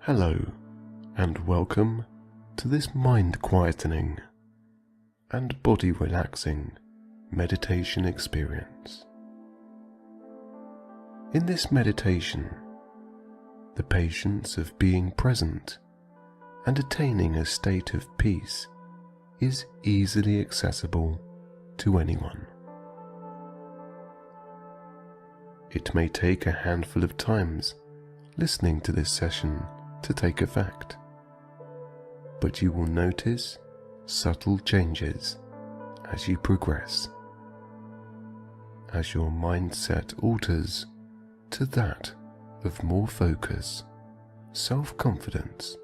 Hello, and welcome to this mind quietening and body relaxing meditation experience. In this meditation, the patience of being present and attaining a state of peace is easily accessible to anyone. It may take a handful of times listening to this session to take effect, but you will notice subtle changes as you progress, as your mindset alters to that of more focus, self-confidence,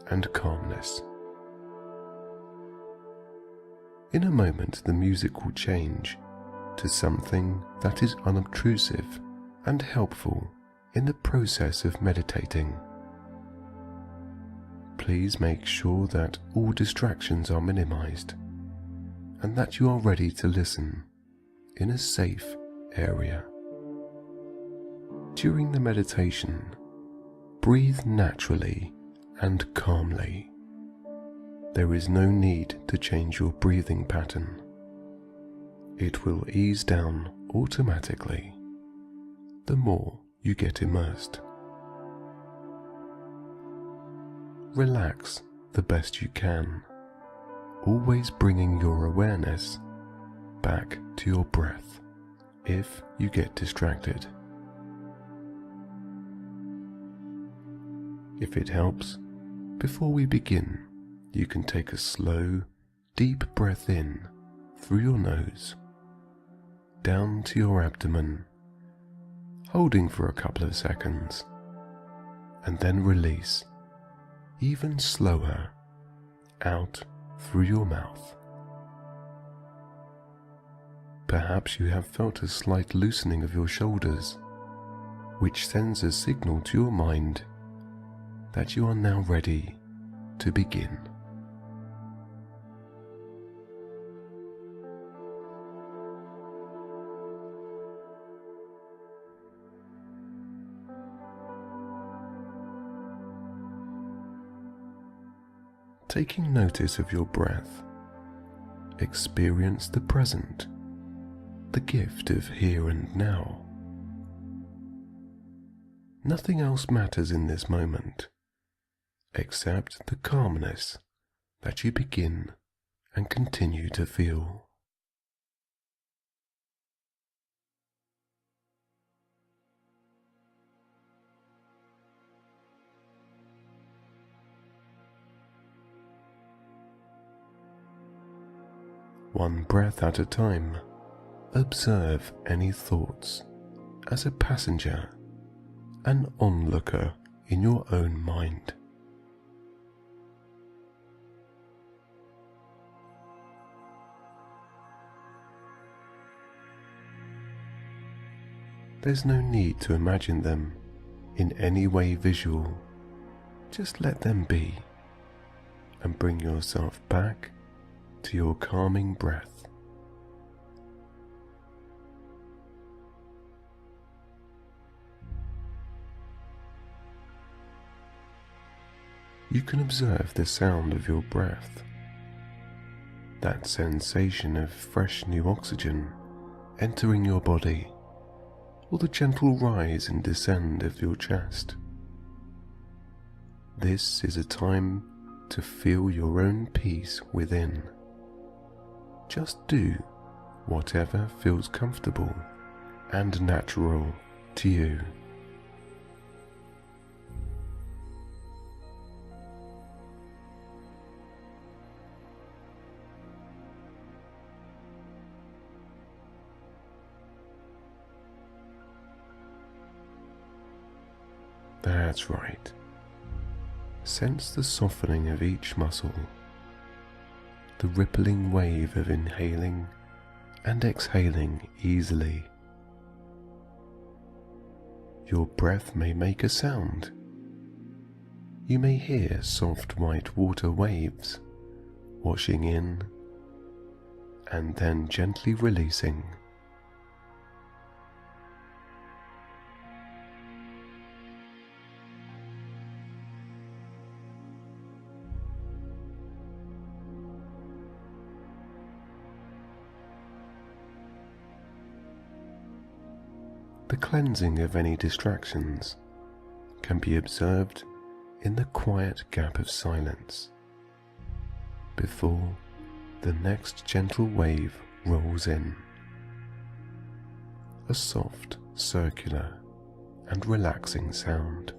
and calmness. In a moment, the music will change to something that is unobtrusive and helpful in the process of meditating. Please make sure that all distractions are minimized and that you are ready to listen in a safe area. During the meditation, breathe naturally and calmly. There is no need to change your breathing pattern. It will ease down automatically the more you get immersed. Relax the best you can, always bringing your awareness back to your breath if you get distracted. If it helps, before we begin, you can take a slow, deep breath in through your nose, down to your abdomen, holding for a couple of seconds, and then release even slower out through your mouth. Perhaps you have felt a slight loosening of your shoulders, which sends a signal to your mind that you are now ready to begin. Taking notice of your breath, experience the present, the gift of here and now. Nothing else matters in this moment, except the calmness that you begin and continue to feel. One breath at a time, observe any thoughts as a passenger, an onlooker in your own mind. There's no need to imagine them in any way visual. Just let them be and bring yourself back to your calming breath. You can observe the sound of your breath, that sensation of fresh new oxygen entering your body, or the gentle rise and descend of your chest. This is a time to feel your own peace within. Just do whatever feels comfortable and natural to you. That's right. Sense the softening of each muscle, the rippling wave of inhaling and exhaling easily. Your breath may make a sound. You may hear soft white water waves washing in and then gently releasing. The cleansing of any distractions can be observed in the quiet gap of silence before the next gentle wave rolls in. A soft, circular, and relaxing sound.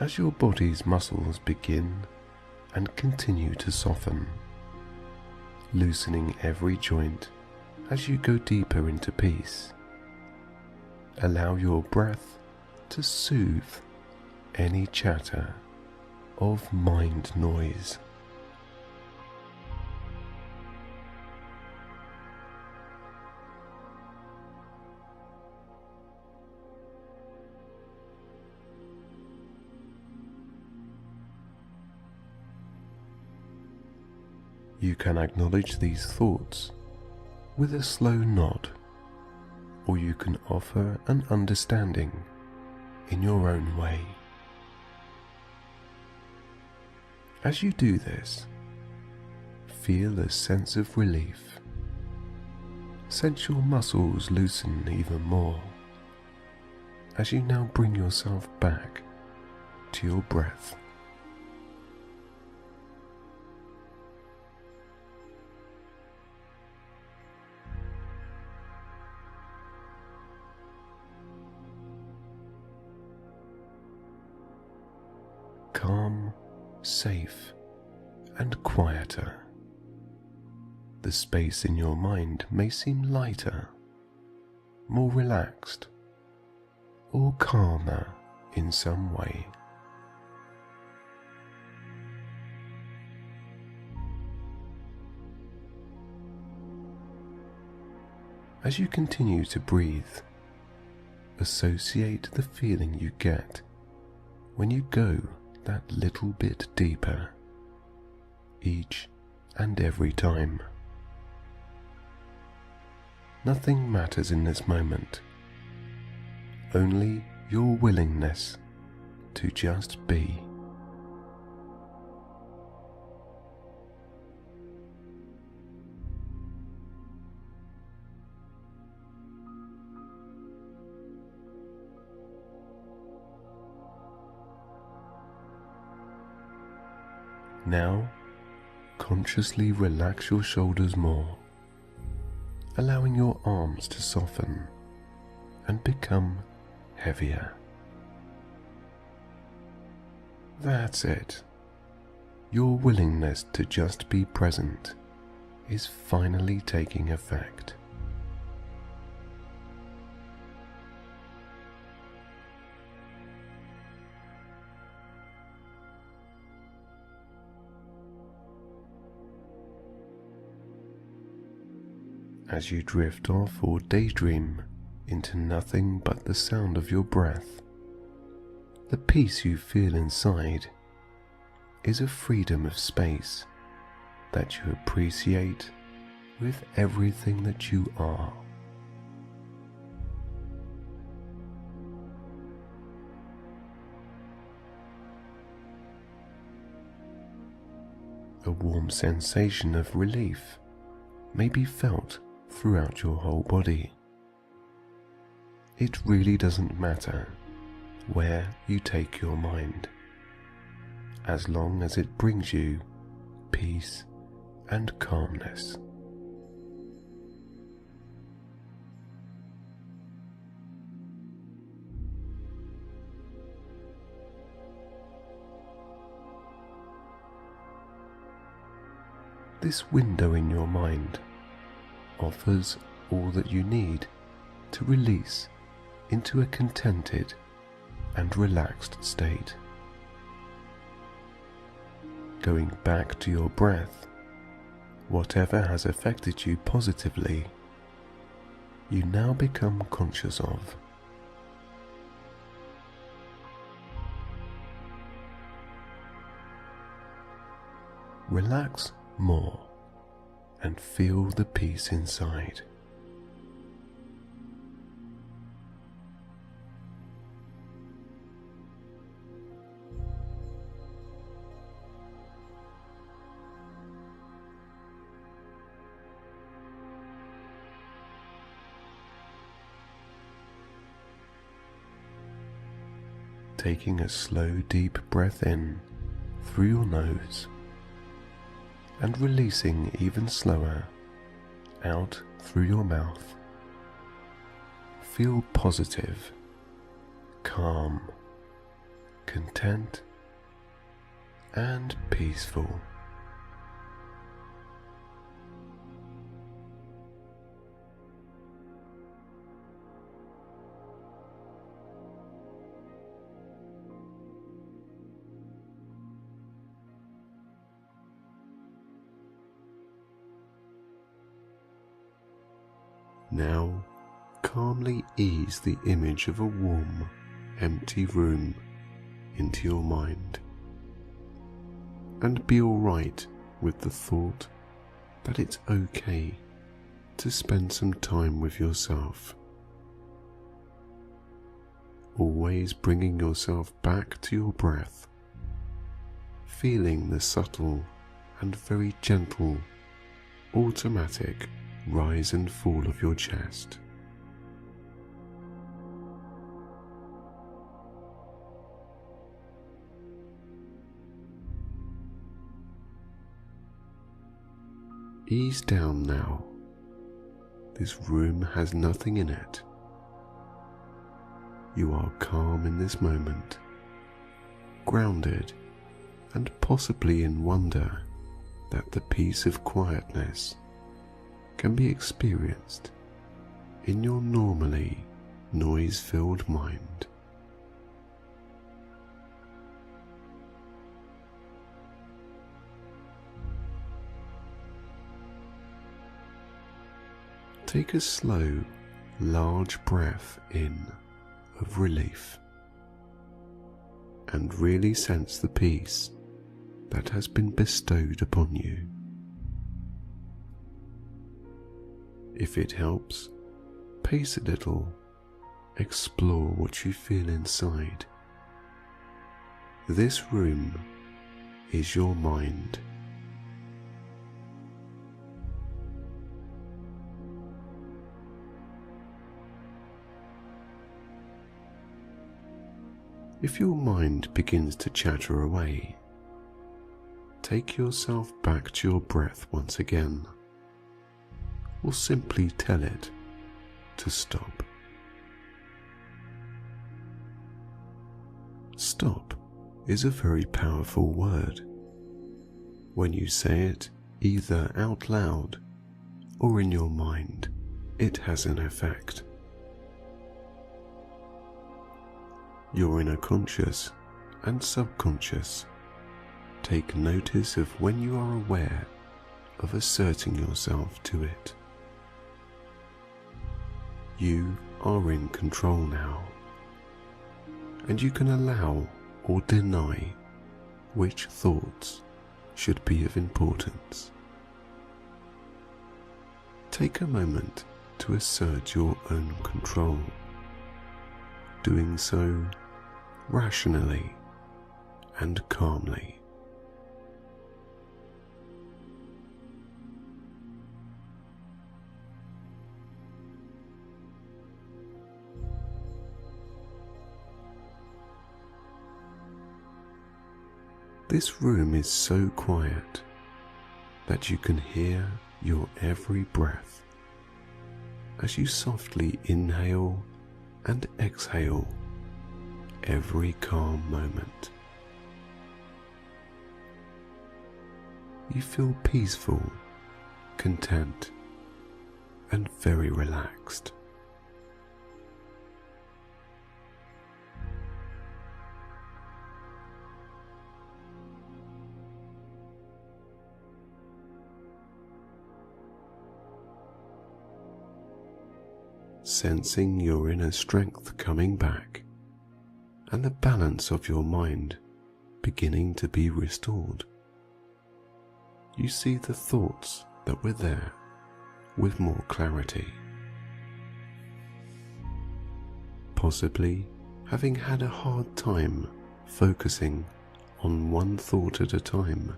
As your body's muscles begin and continue to soften, loosening every joint as you go deeper into peace, allow your breath to soothe any chatter of mind noise. You can acknowledge these thoughts with a slow nod, or you can offer an understanding in your own way. As you do this, feel a sense of relief. Sense your muscles loosen even more as you now bring yourself back to your breath. Calm, safe, and quieter. The space in your mind may seem lighter, more relaxed, or calmer in some way. As you continue to breathe, associate the feeling you get when you go that little bit deeper, each and every time. Nothing matters in this moment, only your willingness to just be. Now, consciously relax your shoulders more, allowing your arms to soften and become heavier. That's it. Your willingness to just be present is finally taking effect. As you drift off or daydream into nothing but the sound of your breath, the peace you feel inside is a freedom of space that you appreciate with everything that you are. A warm sensation of relief may be felt throughout your whole body. It really doesn't matter where you take your mind, as long as it brings you peace and calmness. This window in your mind offers all that you need to release into a contented and relaxed state. Going back to your breath, whatever has affected you positively, you now become conscious of. Relax more and feel the peace inside. taking a slow deep breath in through your nose and releasing even slower out through your mouth. Feel positive, calm, content, and peaceful. Now, calmly ease the image of a warm, empty room into your mind, and be alright with the thought that it's okay to spend some time with yourself. Always bringing yourself back to your breath, feeling the subtle and very gentle, automatic rise and fall of your chest. Ease down now. This room has nothing in it. You are calm in this moment, grounded and possibly in wonder that the peace of quietness can be experienced in your normally noise-filled mind. Take a slow, large breath in of relief and really sense the peace that has been bestowed upon you. If it helps, pace a little, explore what you feel inside. This room is your mind. If your mind begins to chatter away, take yourself back to your breath once again, or simply tell it to stop. Stop is a very powerful word. When you say it either out loud or in your mind, it has an effect. Your inner conscious and subconscious take notice of when you are aware of asserting yourself to it. You are in control now, and you can allow or deny which thoughts should be of importance. Take a moment to assert your own control, doing so rationally and calmly. This room is so quiet that you can hear your every breath as you softly inhale and exhale every calm moment. You feel peaceful, content, and very relaxed. Sensing your inner strength coming back and the balance of your mind beginning to be restored, you see the thoughts that were there with more clarity. Possibly having had a hard time focusing on one thought at a time,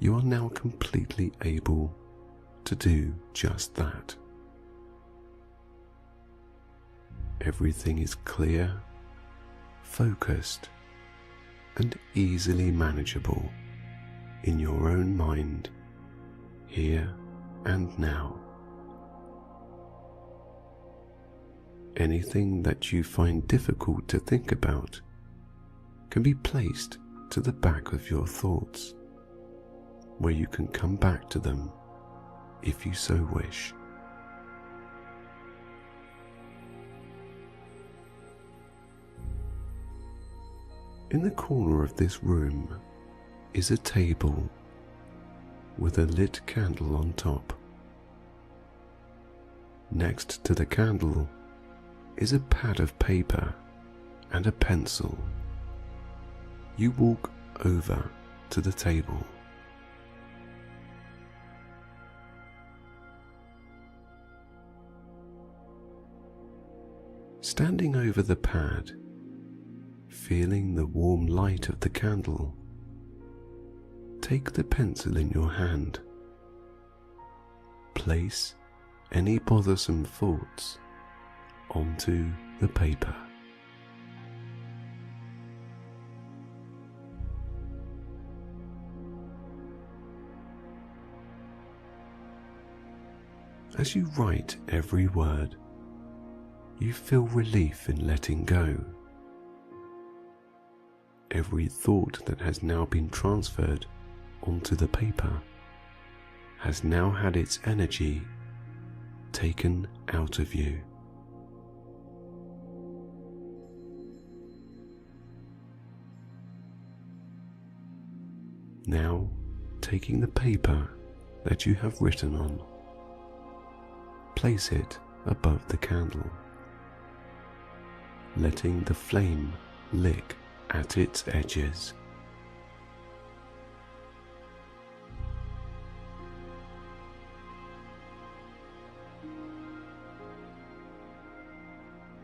you are now completely able to do just that. Everything is clear, focused, and easily manageable in your own mind, here and now. Anything that you find difficult to think about can be placed to the back of your thoughts, where you can come back to them if you so wish. In the corner of this room is a table with a lit candle on top. Next to the candle is a pad of paper and a pencil. You walk over to the table. Standing over the pad, feeling the warm light of the candle, take the pencil in your hand. Place any bothersome thoughts onto the paper. As you write every word, you feel relief in letting go. Every thought that has now been transferred onto the paper has now had its energy taken out of you. Now, taking the paper that you have written on, place it above the candle, letting the flame lick at its edges.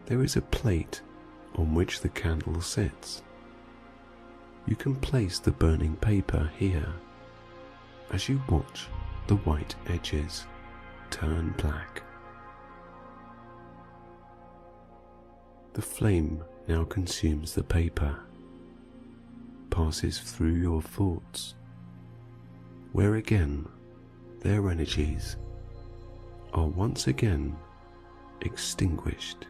There is a plate on which the candle sits. You can place the burning paper here as you watch the white edges turn black. The flame now consumes the paper, passes through your thoughts, where again their energies are once again extinguished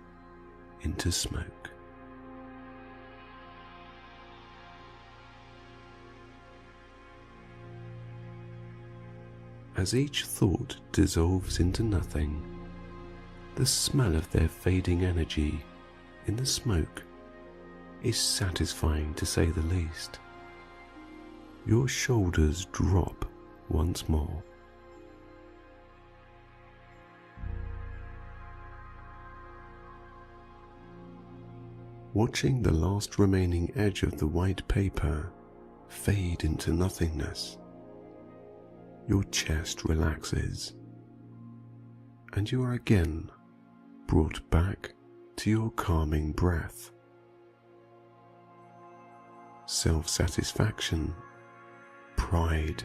into smoke. As each thought dissolves into nothing, the smell of their fading energy in the smoke is satisfying, to say the least. Your shoulders drop once more. Watching the last remaining edge of the white paper fade into nothingness, your chest relaxes, and you are again brought back to your calming breath. Self-satisfaction, pride,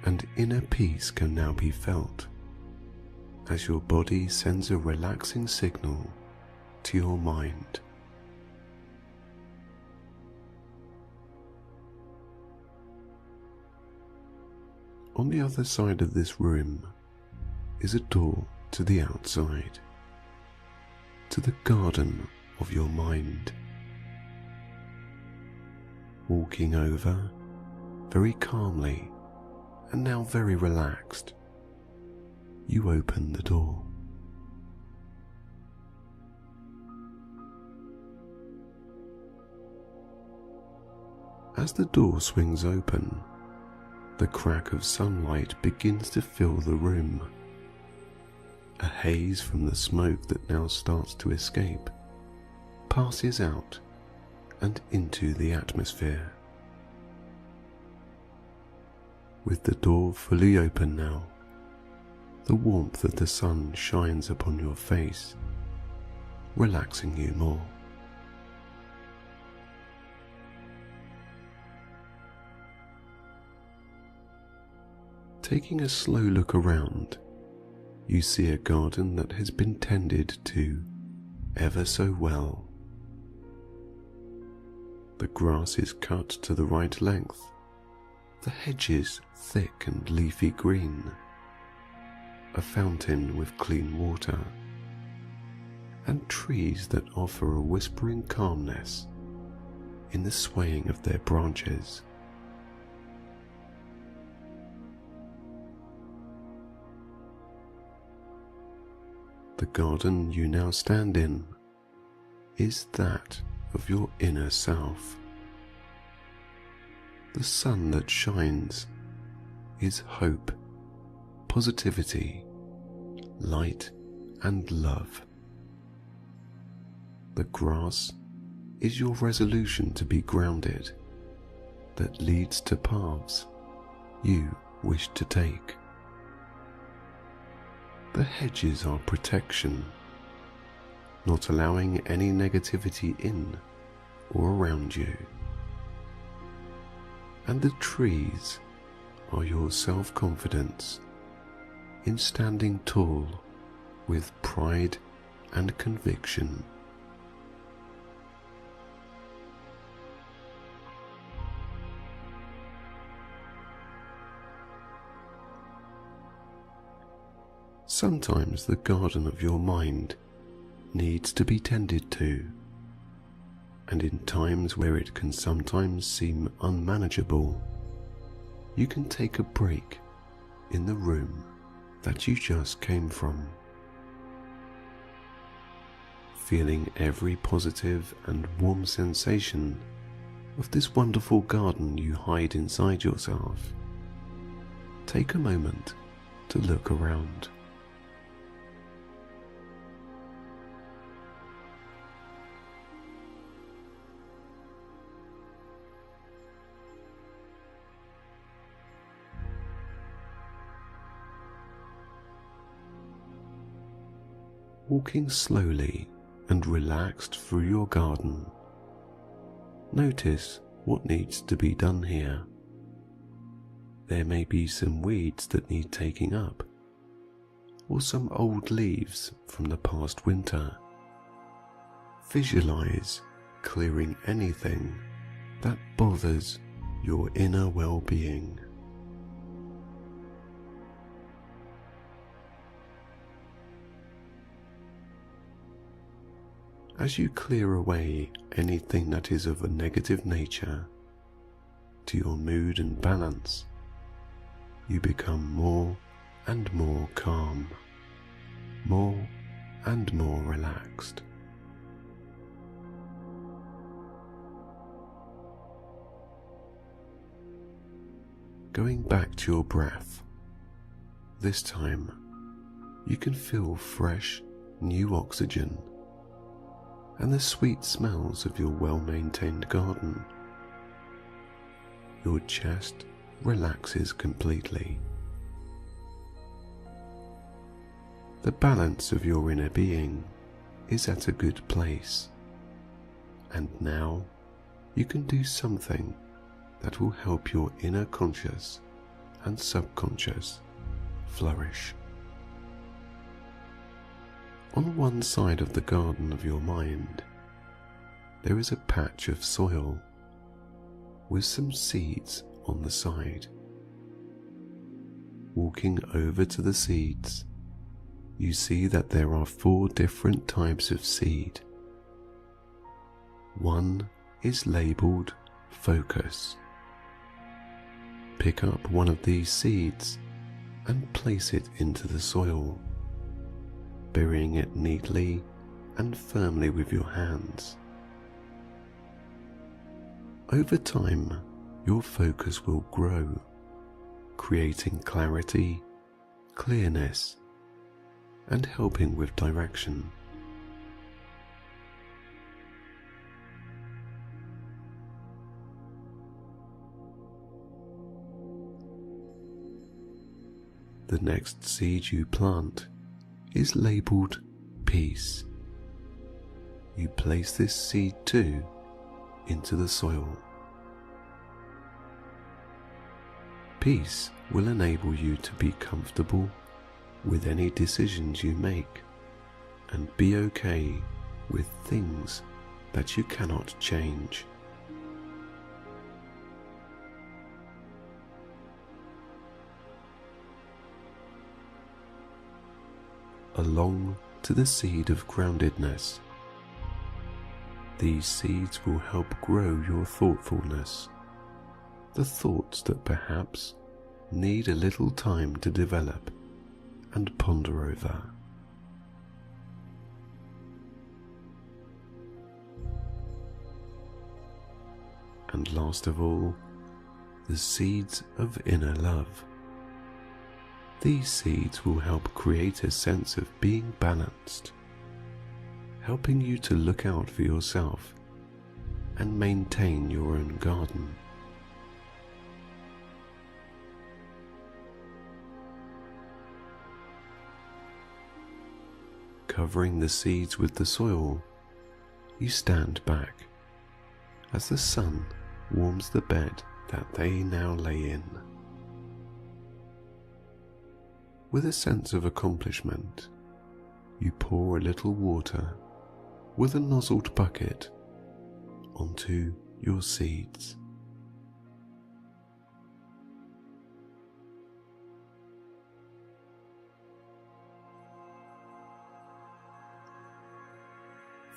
and inner peace can now be felt as your body sends a relaxing signal to your mind. On the other side of this room is a door to the outside, to the garden of your mind. Walking over very calmly and now very relaxed, you open the door. As the door swings open, the crack of sunlight begins to fill the room. A haze from the smoke that now starts to escape passes out and into the atmosphere. With the door fully open now, the warmth of the sun shines upon your face, relaxing you more. Taking a slow look around, you see a garden that has been tended to ever so well. The grass is cut to the right length, the hedges thick and leafy green, a fountain with clean water, and trees that offer a whispering calmness in the swaying of their branches. The garden you now stand in is that of your inner self. The sun that shines is hope, positivity, light, and love. The grass is your resolution to be grounded, that leads to paths you wish to take. The hedges are protection, not allowing any negativity in or around you. And the trees are your self-confidence in standing tall with pride and conviction. Sometimes the garden of your mind needs to be tended to, and in times where it can sometimes seem unmanageable, you can take a break in the room that you just came from. Feeling every positive and warm sensation of this wonderful garden you hide inside yourself, take a moment to look around. Walking slowly and relaxed through your garden, notice what needs to be done here. There may be some weeds that need taking up, or some old leaves from the past winter. Visualize clearing anything that bothers your inner well-being. As you clear away anything that is of a negative nature to your mood and balance, you become more and more calm, more and more relaxed. Going back to your breath, this time you can feel fresh, new oxygen and the sweet smells of your well-maintained garden. Your chest relaxes completely. The balance of your inner being is at a good place, and now you can do something that will help your inner conscious and subconscious flourish. On one side of the garden of your mind, there is a patch of soil with some seeds on the side. Walking over to the seeds, you see that there are 4 different types of seed. One is labeled Focus. Pick up one of these seeds and place it into the soil, burying it neatly and firmly with your hands. Over time, your focus will grow, creating clarity, clearness, and helping with direction. The next seed you plant is labeled Peace. You place this seed too into the soil. Peace will enable you to be comfortable with any decisions you make and be okay with things that you cannot change. along to the seed of groundedness. These seeds will help grow your thoughtfulness, the thoughts that perhaps need a little time to develop and ponder over. And last of all, the seeds of inner love. These seeds will help create a sense of being balanced, helping you to look out for yourself and maintain your own garden. Covering the seeds with the soil, you stand back as the sun warms the bed that they now lay in. With a sense of accomplishment, you pour a little water with a nozzled bucket onto your seeds.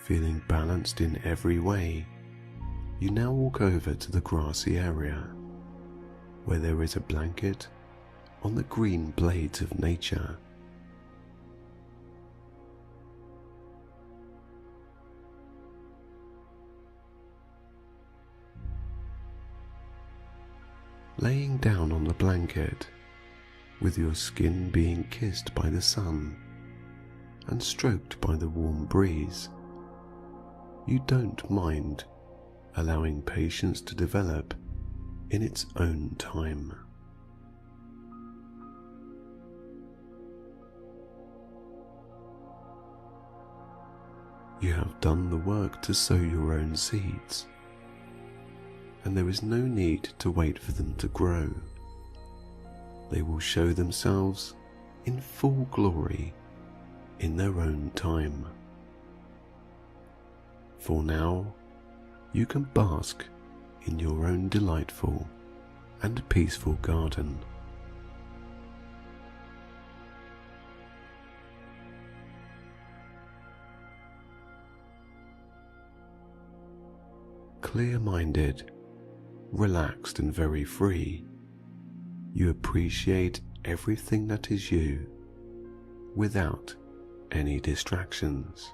Feeling balanced in every way, you now walk over to the grassy area, where there is a blanket on the green blades of nature. Laying down on the blanket, with your skin being kissed by the sun and stroked by the warm breeze, you don't mind allowing patience to develop in its own time. You have done the work to sow your own seeds, and there is no need to wait for them to grow. They will show themselves in full glory in their own time. For now, you can bask in your own delightful and peaceful garden. Clear-minded, relaxed and very free, you appreciate everything that is you, without any distractions.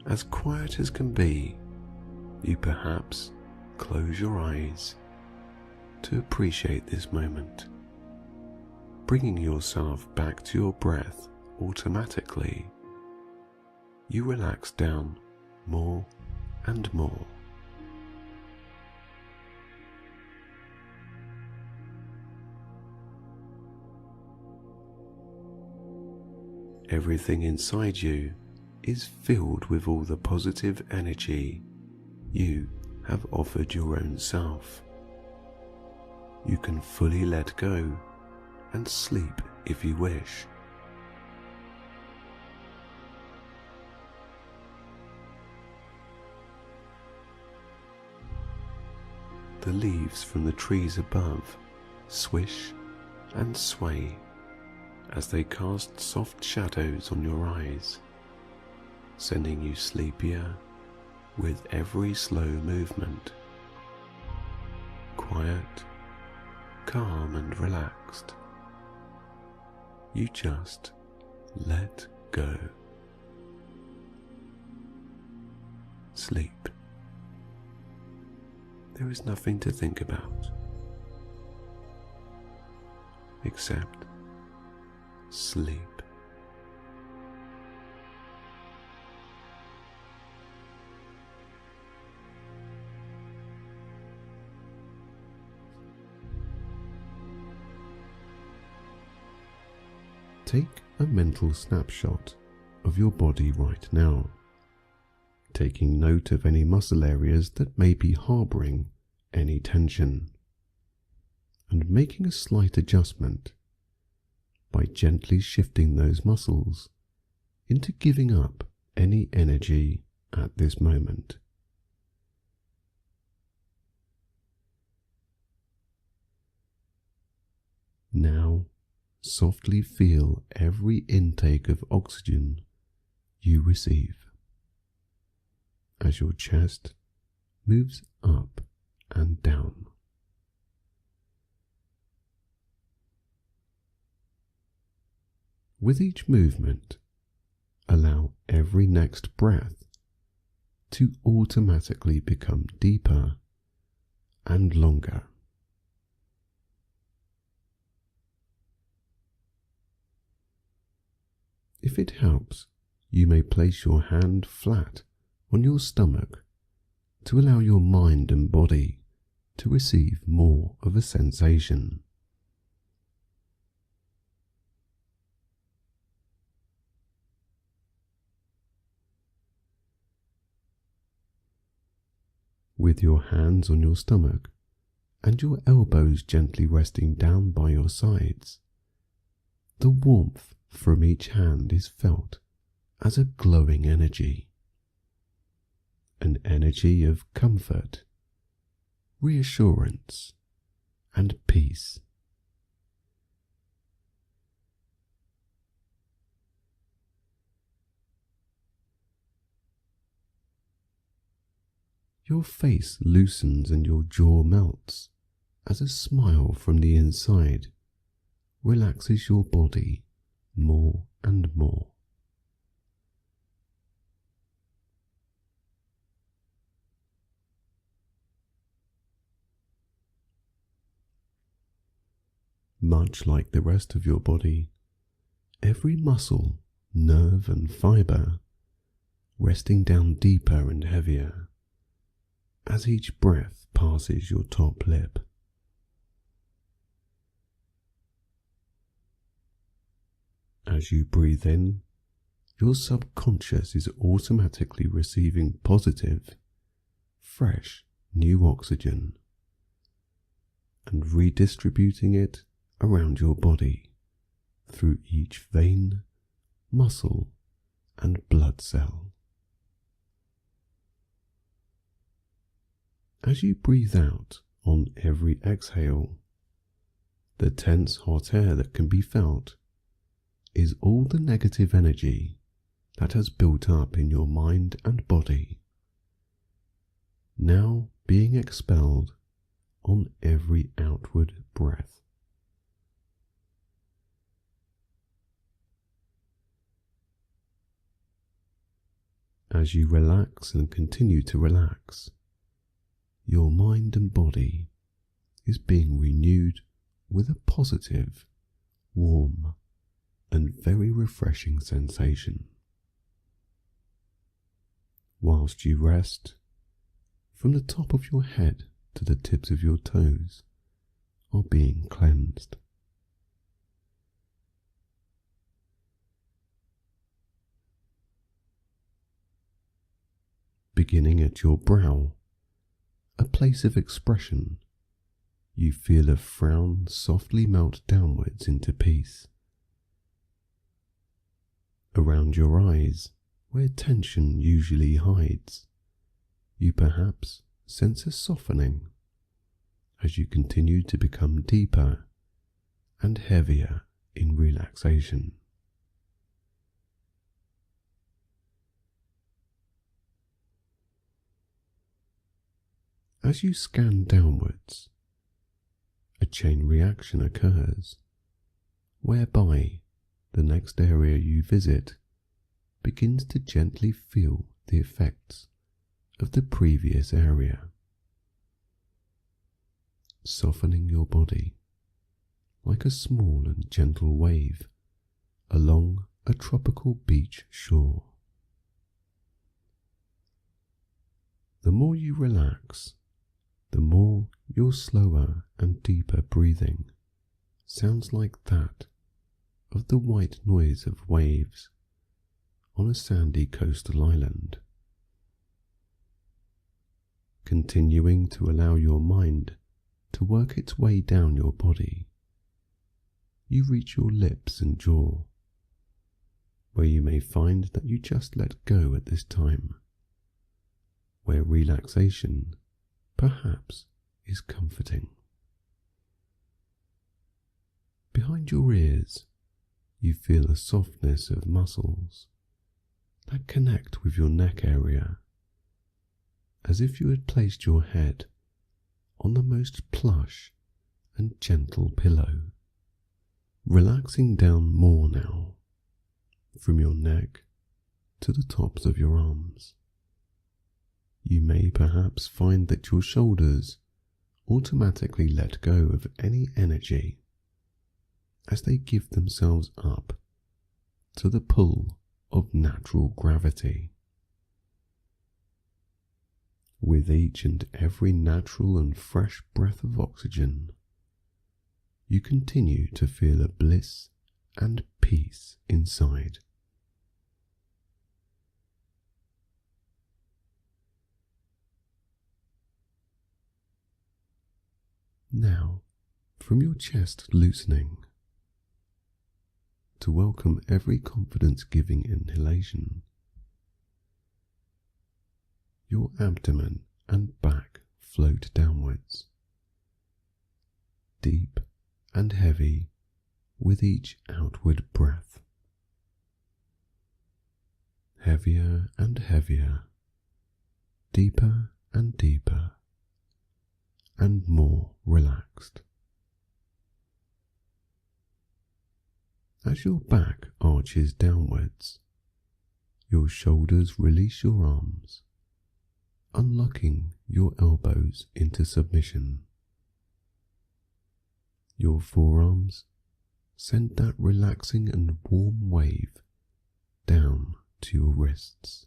As quiet as can be, you perhaps close your eyes to appreciate this moment, bringing yourself back to your breath automatically. You relax down more and more. Everything inside you is filled with all the positive energy you have offered your own self. You can fully let go and sleep if you wish. The leaves from the trees above swish and sway as they cast soft shadows on your eyes, sending you sleepier with every slow movement. Quiet, calm and relaxed. You just let go. Sleep. There is nothing to think about except sleep. Take a mental snapshot of your body right now, taking note of any muscle areas that may be harboring any tension, and making a slight adjustment by gently shifting those muscles into giving up any energy at this moment. softly feel every intake of oxygen you receive as your chest moves up and down. With each movement, allow every next breath to automatically become deeper and longer. If it helps, you may place your hand flat on your stomach to allow your mind and body to receive more of a sensation. With your hands on your stomach and your elbows gently resting down by your sides, the warmth from each hand is felt as a glowing energy, an energy of comfort, reassurance, and peace. Your face loosens and your jaw melts as a smile from the inside relaxes your body more and more. Much like the rest of your body, every muscle, nerve and fibre resting down deeper and heavier as each breath passes your top lip. As you breathe in, your subconscious is automatically receiving positive, fresh, new oxygen and redistributing it around your body through each vein, muscle, and blood cell. As you breathe out on every exhale, the tense hot air that can be felt is all the negative energy that has built up in your mind and body, now being expelled on every outward breath. As you relax and continue to relax, your mind and body is being renewed with a positive, warm, and very refreshing sensation. Whilst you rest, from the top of your head to the tips of your toes are being cleansed. Beginning at your brow, a place of expression, you feel a frown softly melt downwards into peace. Around your eyes, where tension usually hides, you perhaps sense a softening as you continue to become deeper and heavier in relaxation. As you scan downwards, a chain reaction occurs, whereby the next area you visit begins to gently feel the effects of the previous area, softening your body like a small and gentle wave along a tropical beach shore. The more you relax, the more your slower and deeper breathing sounds like that of the white noise of waves on a sandy coastal island. Continuing to allow your mind to work its way down your body, you reach your lips and jaw, where you may find that you just let go at this time, where relaxation perhaps is comforting. Behind your ears, you feel a softness of muscles that connect with your neck area, as if you had placed your head on the most plush and gentle pillow, relaxing down more now, from your neck to the tops of your arms. You may perhaps find that your shoulders automatically let go of any energy as they give themselves up to the pull of natural gravity. With each and every natural and fresh breath of oxygen, you continue to feel a bliss and peace inside. Now, from your chest loosening, to welcome every confidence-giving inhalation, your abdomen and back float downwards, deep and heavy with each outward breath. Heavier and heavier, deeper and deeper, and more relaxed. As your back arches downwards, your shoulders release your arms, unlocking your elbows into submission. Your forearms send that relaxing and warm wave down to your wrists,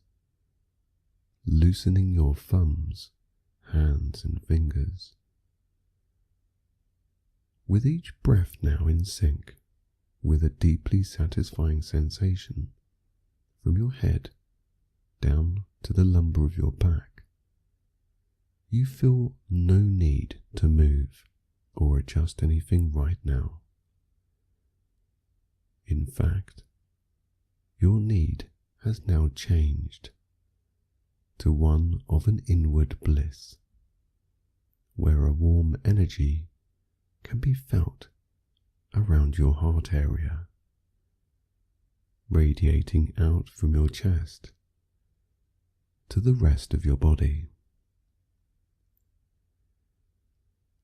loosening your thumbs, hands and fingers. With each breath now in sync with a deeply satisfying sensation from your head down to the lumbar of your back, you feel no need to move or adjust anything right now. In fact, your need has now changed to one of an inward bliss, where a warm energy can be felt around your heart area, radiating out from your chest to the rest of your body.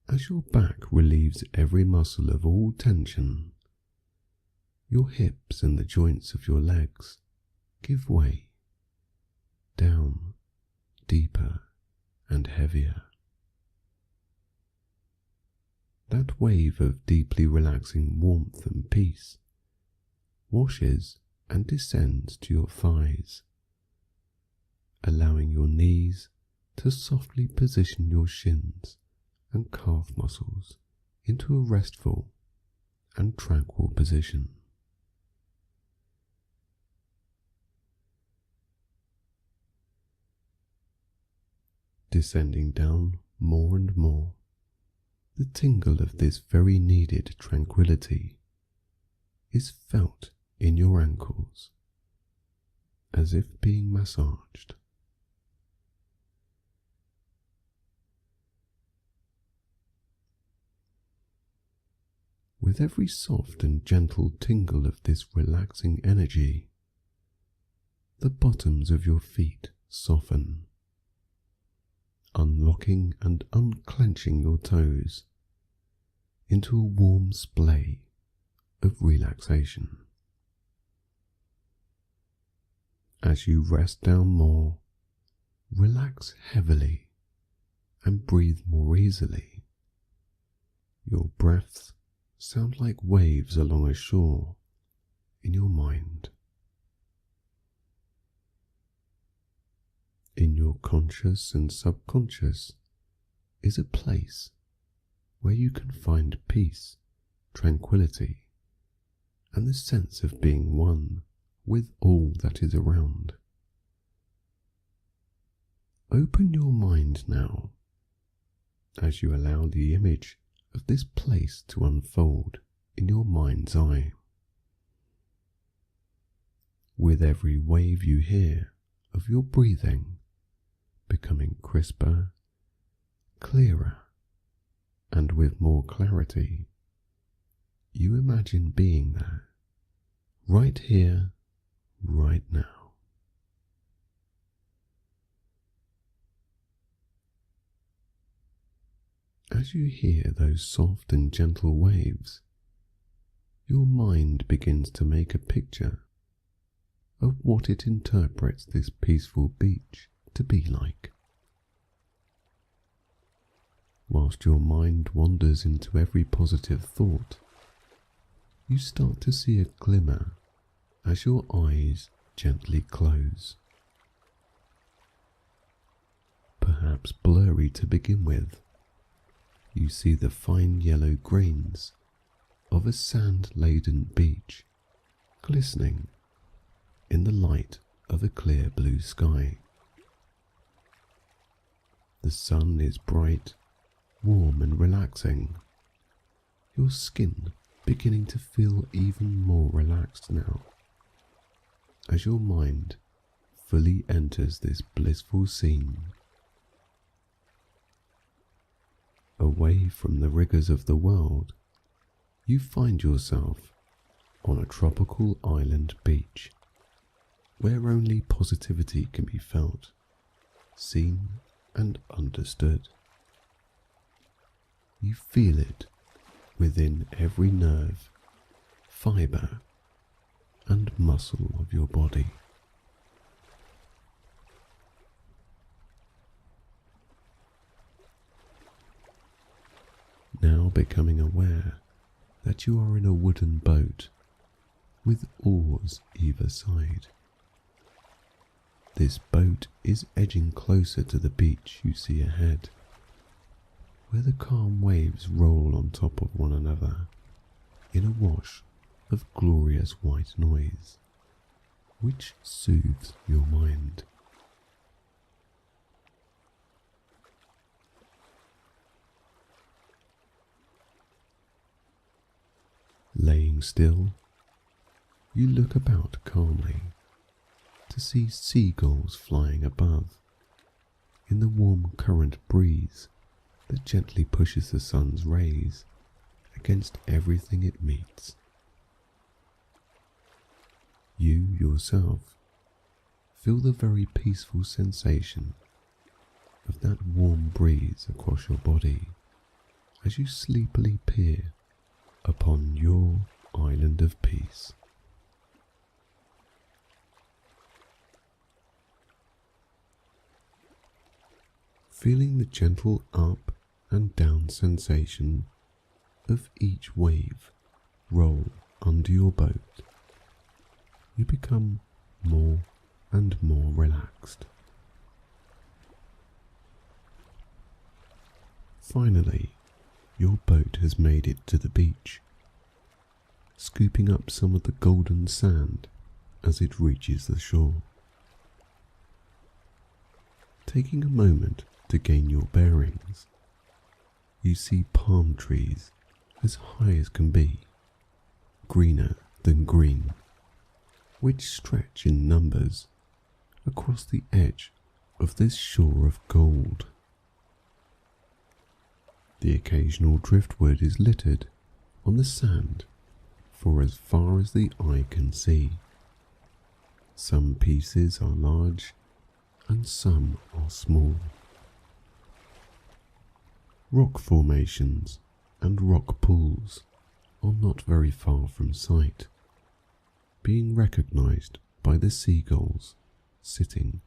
As your back relieves every muscle of all tension, your hips and the joints of your legs give way, down, deeper and heavier. That wave of deeply relaxing warmth and peace washes and descends to your thighs, allowing your knees to softly position your shins and calf muscles into a restful and tranquil position. Descending down more and more, the tingle of this very needed tranquility is felt in your ankles, as if being massaged. With every soft and gentle tingle of this relaxing energy, the bottoms of your feet soften, unlocking and unclenching your toes into a warm splay of relaxation. As you rest down more, relax heavily and breathe more easily. Your breaths sound like waves along a shore in your mind. In your conscious and subconscious is a place where you can find peace, tranquility, and the sense of being one with all that is around. Open your mind now as you allow the image of this place to unfold in your mind's eye. With every wave you hear of your breathing becoming crisper, clearer, and with more clarity, you imagine being there, right here, right now. As you hear those soft and gentle waves, your mind begins to make a picture of what it interprets this peaceful beach to be like. Whilst your mind wanders into every positive thought, you start to see a glimmer as your eyes gently close. Perhaps blurry to begin with, you see the fine yellow grains of a sand-laden beach glistening in the light of a clear blue sky. The sun is bright, warm and relaxing, your skin beginning to feel even more relaxed now, as your mind fully enters this blissful scene. Away from the rigours of the world, you find yourself on a tropical island beach, where only positivity can be felt, seen and understood. You feel it within every nerve, fibre and muscle of your body. Now becoming aware that you are in a wooden boat with oars either side. This boat is edging closer to the beach you see ahead, where the calm waves roll on top of one another in a wash of glorious white noise, which soothes your mind. Laying still, you look about calmly to see seagulls flying above in the warm current breeze that gently pushes the sun's rays against everything it meets. You yourself feel the very peaceful sensation of that warm breeze across your body as you sleepily peer upon your island of peace. Feeling the gentle up and down sensation of each wave roll under your boat, you become more and more relaxed. Finally, your boat has made it to the beach, scooping up some of the golden sand as it reaches the shore. Taking a moment to gain your bearings, you see palm trees as high as can be, greener than green, which stretch in numbers across the edge of this shore of gold. The occasional driftwood is littered on the sand for as far as the eye can see. Some pieces are large and some are small. Rock formations and rock pools are not very far from sight, being recognized by the seagulls sitting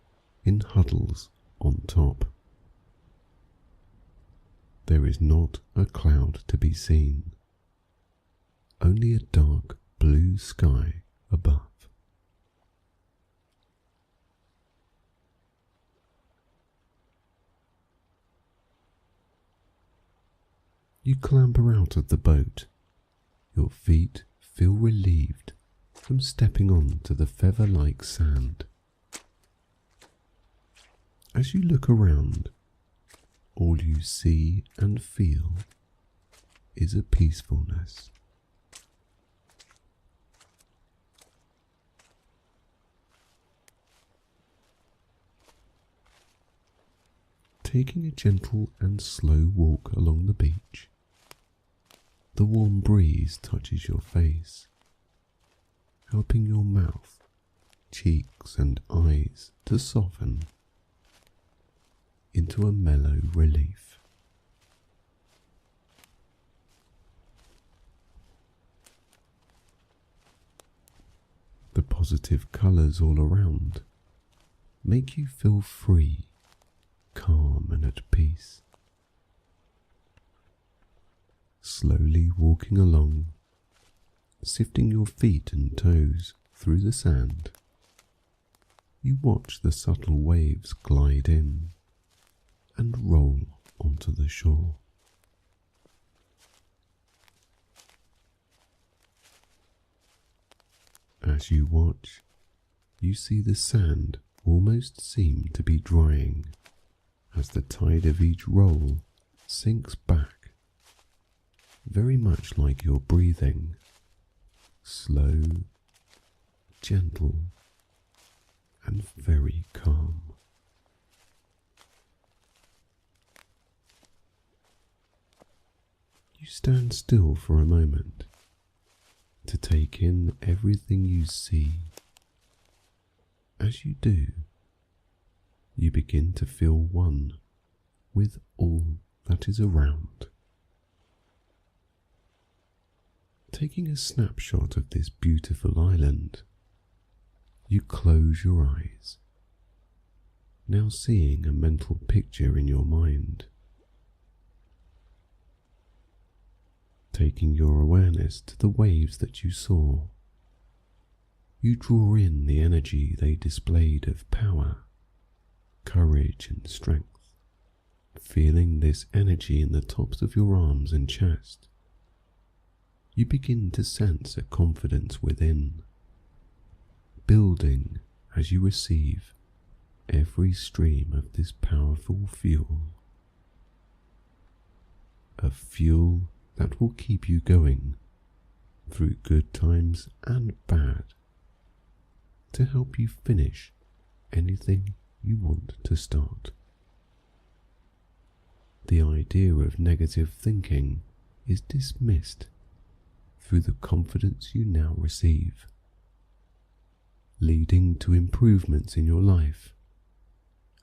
in huddles on top. There is not a cloud to be seen, only a dark blue sky above. You clamber out of the boat. Your feet feel relieved from stepping on to the feather-like sand. As you look around, all you see and feel is a peacefulness. Taking a gentle and slow walk along the beach, the warm breeze touches your face, helping your mouth, cheeks and eyes to soften into a mellow relief. The positive colours all around make you feel free, calm and at peace. Slowly walking along, sifting your feet and toes through the sand, you watch the subtle waves glide in and roll onto the shore. As you watch, you see the sand almost seem to be drying as the tide of each roll sinks back, very much like your breathing, slow, gentle, and very calm. You stand still for a moment to take in everything you see. As you do, you begin to feel one with all that is around. Taking a snapshot of this beautiful island, you close your eyes, now seeing a mental picture in your mind. Taking your awareness to the waves that you saw, you draw in the energy they displayed of power, courage and strength, feeling this energy in the tops of your arms and chest. You begin to sense a confidence within, building as you receive every stream of this powerful fuel. A fuel that will keep you going through good times and bad, to help you finish anything you want to start. The idea of negative thinking is dismissed through the confidence you now receive, leading to improvements in your life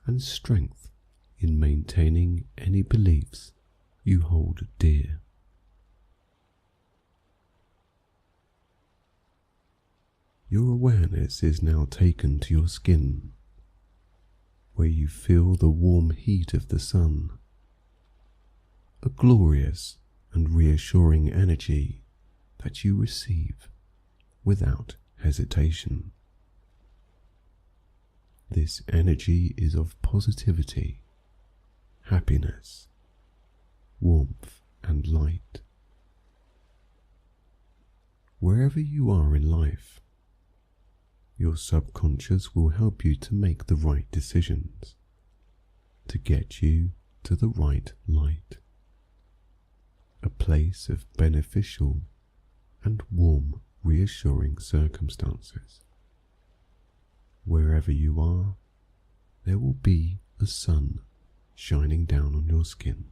and strength in maintaining any beliefs you hold dear. Your awareness is now taken to your skin, where you feel the warm heat of the sun, a glorious and reassuring energy that you receive without hesitation. This energy is of positivity, happiness, warmth and light. Wherever you are in life, your subconscious will help you to make the right decisions, to get you to the right light, a place of beneficial and warm, reassuring circumstances. Wherever you are, there will be a sun shining down on your skin.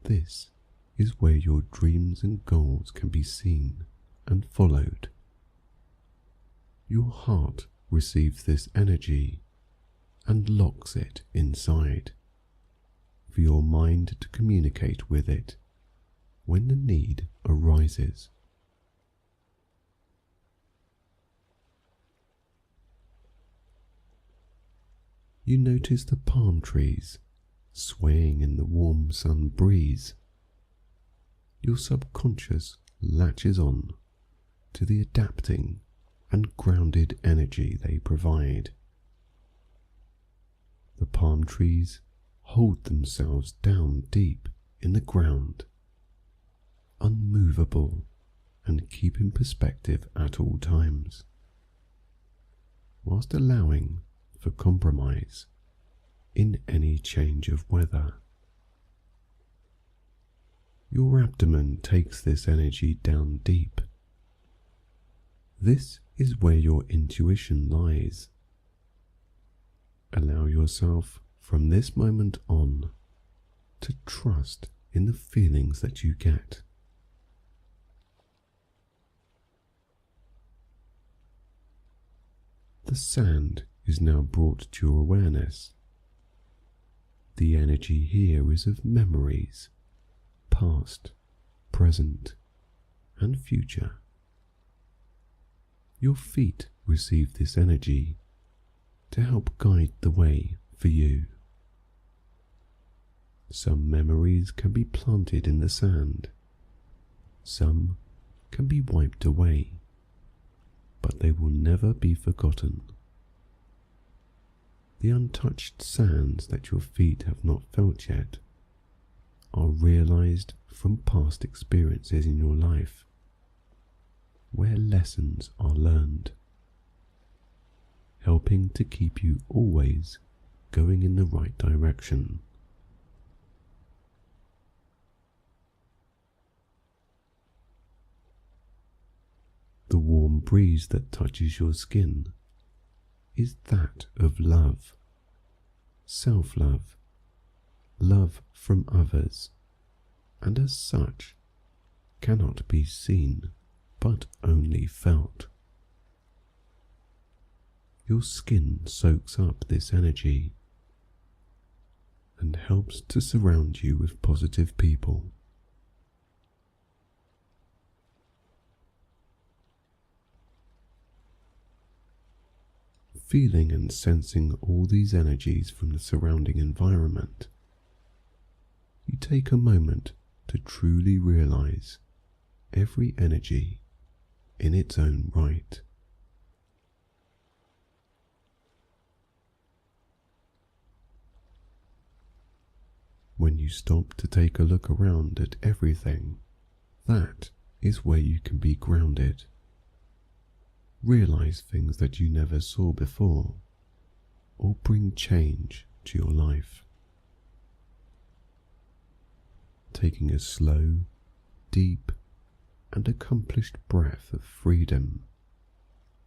This is where your dreams and goals can be seen and followed. Your heart receives this energy and locks it inside, for your mind to communicate with it when the need arises. You notice the palm trees swaying in the warm sun breeze. Your subconscious latches on to the adapting and grounded energy they provide. The palm trees hold themselves down deep in the ground, unmovable and keep in perspective at all times, whilst allowing for compromise in any change of weather. Your abdomen takes this energy down deep. This is where your intuition lies. Allow yourself from this moment on to trust in the feelings that you get. The sand is now brought to your awareness. The energy here is of memories, past, present, and future. Your feet receive this energy to help guide the way for you. Some memories can be planted in the sand. Some can be wiped away, but they will never be forgotten. The untouched sands that your feet have not felt yet are realized from past experiences in your life, where lessons are learned, helping to keep you always going in the right direction. The warm breeze that touches your skin is that of love, self-love, love from others, and as such cannot be seen but only felt. Your skin soaks up this energy and helps to surround you with positive people. Feeling and sensing all these energies from the surrounding environment, you take a moment to truly realize every energy in its own right. When you stop to take a look around at everything, that is where you can be grounded. Realize things that you never saw before, or bring change to your life. Taking a slow, deep, and accomplished breath of freedom,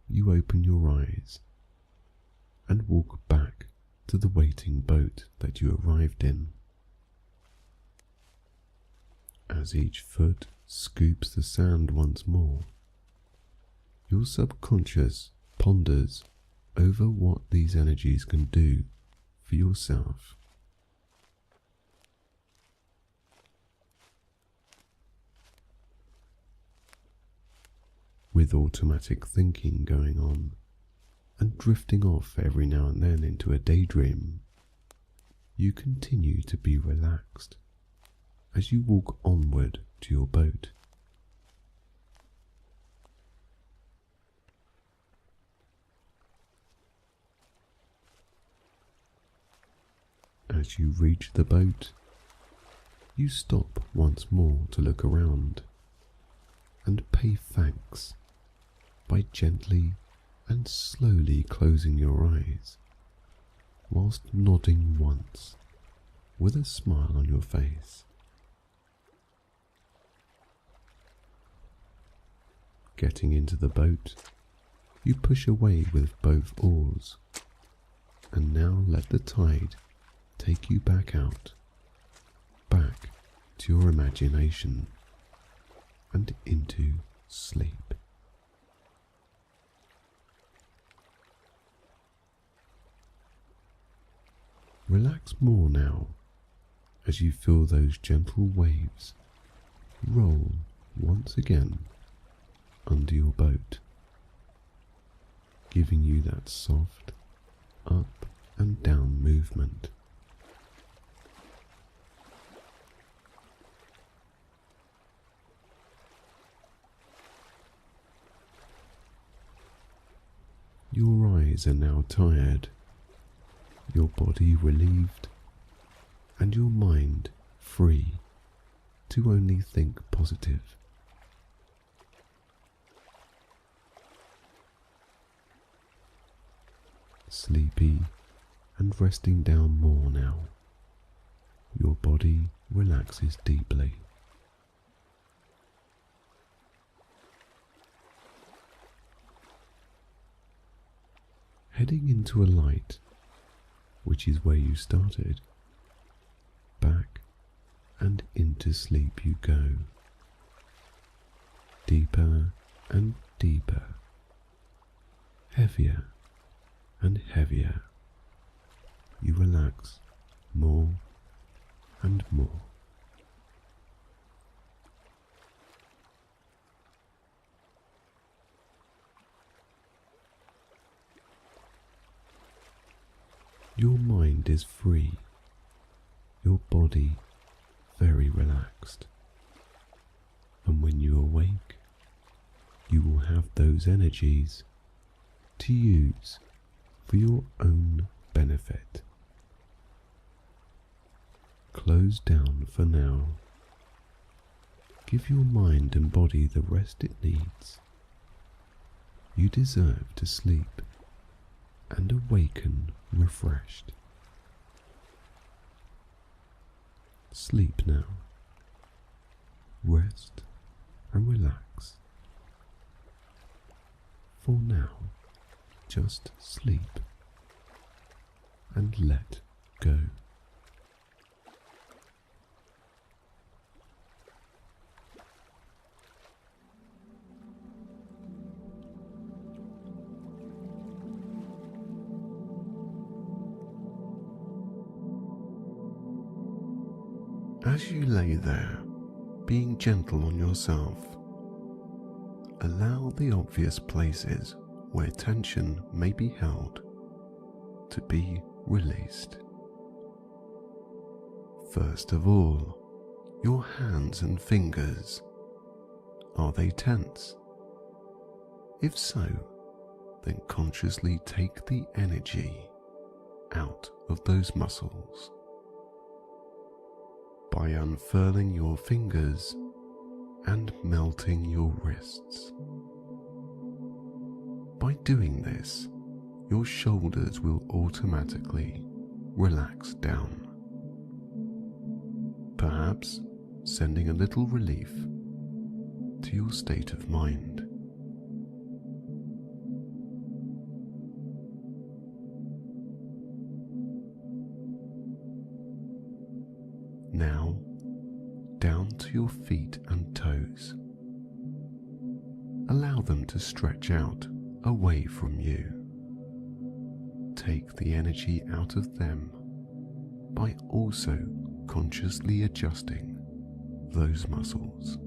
you open your eyes and walk back to the waiting boat that you arrived in. As each foot scoops the sand once more, your subconscious ponders over what these energies can do for yourself. With automatic thinking going on and drifting off every now and then into a daydream, you continue to be relaxed as you walk onward to your boat. As you reach the boat, you stop once more to look around and pay thanks by gently and slowly closing your eyes, whilst nodding once with a smile on your face. Getting into the boat, you push away with both oars, and now let the tide take you back out, back to your imagination, and into sleep. Relax more now as you feel those gentle waves roll once again under your boat, giving you that soft up and down movement. Your eyes are now tired, your body relieved, and your mind free to only think positive. Sleepy and resting down more now, your body relaxes deeply. Heading into a light, which is where you started, back and into sleep you go. Deeper and deeper, heavier and heavier. You relax more and more. Your mind is free, your body very relaxed, and when you awake, you will have those energies to use for your own benefit. Close down for now. Give your mind and body the rest it needs. You deserve to sleep and awaken refreshed. Sleep now. Rest and relax. For now, just sleep and let go. As you lay there, being gentle on yourself, allow the obvious places where tension may be held to be released. First of all, your hands and fingers. Are they tense? If so, then consciously take the energy out of those muscles. By unfurling your fingers and melting your wrists. By doing this, your shoulders will automatically relax down, perhaps sending a little relief to your state of mind. Now, down to your feet and toes. Allow them to stretch out away from you. Take the energy out of them by also consciously adjusting those muscles.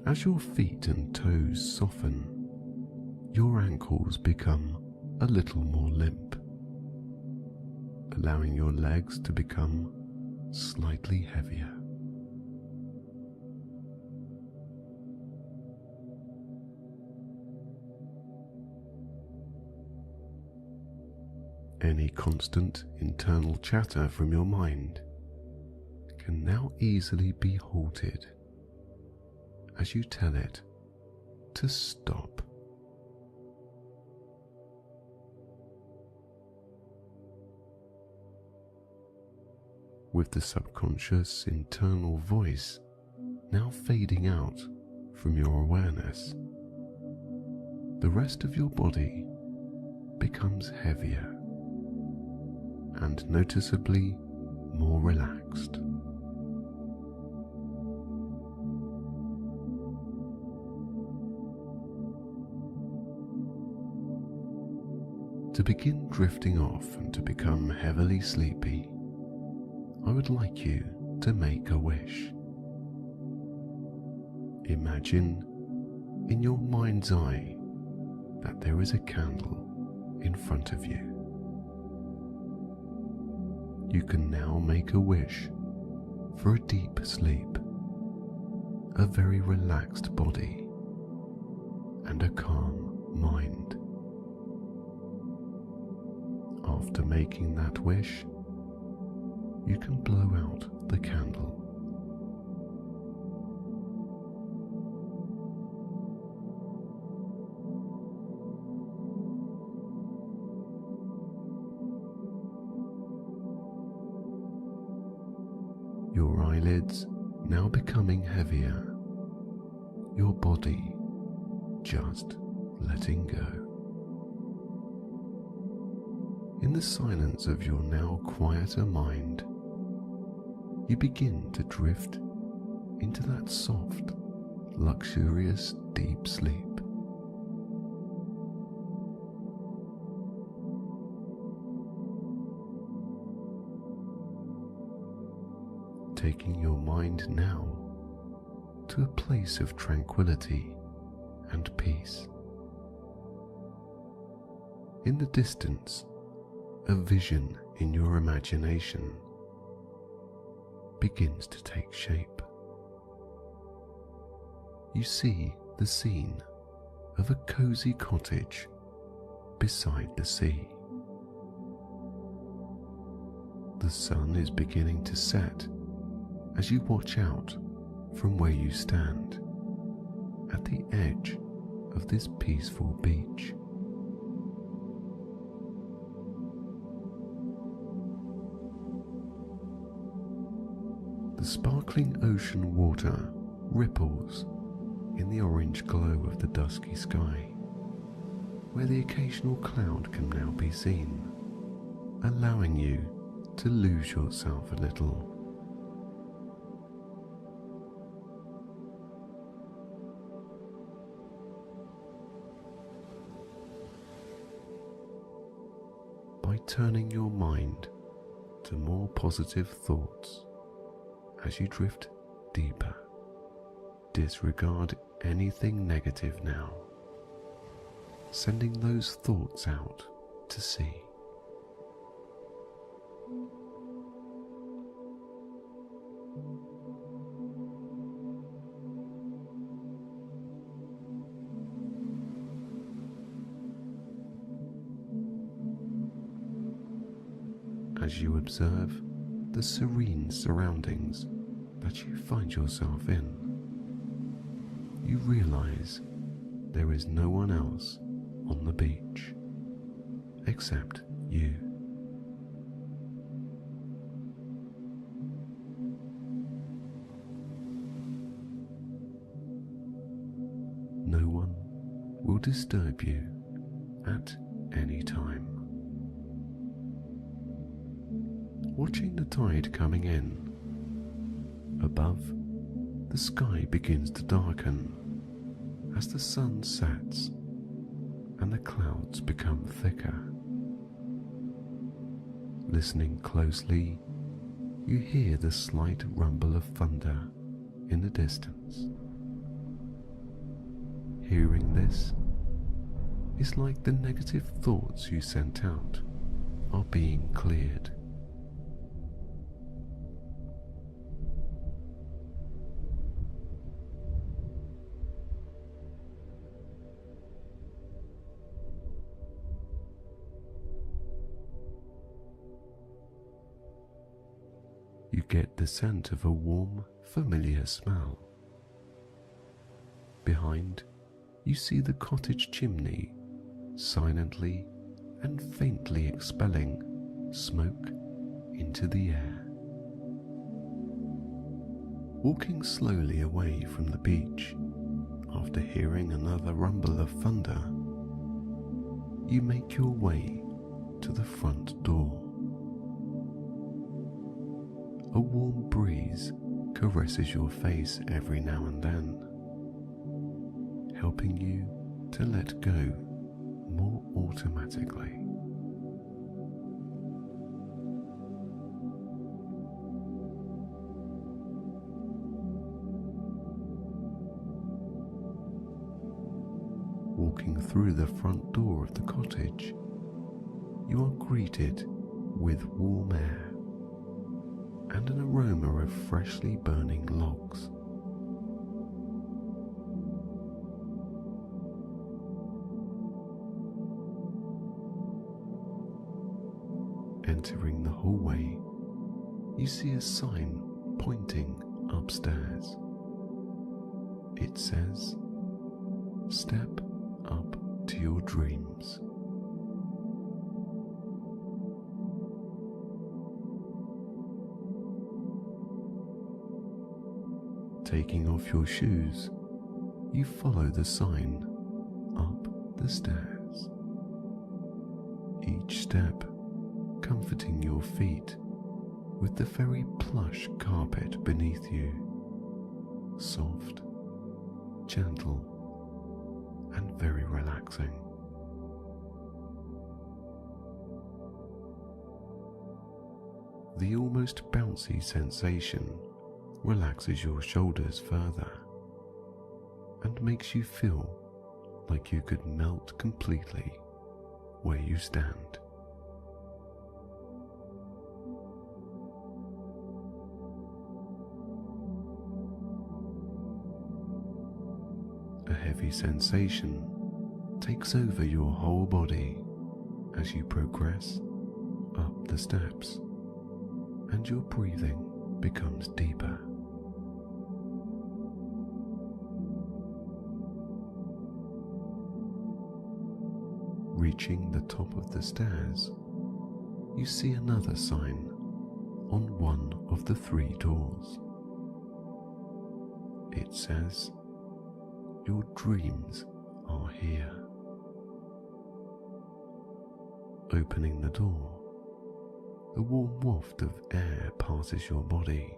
As your feet and toes soften, your ankles become a little more limp, allowing your legs to become slightly heavier. Any constant internal chatter from your mind can now easily be halted as you tell it to stop. With the subconscious internal voice now fading out from your awareness, the rest of your body becomes heavier and noticeably more relaxed. To begin drifting off and to become heavily sleepy, I would like you to make a wish. Imagine in your mind's eye that there is a candle in front of you. You can now make a wish for a deep sleep, a very relaxed body, and a calm mind. After making that wish, you can blow out the candle. Your eyelids now becoming heavier, your body just letting go. In the silence of your now quieter mind, you begin to drift into that soft, luxurious deep sleep. Taking your mind now to a place of tranquility and peace. In the distance, a vision in your imagination begins to take shape. You see the scene of a cozy cottage beside the sea. The sun is beginning to set as you watch out from where you stand at the edge of this peaceful beach. The sparkling ocean water ripples in the orange glow of the dusky sky, where the occasional cloud can now be seen, allowing you to lose yourself a little. By turning your mind to more positive thoughts as you drift deeper, disregard anything negative now, sending those thoughts out to sea. As you observe the serene surroundings that you find yourself in, you realize there is no one else on the beach except you. No one will disturb you at any time. Watching the tide coming in, above, the sky begins to darken as the sun sets and the clouds become thicker. Listening closely, you hear the slight rumble of thunder in the distance. Hearing this is like the negative thoughts you sent out are being cleared. You get the scent of a warm, familiar smell. Behind, you see the cottage chimney silently and faintly expelling smoke into the air. Walking slowly away from the beach, after hearing another rumble of thunder, you make your way to the front door. A warm breeze caresses your face every now and then, helping you to let go more automatically. Walking through the front door of the cottage, you are greeted with warm air and an aroma of freshly burning logs. Entering the hallway, you see a sign pointing upstairs. It says, "Step up to your dreams." Taking off your shoes, you follow the sign up the stairs, each step comforting your feet with the very plush carpet beneath you, soft, gentle, and very relaxing. The almost bouncy sensation relaxes your shoulders further and makes you feel like you could melt completely where you stand. A heavy sensation takes over your whole body as you progress up the steps, and your breathing becomes deeper. Reaching the top of the stairs, you see another sign on one of the 3 doors. It says, "Your dreams are here." Opening the door, a warm waft of air passes your body,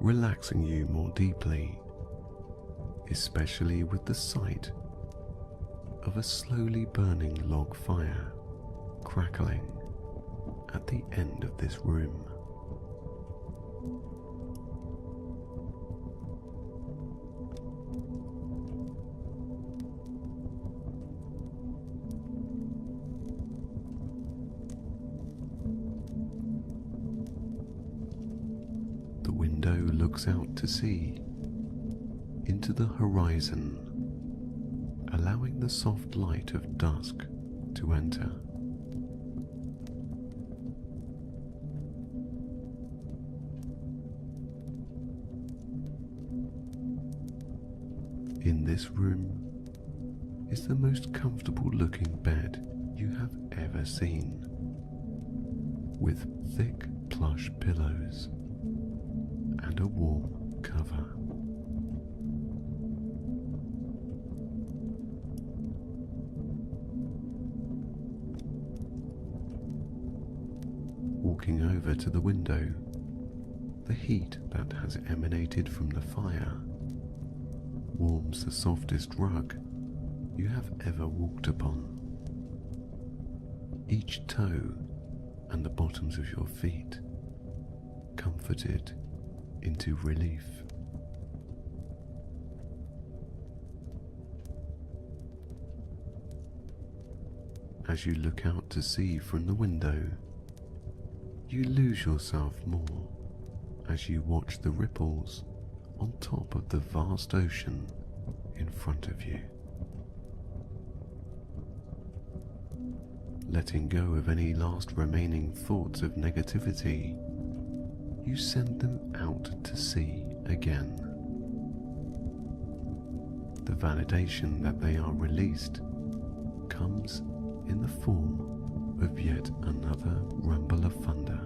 relaxing you more deeply, especially with the sight of a slowly burning log fire crackling at the end of this room. The window looks out to sea, into the horizon, allowing the soft light of dusk to enter. In this room is the most comfortable looking bed you have ever seen, with thick plush pillows and a warm cover. Walking over to the window, the heat that has emanated from the fire warms the softest rug you have ever walked upon. Each toe and the bottoms of your feet comforted into relief. As you look out to sea from the window, you lose yourself more as you watch the ripples on top of the vast ocean in front of you. Letting go of any last remaining thoughts of negativity, you send them out to sea again. The validation that they are released comes in the form of yet another rumble of thunder.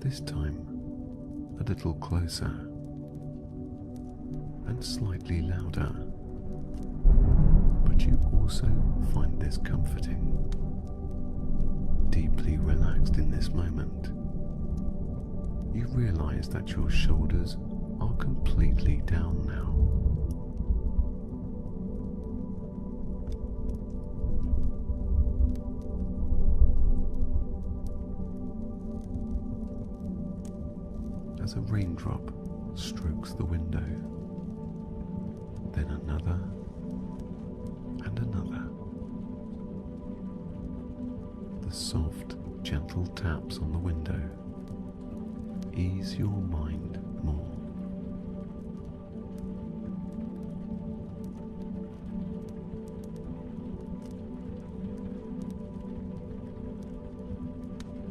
This time a little closer and slightly louder, but you also find this comforting. Deeply relaxed in this moment, you realize that your shoulders are completely down now. As a raindrop strokes the window, then another and another. The soft, gentle taps on the window ease your mind more.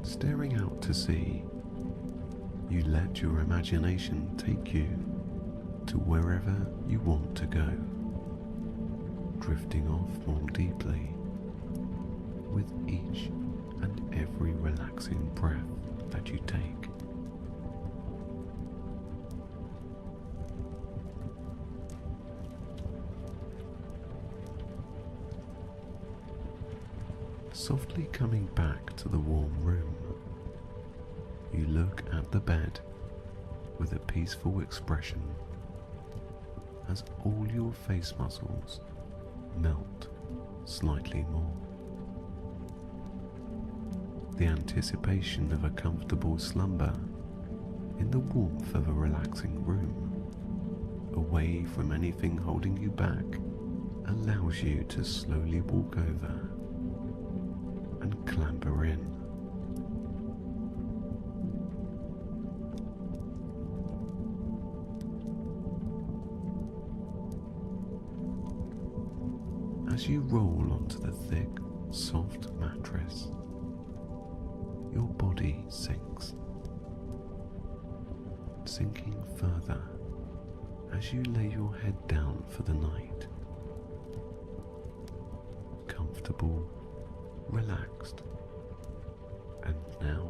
Staring out to sea, you let your imagination take you to wherever you want to go, drifting off more deeply with each and every relaxing breath that you take. Softly coming back to the warm room, you look at the bed with a peaceful expression as all your face muscles melt slightly more. The anticipation of a comfortable slumber in the warmth of a relaxing room, away from anything holding you back, allows you to slowly walk over and clamber in. As you roll onto the thick, soft mattress, your body sinks, sinking further as you lay your head down for the night. Comfortable, relaxed, and now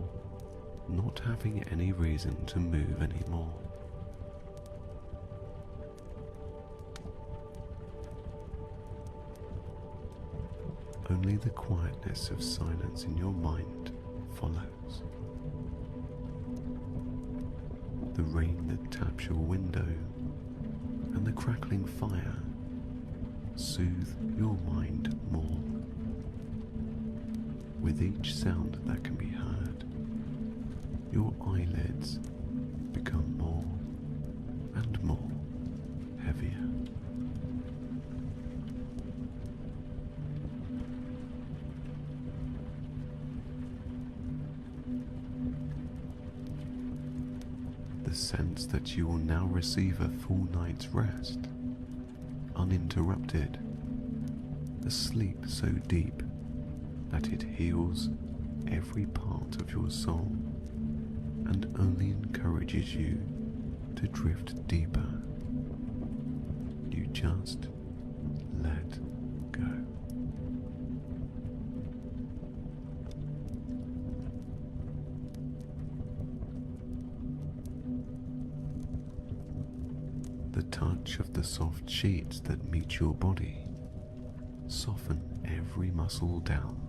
not having any reason to move anymore. Only the quietness of silence in your mind follows. The rain that taps your window and the crackling fire soothe your mind more. With each sound that can be heard, your eyelids become more and more heavier. The sense that you will now receive a full night's rest, uninterrupted, a sleep so deep that it heals every part of your soul and only encourages you to drift deeper. You just let go. The touch of the soft sheets that meet your body soften every muscle down,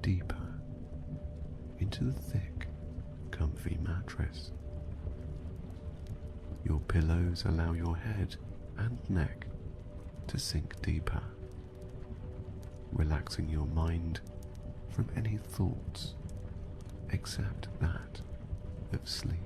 deeper into the thick, comfy mattress. Your pillows allow your head and neck to sink deeper, relaxing your mind from any thoughts except that of sleep.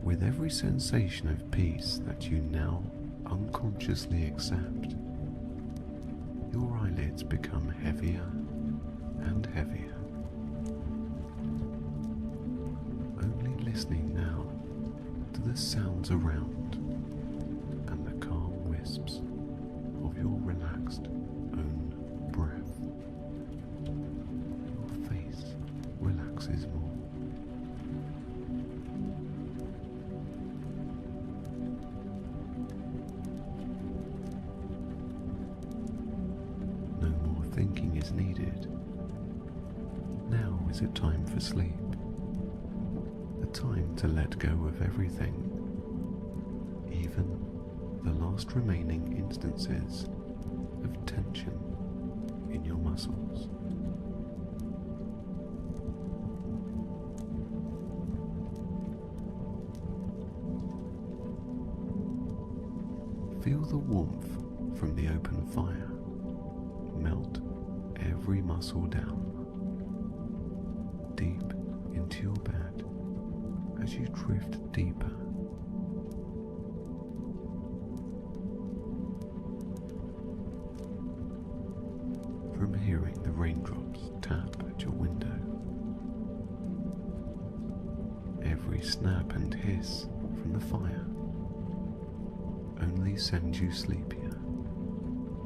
With every sensation of peace that you now unconsciously accept, your eyelids become heavier and heavier. Only listening now to the sounds around and the calm wisps of your relaxed own breath. Your face relaxes more. Thinking is needed. Now is a time for sleep, a time to let go of everything, even the last remaining instances of tension in your muscles. Feel the warmth from the open fire melt every muscle down, deep into your bed as you drift deeper. From hearing the raindrops tap at your window, every snap and hiss from the fire only sends you sleepier,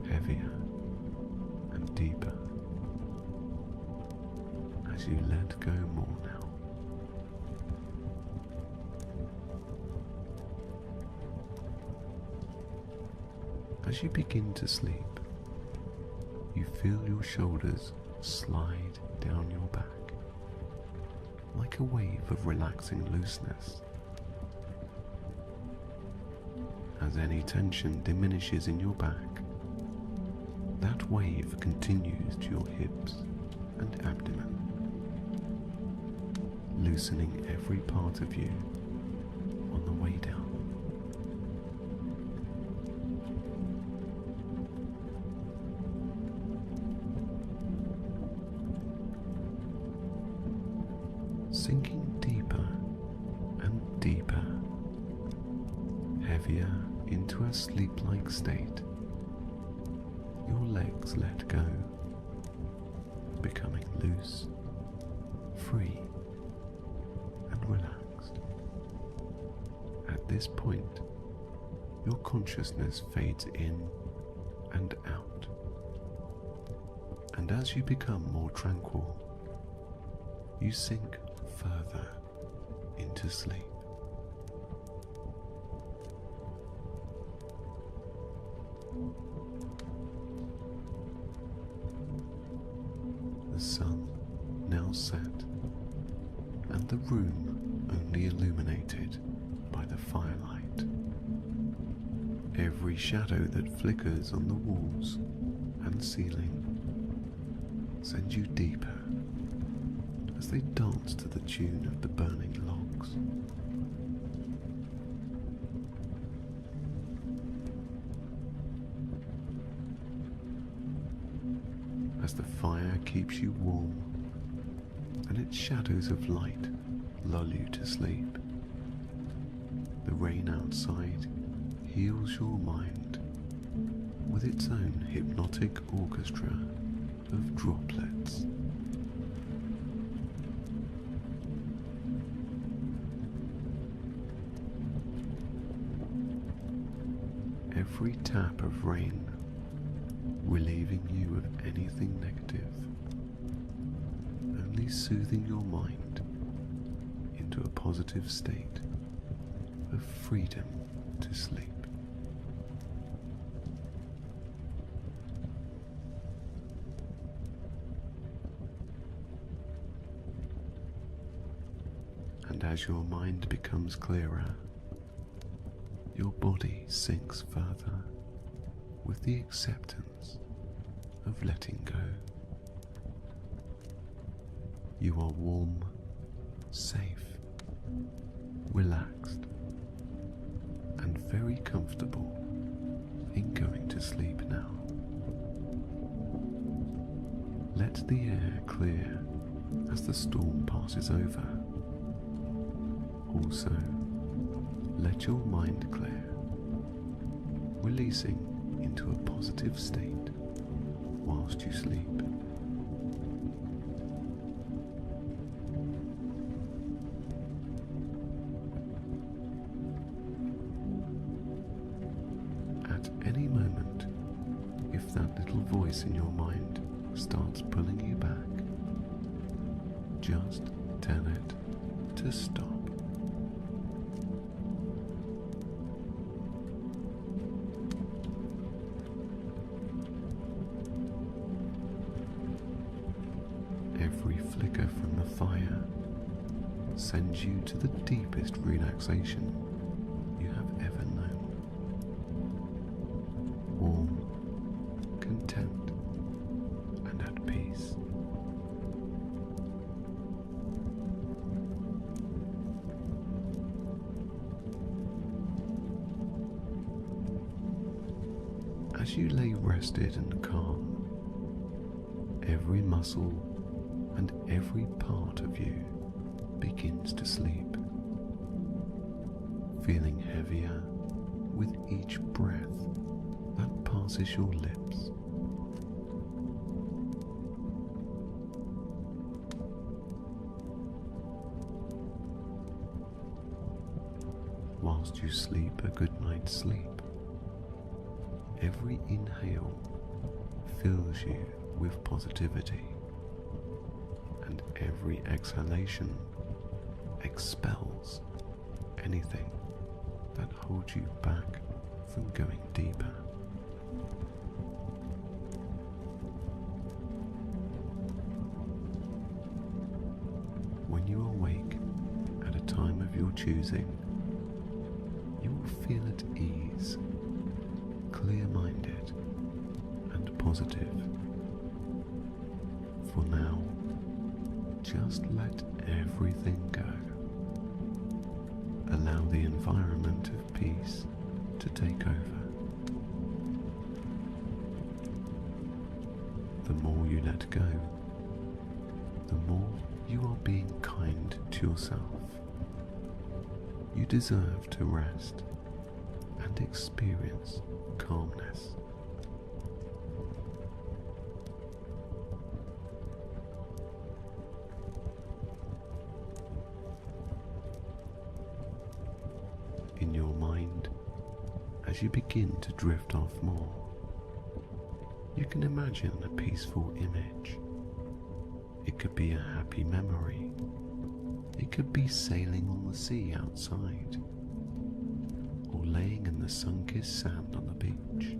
heavier, and deeper as you let go more now. As you begin to sleep, you feel your shoulders slide down your back like a wave of relaxing looseness. As any tension diminishes in your back, that wave continues to your hips and abdomen, loosening every part of you on the way down. Sinking deeper and deeper, heavier into a sleep-like state, your legs let go, becoming loose, free, and relaxed. At this point, your consciousness fades in and out, and as you become more tranquil, you sink further into sleep. The sun now set, and the room only illuminated by the firelight. Every shadow that flickers on the walls and ceiling sends you deeper as they dance to the tune of the burning logs. As the fire keeps you warm and its shadows of light lull you to sleep, the rain outside heals your mind with its own hypnotic orchestra of droplets. Every tap of rain relieving you of anything negative, only soothing your mind into a positive state of freedom to sleep. And as your mind becomes clearer, your body sinks further with the acceptance of letting go. You are warm, safe, relaxed, and very comfortable in going to sleep now. Let the air clear as the storm passes over. Also, let your mind clear, releasing into a positive state whilst you sleep. At any moment, if that little voice in your mind starts pulling you back, just tell it to stop. Every flicker from the fire sends you to the deepest relaxation you have ever known. Warm, content, and at peace. As you lay rested and calm, every muscle and every part of you begins to sleep, feeling heavier with each breath that passes your lips. Whilst you sleep a good night's sleep, every inhale fills you with positivity, and every exhalation expels anything that holds you back from going deeper. When you awake at a time of your choosing, you will feel at ease positive. For now, just let everything go. Allow the environment of peace to take over. The more you let go, the more you are being kind to yourself. You deserve to rest and experience calmness. In your mind, as you begin to drift off more, you can imagine a peaceful image. It could be a happy memory. It could be sailing on the sea outside, or laying in the sun-kissed sand on the beach.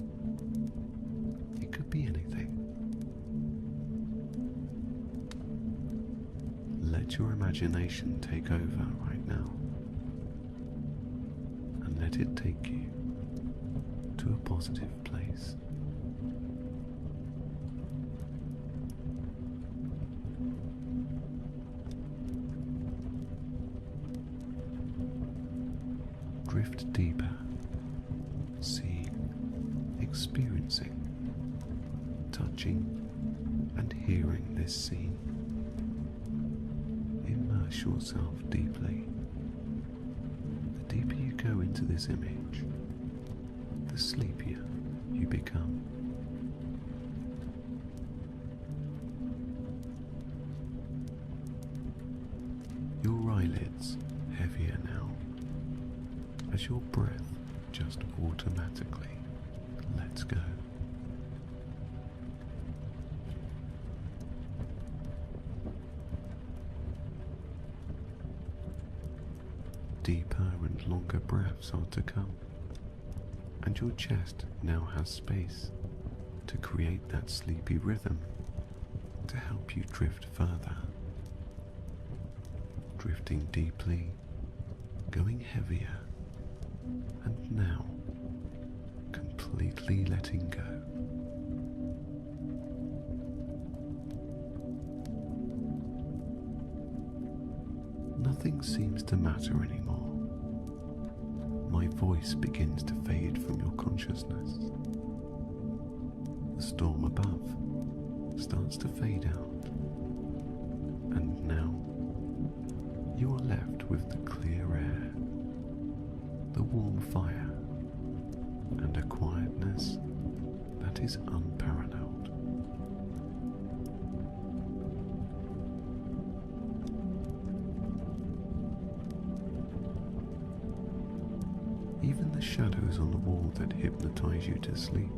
It could be anything. Let your imagination take over right now, and let it take you to a positive place. Drift deeper, seeing, experiencing, touching, and hearing this scene. Immerse yourself deeply. The deeper you go into this image, the sleepier you become. Your eyelids heavier now, as your breath just automatically lets go. Deeper and longer breaths are to come, and your chest now has space to create that sleepy rhythm to help you drift further. Drifting deeply, going heavier, and now completely letting go. Nothing seems to matter anymore. My voice begins to fade from your consciousness. The storm above starts to fade out, and now you are left with the clear air, the warm fire, and a quietness that is unparalleled. Even the shadows on the wall that hypnotize you to sleep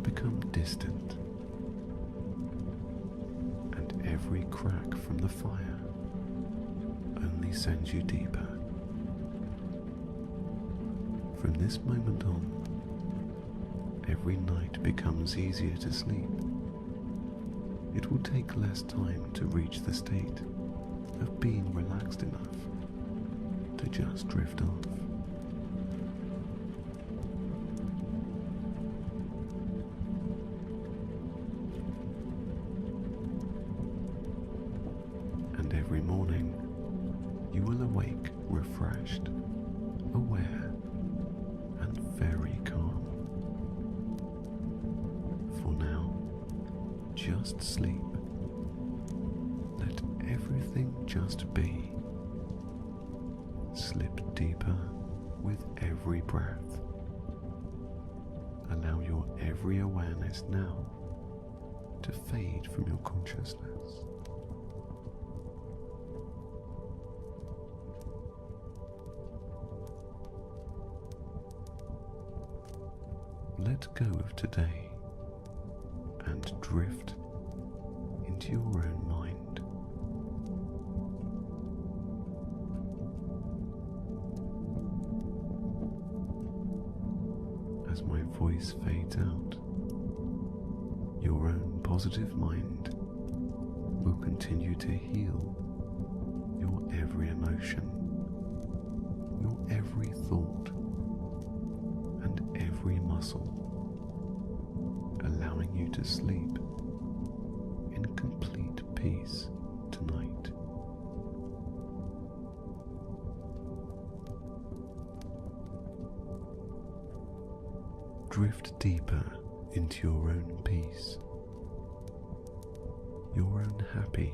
become distant, and every crack from the fire only sends you deeper. From this moment on, every night becomes easier to sleep. It will take less time to reach the state of being relaxed enough to just drift off. And every morning, you will awake refreshed, aware, and very calm. For now, just sleep. Let everything just be. Slip deeper with every breath. Allow your every awareness now to fade from your consciousness. Let go of today and drift into your own mind. As my voice fades out, your own positive mind will continue to heal your every emotion, your every thought, and every muscle, allowing to sleep in complete peace tonight. Drift deeper into your own peace, your own happy,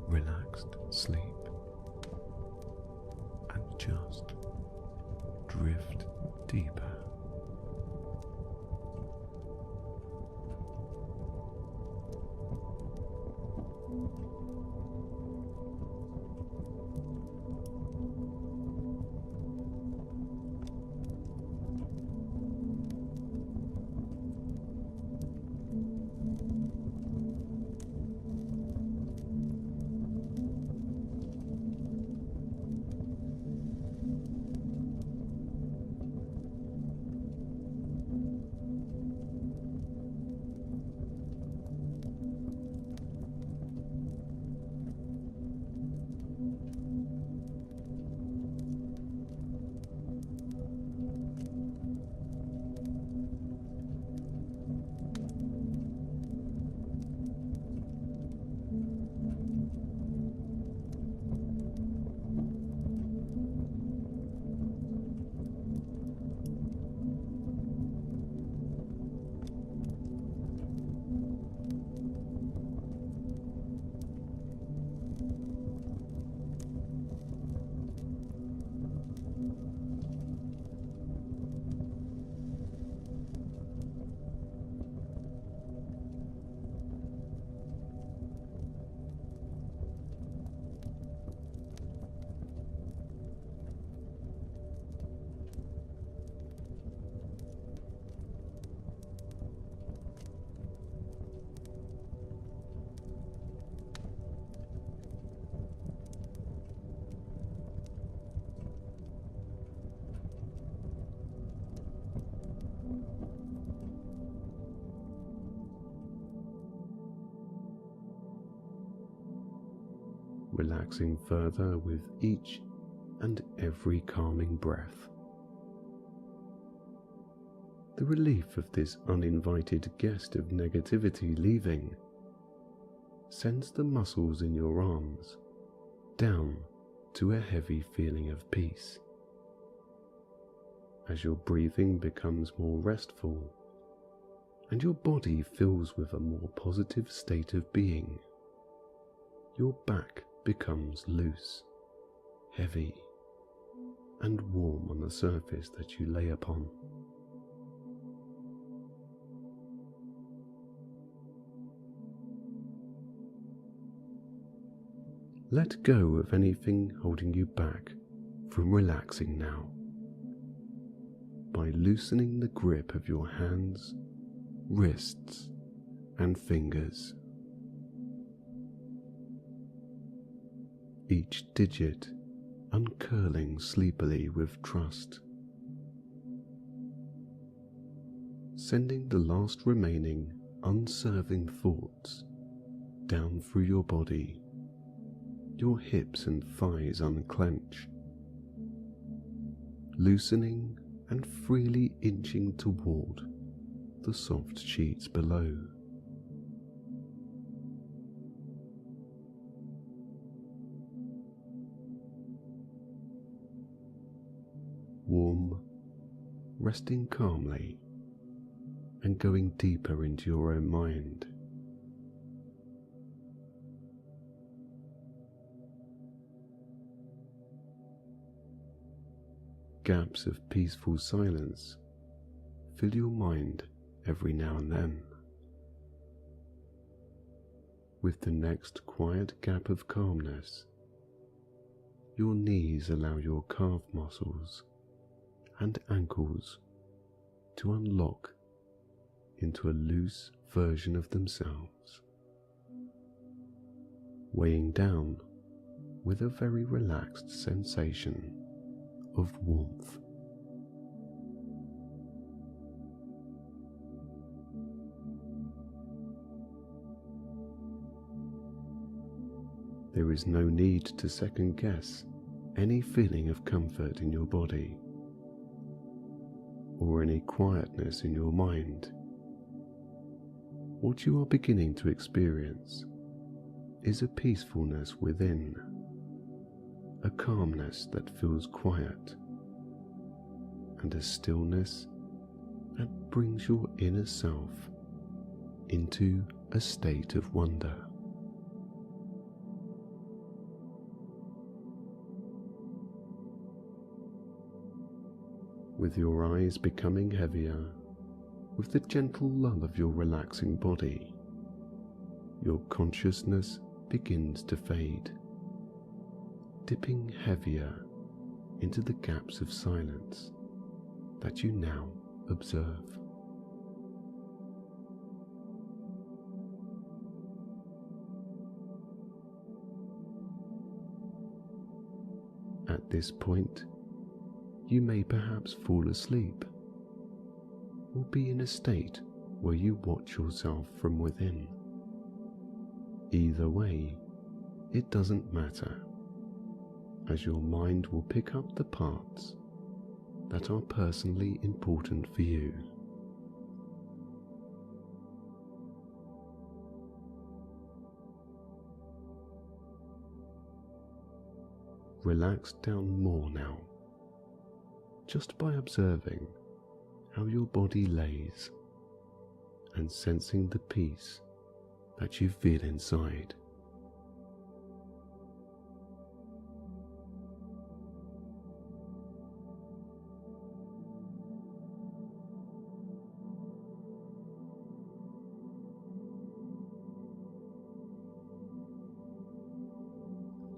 relaxed sleep, and just drift deeper. Relaxing further with each and every calming breath. The relief of this uninvited guest of negativity leaving sends the muscles in your arms down to a heavy feeling of peace. As your breathing becomes more restful and your body fills with a more positive state of being, your back becomes loose, heavy, and warm on the surface that you lay upon. Let go of anything holding you back from relaxing now by loosening the grip of your hands, wrists, and fingers. Each digit uncurling sleepily with trust, sending the last remaining unserving thoughts down through your body. Your hips and thighs unclench, loosening and freely inching toward the soft sheets below. Warm, resting calmly and going deeper into your own mind. Gaps of peaceful silence fill your mind every now and then. With the next quiet gap of calmness, your knees allow your calf muscles and ankles to unlock into a loose version of themselves, weighing down with a very relaxed sensation of warmth. There is no need to second guess any feeling of comfort in your body or any quietness in your mind. What you are beginning to experience is a peacefulness within, a calmness that feels quiet, and a stillness that brings your inner self into a state of wonder. With your eyes becoming heavier, with the gentle lull of your relaxing body, your consciousness begins to fade, dipping heavier into the gaps of silence that you now observe. At this point, you may perhaps fall asleep, or be in a state where you watch yourself from within. Either way, it doesn't matter, as your mind will pick up the parts that are personally important for you. Relax down more now, just by observing how your body lays and sensing the peace that you feel inside.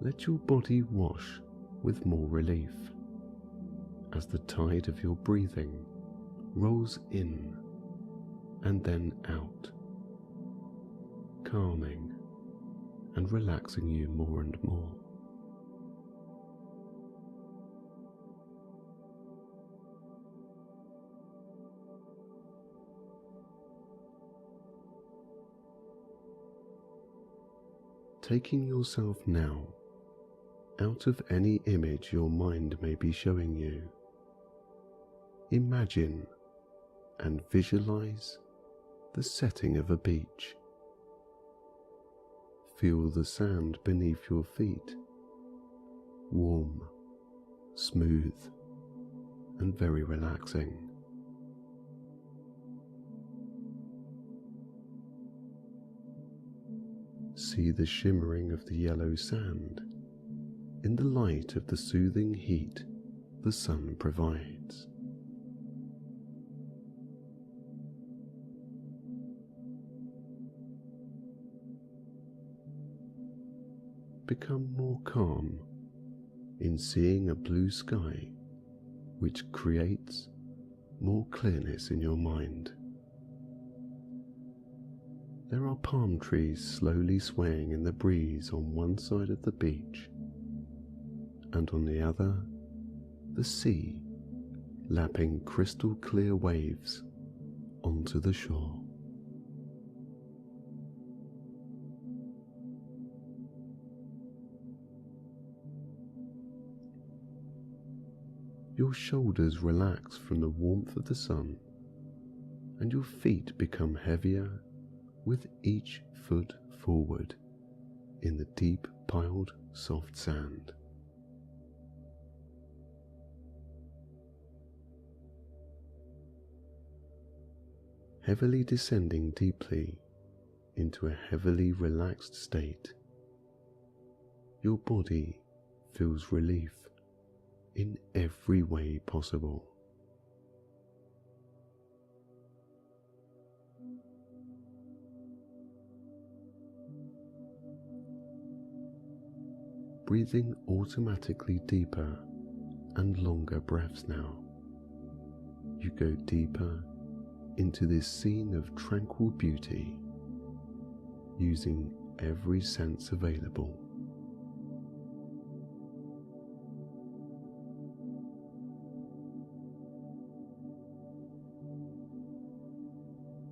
Let your body wash with more relief as the tide of your breathing rolls in and then out, calming and relaxing you more and more. Taking yourself now out of any image your mind may be showing you, imagine and visualize the setting of a beach. Feel the sand beneath your feet, warm, smooth, and very relaxing. See the shimmering of the yellow sand in the light of the soothing heat the sun provides. Become more calm in seeing a blue sky which creates more clearness in your mind. There are palm trees slowly swaying in the breeze on one side of the beach, and on the other, the sea lapping crystal clear waves onto the shore. Your shoulders relax from the warmth of the sun, and your feet become heavier with each foot forward in the deep piled soft sand. Heavily descending deeply into a heavily relaxed state, your body feels relief in every way possible. Breathing automatically deeper and longer breaths now, you go deeper into this scene of tranquil beauty, using every sense available.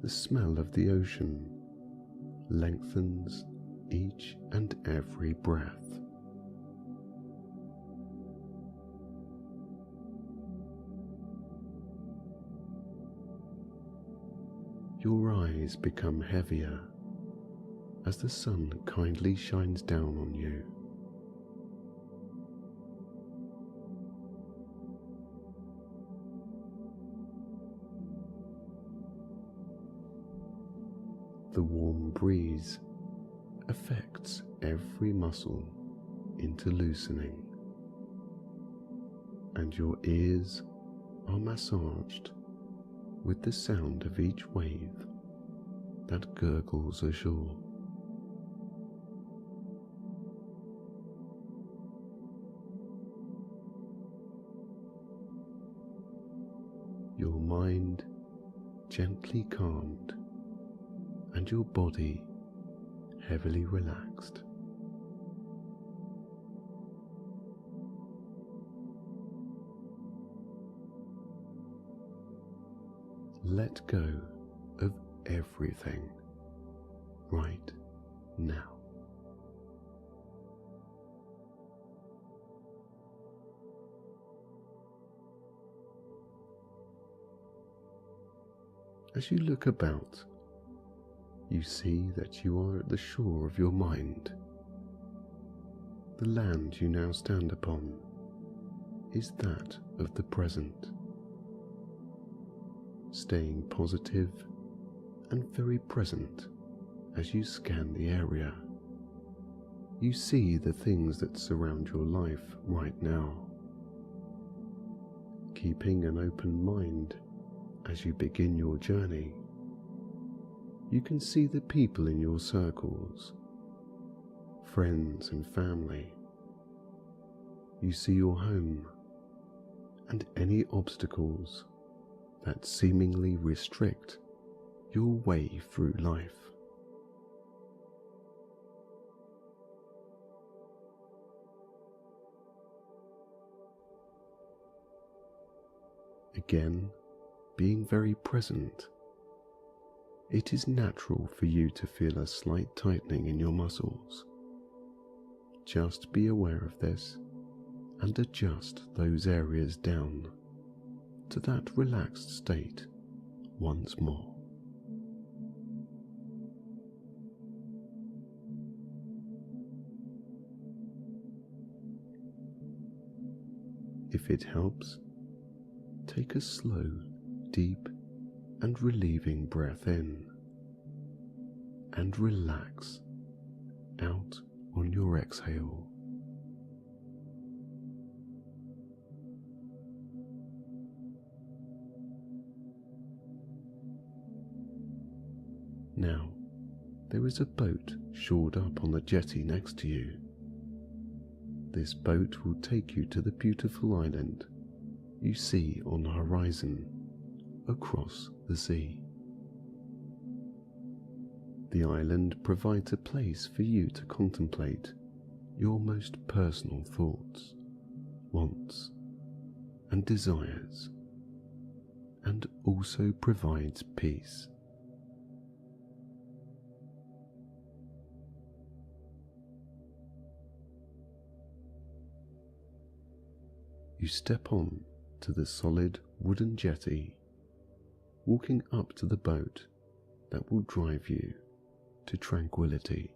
The smell of the ocean lengthens each and every breath. Your eyes become heavier as the sun kindly shines down on you. The warm breeze affects every muscle into loosening, and your ears are massaged with the sound of each wave that gurgles ashore. Your mind gently calmed and your body heavily relaxed. Let go of everything right now. As you look about, you see that you are at the shore of your mind. The land you now stand upon is that of the present. Staying positive and very present as you scan the area, you see the things that surround your life right now. Keeping an open mind as you begin your journey, you can see the people in your circles, friends and family. You see your home and any obstacles that seemingly restrict your way through life. Again, being very present, it is natural for you to feel a slight tightening in your muscles. Just be aware of this and adjust those areas down to that relaxed state once more. If it helps, take a slow, deep and relieving breath in and relax out on your exhale. Now, there is a boat shored up on the jetty next to you. This boat will take you to the beautiful island you see on the horizon across the sea. The island provides a place for you to contemplate your most personal thoughts, wants, and desires, and also provides peace. You step on to the solid wooden jetty, walking up to the boat that will drive you to tranquility.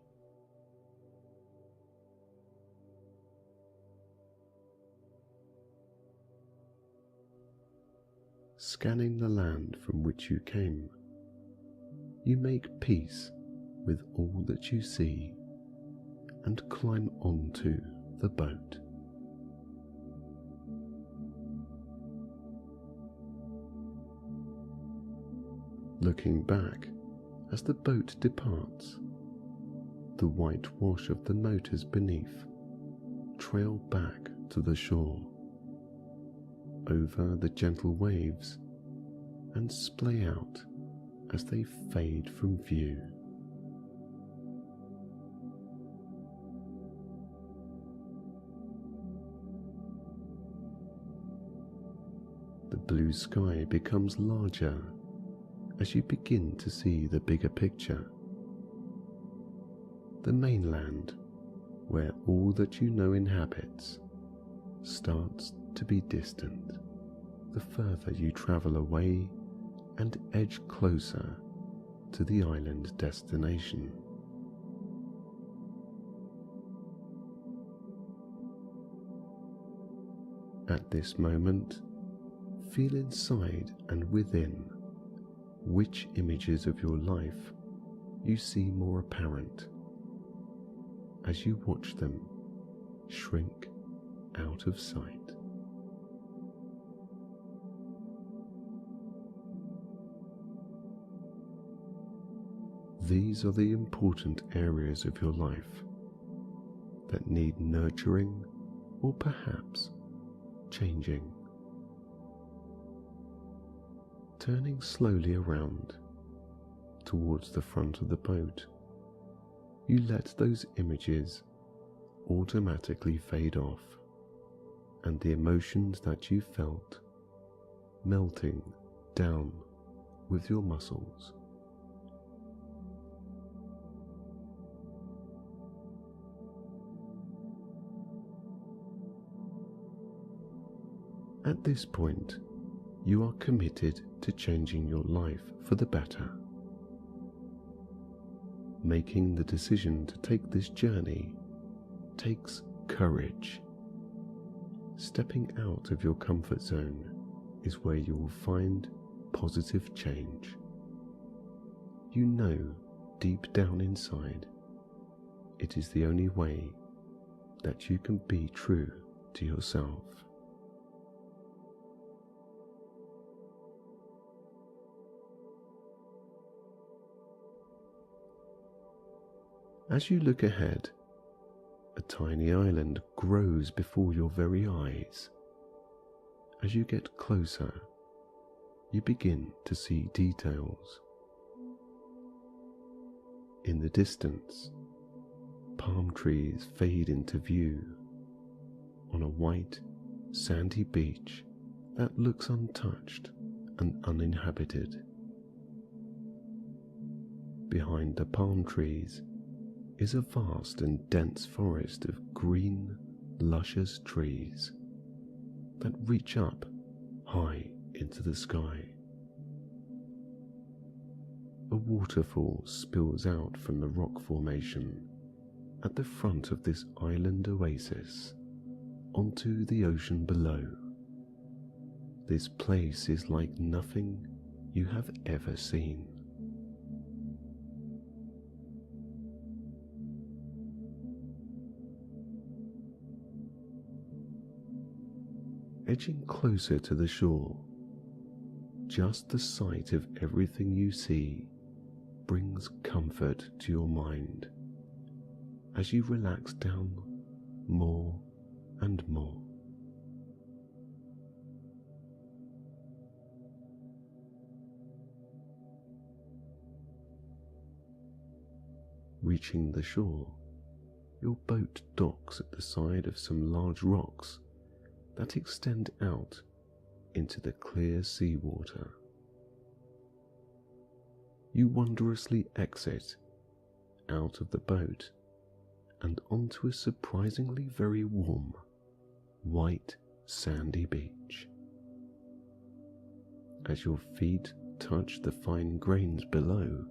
Scanning the land from which you came, you make peace with all that you see and climb onto the boat. Looking back as the boat departs, the white wash of the motors beneath trail back to the shore, over the gentle waves, and splay out as they fade from view. The blue sky becomes larger as you begin to see the bigger picture. The mainland, where all that you know inhabits, starts to be distant the further you travel away and edge closer to the island destination. At this moment, feel inside and within which images of your life you see more apparent as you watch them shrink out of sight. These are the important areas of your life that need nurturing or perhaps changing. Turning slowly around towards the front of the boat, you let those images automatically fade off, and the emotions that you felt melting down with your muscles. At this point, you are committed to changing your life for the better. Making the decision to take this journey takes courage. Stepping out of your comfort zone is where you will find positive change. You know deep down inside it is the only way that you can be true to yourself. As you look ahead, a tiny island grows before your very eyes. As you get closer, you begin to see details. In the distance, palm trees fade into view on a white, sandy beach that looks untouched and uninhabited. Behind the palm trees is a vast and dense forest of green, luscious trees that reach up high into the sky. A waterfall spills out from the rock formation at the front of this island oasis onto the ocean below. This place is like nothing you have ever seen. Edging closer to the shore, just the sight of everything you see brings comfort to your mind as you relax down more and more. Reaching the shore, your boat docks at the side of some large rocks that extend out into the clear seawater. You wondrously exit out of the boat and onto a surprisingly very warm, white, sandy beach. As your feet touch the fine grains below,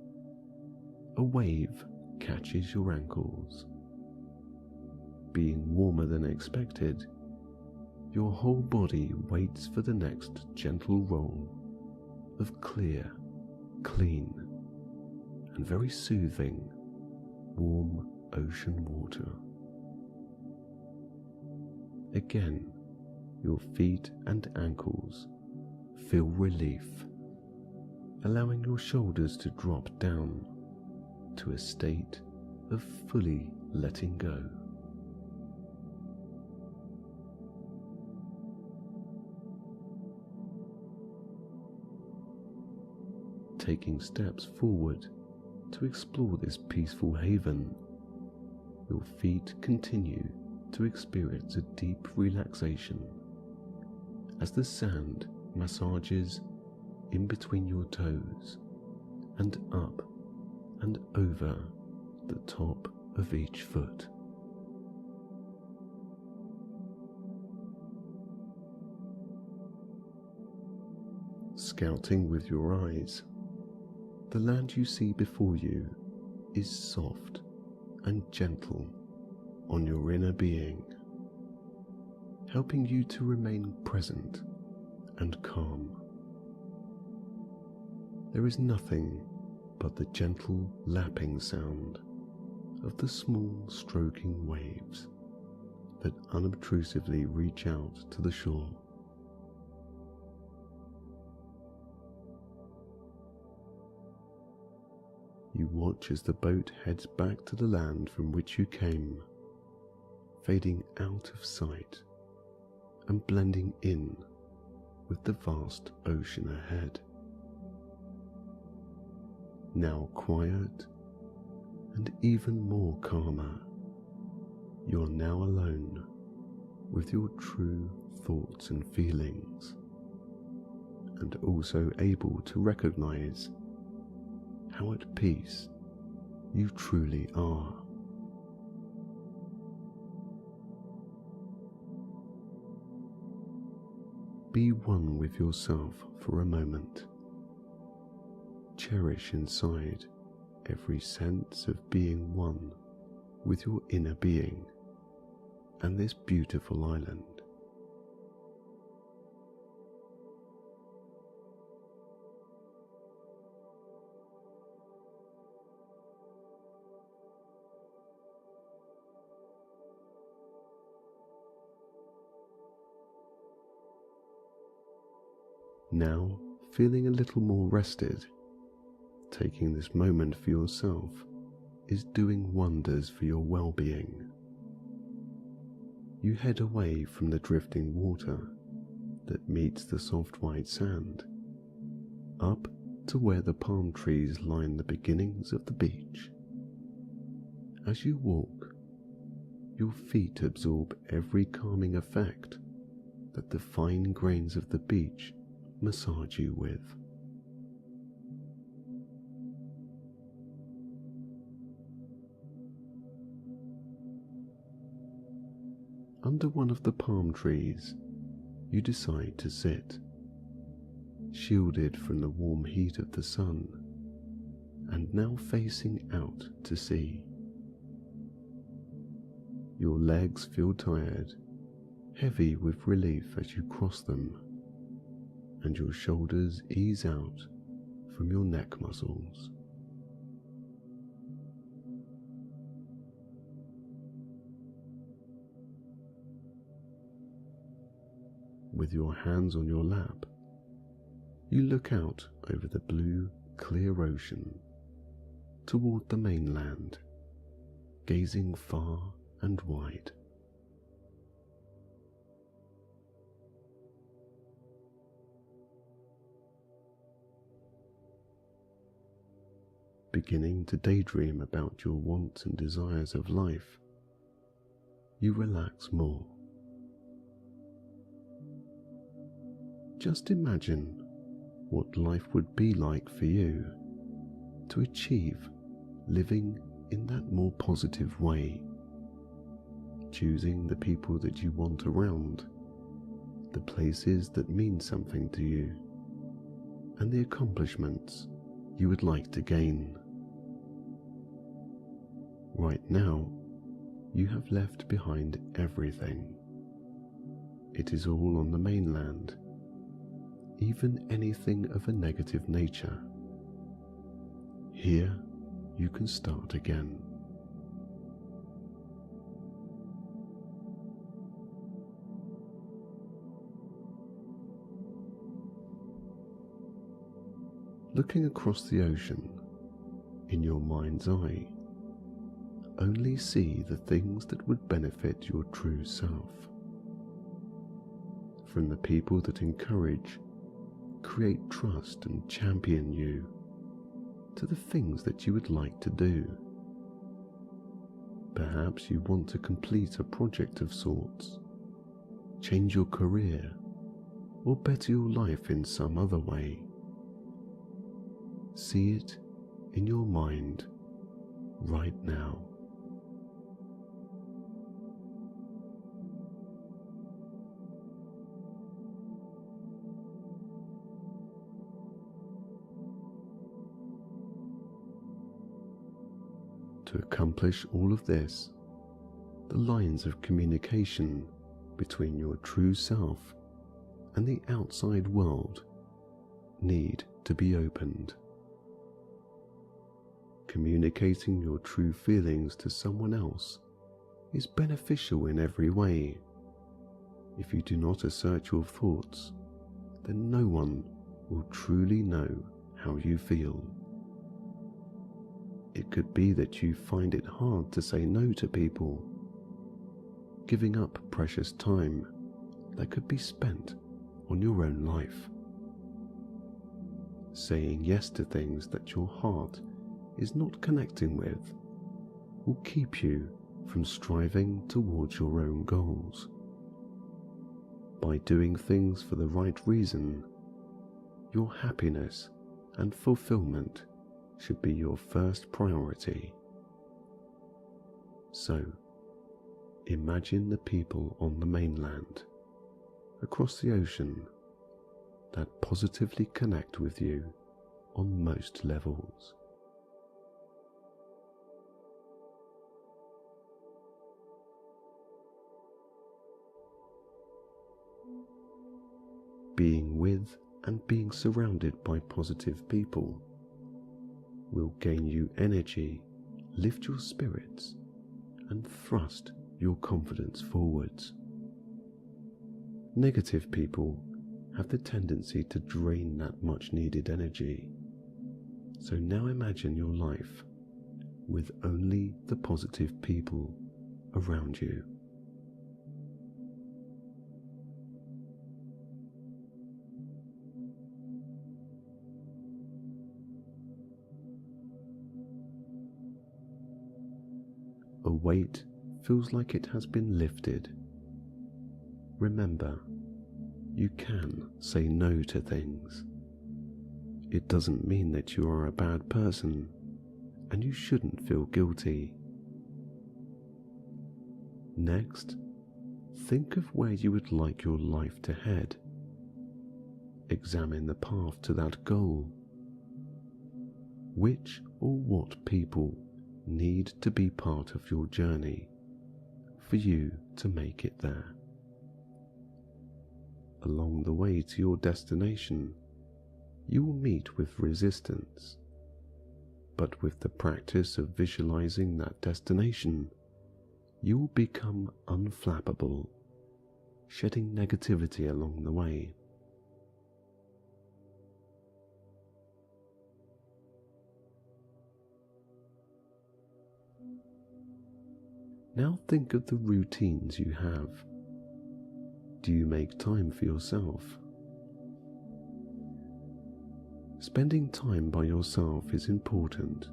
a wave catches your ankles. Being warmer than expected, your whole body waits for the next gentle roll of clear, clean, and very soothing, warm ocean water. Again, your feet and ankles feel relief, allowing your shoulders to drop down to a state of fully letting go. Taking steps forward to explore this peaceful haven, your feet continue to experience a deep relaxation as the sand massages in between your toes and up and over the top of each foot. Scouting with your eyes, The land you see before you is soft and gentle on your inner being, helping you to remain present and calm. There is nothing but the gentle lapping sound of the small stroking waves that unobtrusively reach out to the shore. You watch as the boat heads back to the land from which you came, fading out of sight and blending in with the vast ocean ahead. Now quiet and even more calmer, you are now alone with your true thoughts and feelings, and also able to recognize how at peace you truly are. Be one with yourself for a moment. Cherish inside every sense of being one with your inner being and this beautiful island. Now, feeling a little more rested, taking this moment for yourself is doing wonders for your well-being. You head away from the drifting water that meets the soft white sand, up to where the palm trees line the beginnings of the beach. As you walk, your feet absorb every calming effect that the fine grains of the beach massage you with. Under one of the palm trees, you decide to sit, shielded from the warm heat of the sun, and now facing out to sea. Your legs feel tired, heavy with relief as you cross them, and your shoulders ease out from your neck muscles. With your hands on your lap, you look out over the blue, clear ocean toward the mainland, gazing far and wide. Beginning to daydream about your wants and desires of life, you relax more. Just imagine what life would be like for you to achieve living in that more positive way, choosing the people that you want around, the places that mean something to you, and the accomplishments you would like to gain. Right now, you have left behind everything. It is all on the mainland, even anything of a negative nature. Here, you can start again. Looking across the ocean, in your mind's eye, only see the things that would benefit your true self. From the people that encourage, create trust and champion you, to the things that you would like to do. Perhaps you want to complete a project of sorts, change your career, or better your life in some other way. See it in your mind right now. To accomplish all of this, the lines of communication between your true self and the outside world need to be opened. Communicating your true feelings to someone else is beneficial in every way. If you do not assert your thoughts, then no one will truly know how you feel. It could be that you find it hard to say no to people, giving up precious time that could be spent on your own life. Saying yes to things that your heart is not connecting with will keep you from striving towards your own goals. By doing things for the right reason, your happiness and fulfillment should be your first priority. So, imagine the people on the mainland, across the ocean, that positively connect with you on most levels. Being with and being surrounded by positive people will gain you energy, lift your spirits, and thrust your confidence forwards. Negative people have the tendency to drain that much needed energy. So now imagine your life with only the positive people around you. A weight feels like it has been lifted. Remember, you can say no to things. It doesn't mean that you are a bad person, and you shouldn't feel guilty. Next, think of where you would like your life to head. Examine the path to that goal. Which or what people need to be part of your journey for you to make it there? Along the way to your destination, you will meet with resistance, but with the practice of visualizing that destination, you will become unflappable, shedding negativity along the way. Now think of the routines you have. Do you make time for yourself? Spending time by yourself is important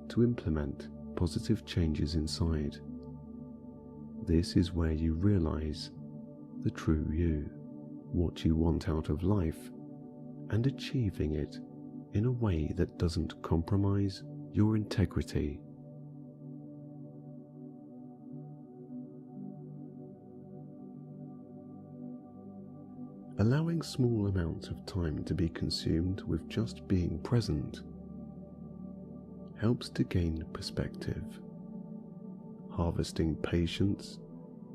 to implement positive changes inside. This is where you realize the true you, what you want out of life, and achieving it in a way that doesn't compromise your integrity. Allowing small amounts of time to be consumed with just being present helps to gain perspective, harvesting patience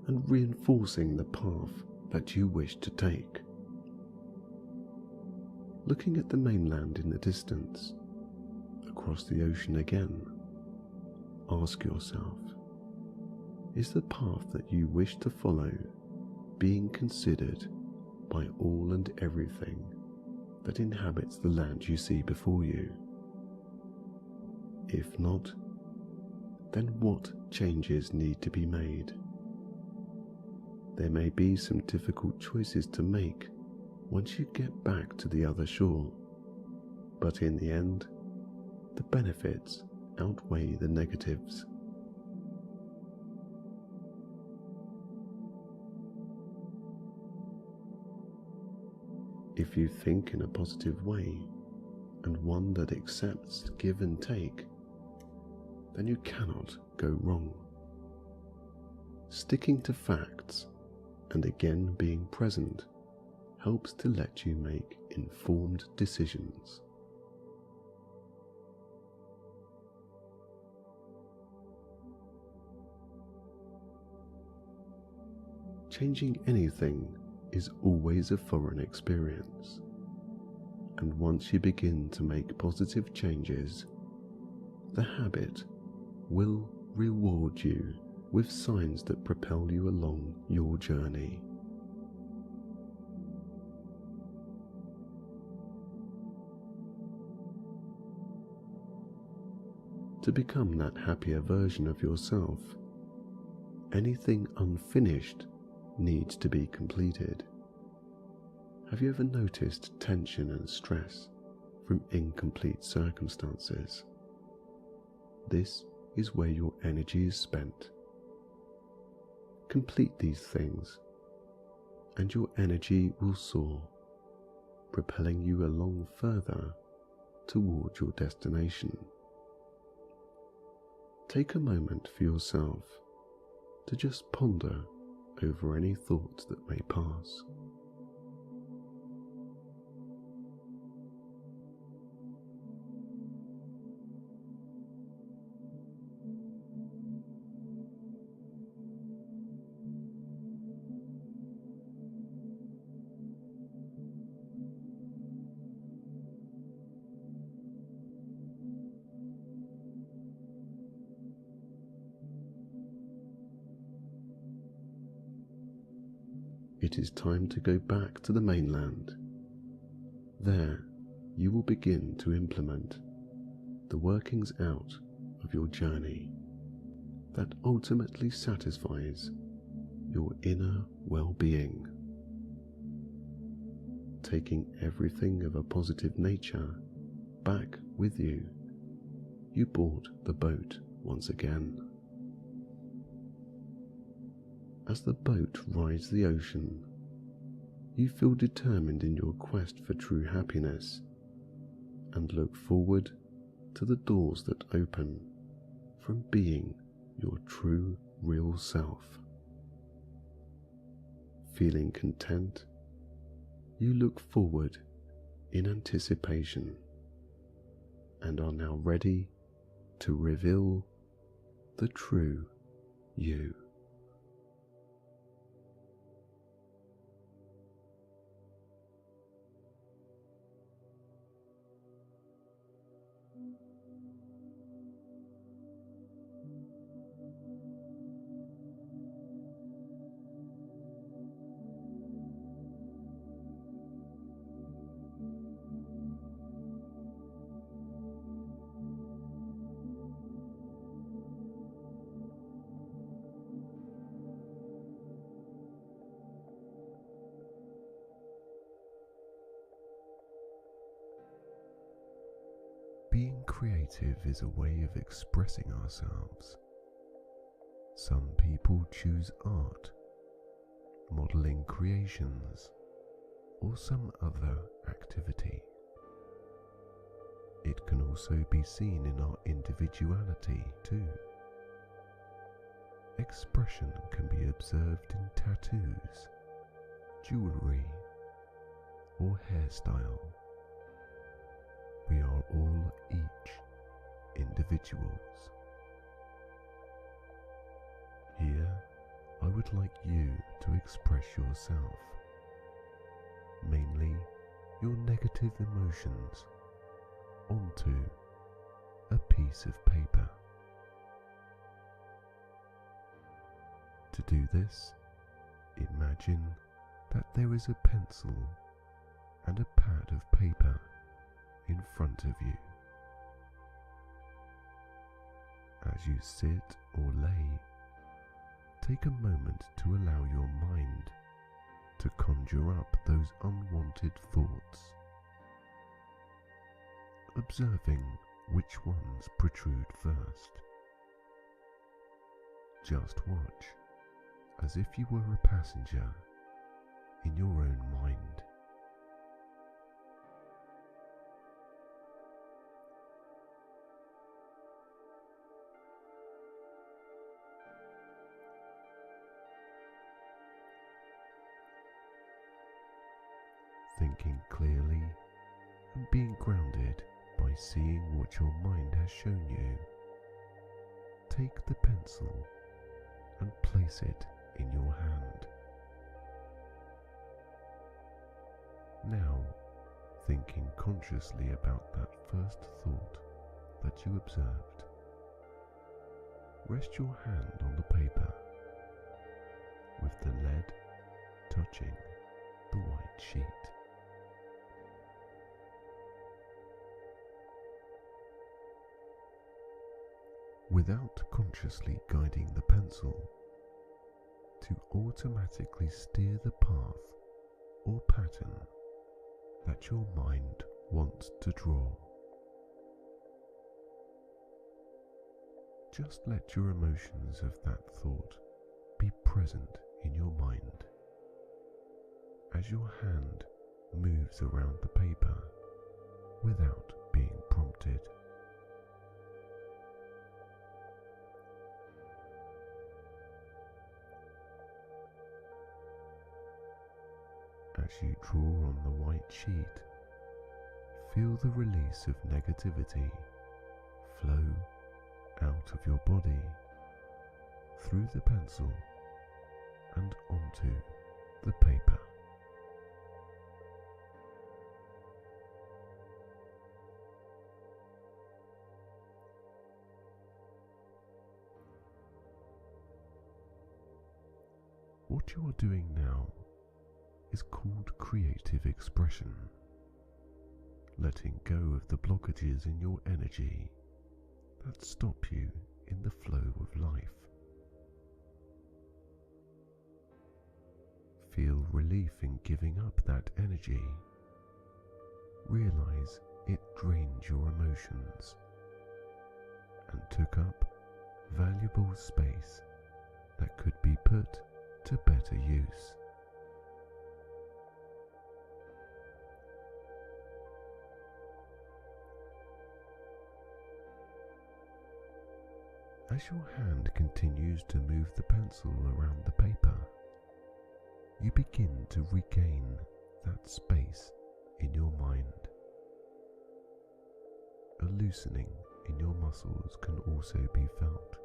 and reinforcing the path that you wish to take. Looking at the mainland in the distance, across the ocean again, ask yourself, is the path that you wish to follow being considered by all and everything that inhabits the land you see before you? If not, then what changes need to be made? There may be some difficult choices to make once you get back to the other shore, but in the end, the benefits outweigh the negatives. If you think in a positive way, and one that accepts give and take, then you cannot go wrong. Sticking to facts and again being present helps to let you make informed decisions. changing anything is always a foreign experience, and once you begin to make positive changes, the habit will reward you with signs that propel you along your journey. To become that happier version of yourself, anything unfinished needs to be completed. Have you ever noticed tension and stress from incomplete circumstances? This is where your energy is spent. Complete these things, and your energy will soar, propelling you along further toward your destination. Take a moment for yourself to just ponder over any thoughts that may pass. It is time to go back to the mainland. There, you will begin to implement the workings out of your journey that ultimately satisfies your inner well-being. Taking everything of a positive nature back with you, you board the boat once again. As the boat rides the ocean, you feel determined in your quest for true happiness and look forward to the doors that open from being your true, real self. Feeling content, you look forward in anticipation and are now ready to reveal the true you. Being creative is a way of expressing ourselves. Some people choose art, modeling creations, or some other activity. It can also be seen in our individuality too. Expression can be observed in tattoos, jewelry, or hairstyle. We are all each individuals. Here, I would like you to express yourself, mainly your negative emotions, onto a piece of paper. To do this, imagine that there is a pencil and a pad of paper in front of you. As you sit or lay, take a moment to allow your mind to conjure up those unwanted thoughts, observing which ones protrude first. Just watch, as if you were a passenger in your own mind. Thinking clearly and being grounded by seeing what your mind has shown you, take the pencil and place it in your hand. thinking consciously about that first thought that you observed, rest your hand on the paper, with the lead touching the white sheet. Without consciously guiding the pencil, to automatically steer the path or pattern that your mind wants to draw. Just let your emotions of that thought be present in your mind as your hand moves around the paper without being prompted. As you draw on the white sheet, feel the release of negativity flow out of your body, through the pencil and onto the paper. What you are doing now is called creative expression, letting go of the blockages in your energy that stop you in the flow of life. Feel relief in giving up that energy. Realize it drained your emotions and took up valuable space that could be put to better use. As your hand continues to move the pencil around the paper, you begin to regain that space in your mind. A loosening in your muscles can also be felt.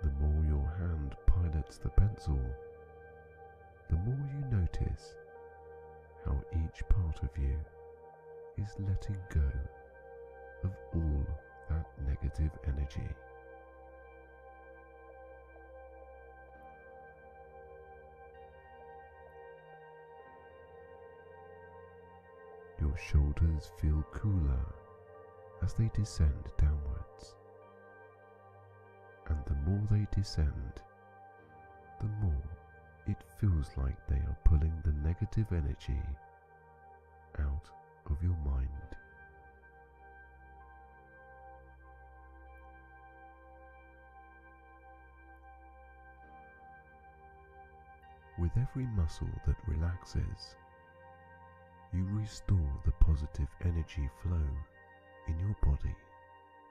The more your hand pilots the pencil, the more you notice how each part of you is letting go of all that negative energy. Your shoulders feel cooler as they descend downwards, and the more they descend, the more it feels like they are pulling the negative energy out of your mind. With every muscle that relaxes, you restore the positive energy flow in your body,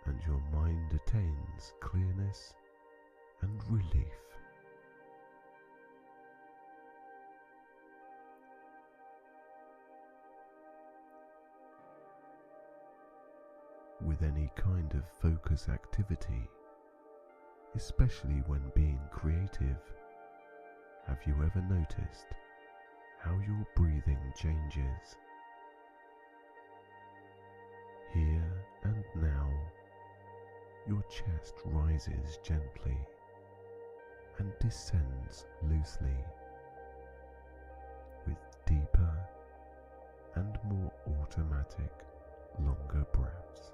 and your mind attains clearness and relief. With any kind of focus activity, especially when being creative, have you ever noticed how your breathing changes? Here and now, your chest rises gently and descends loosely, with deeper and more automatic, longer breaths.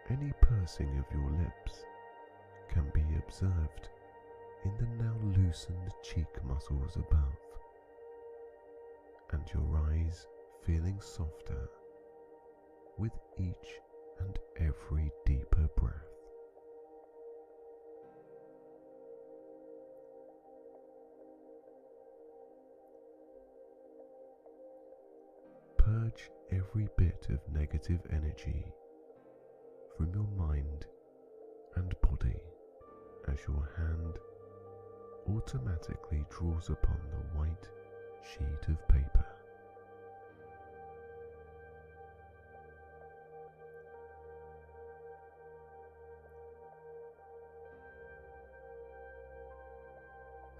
Any pursing of your lips can be observed in the now loosened cheek muscles above, and your eyes feeling softer with each and every deeper breath. Purge every bit of negative energy from your mind and body as your hand automatically draws upon the white sheet of paper.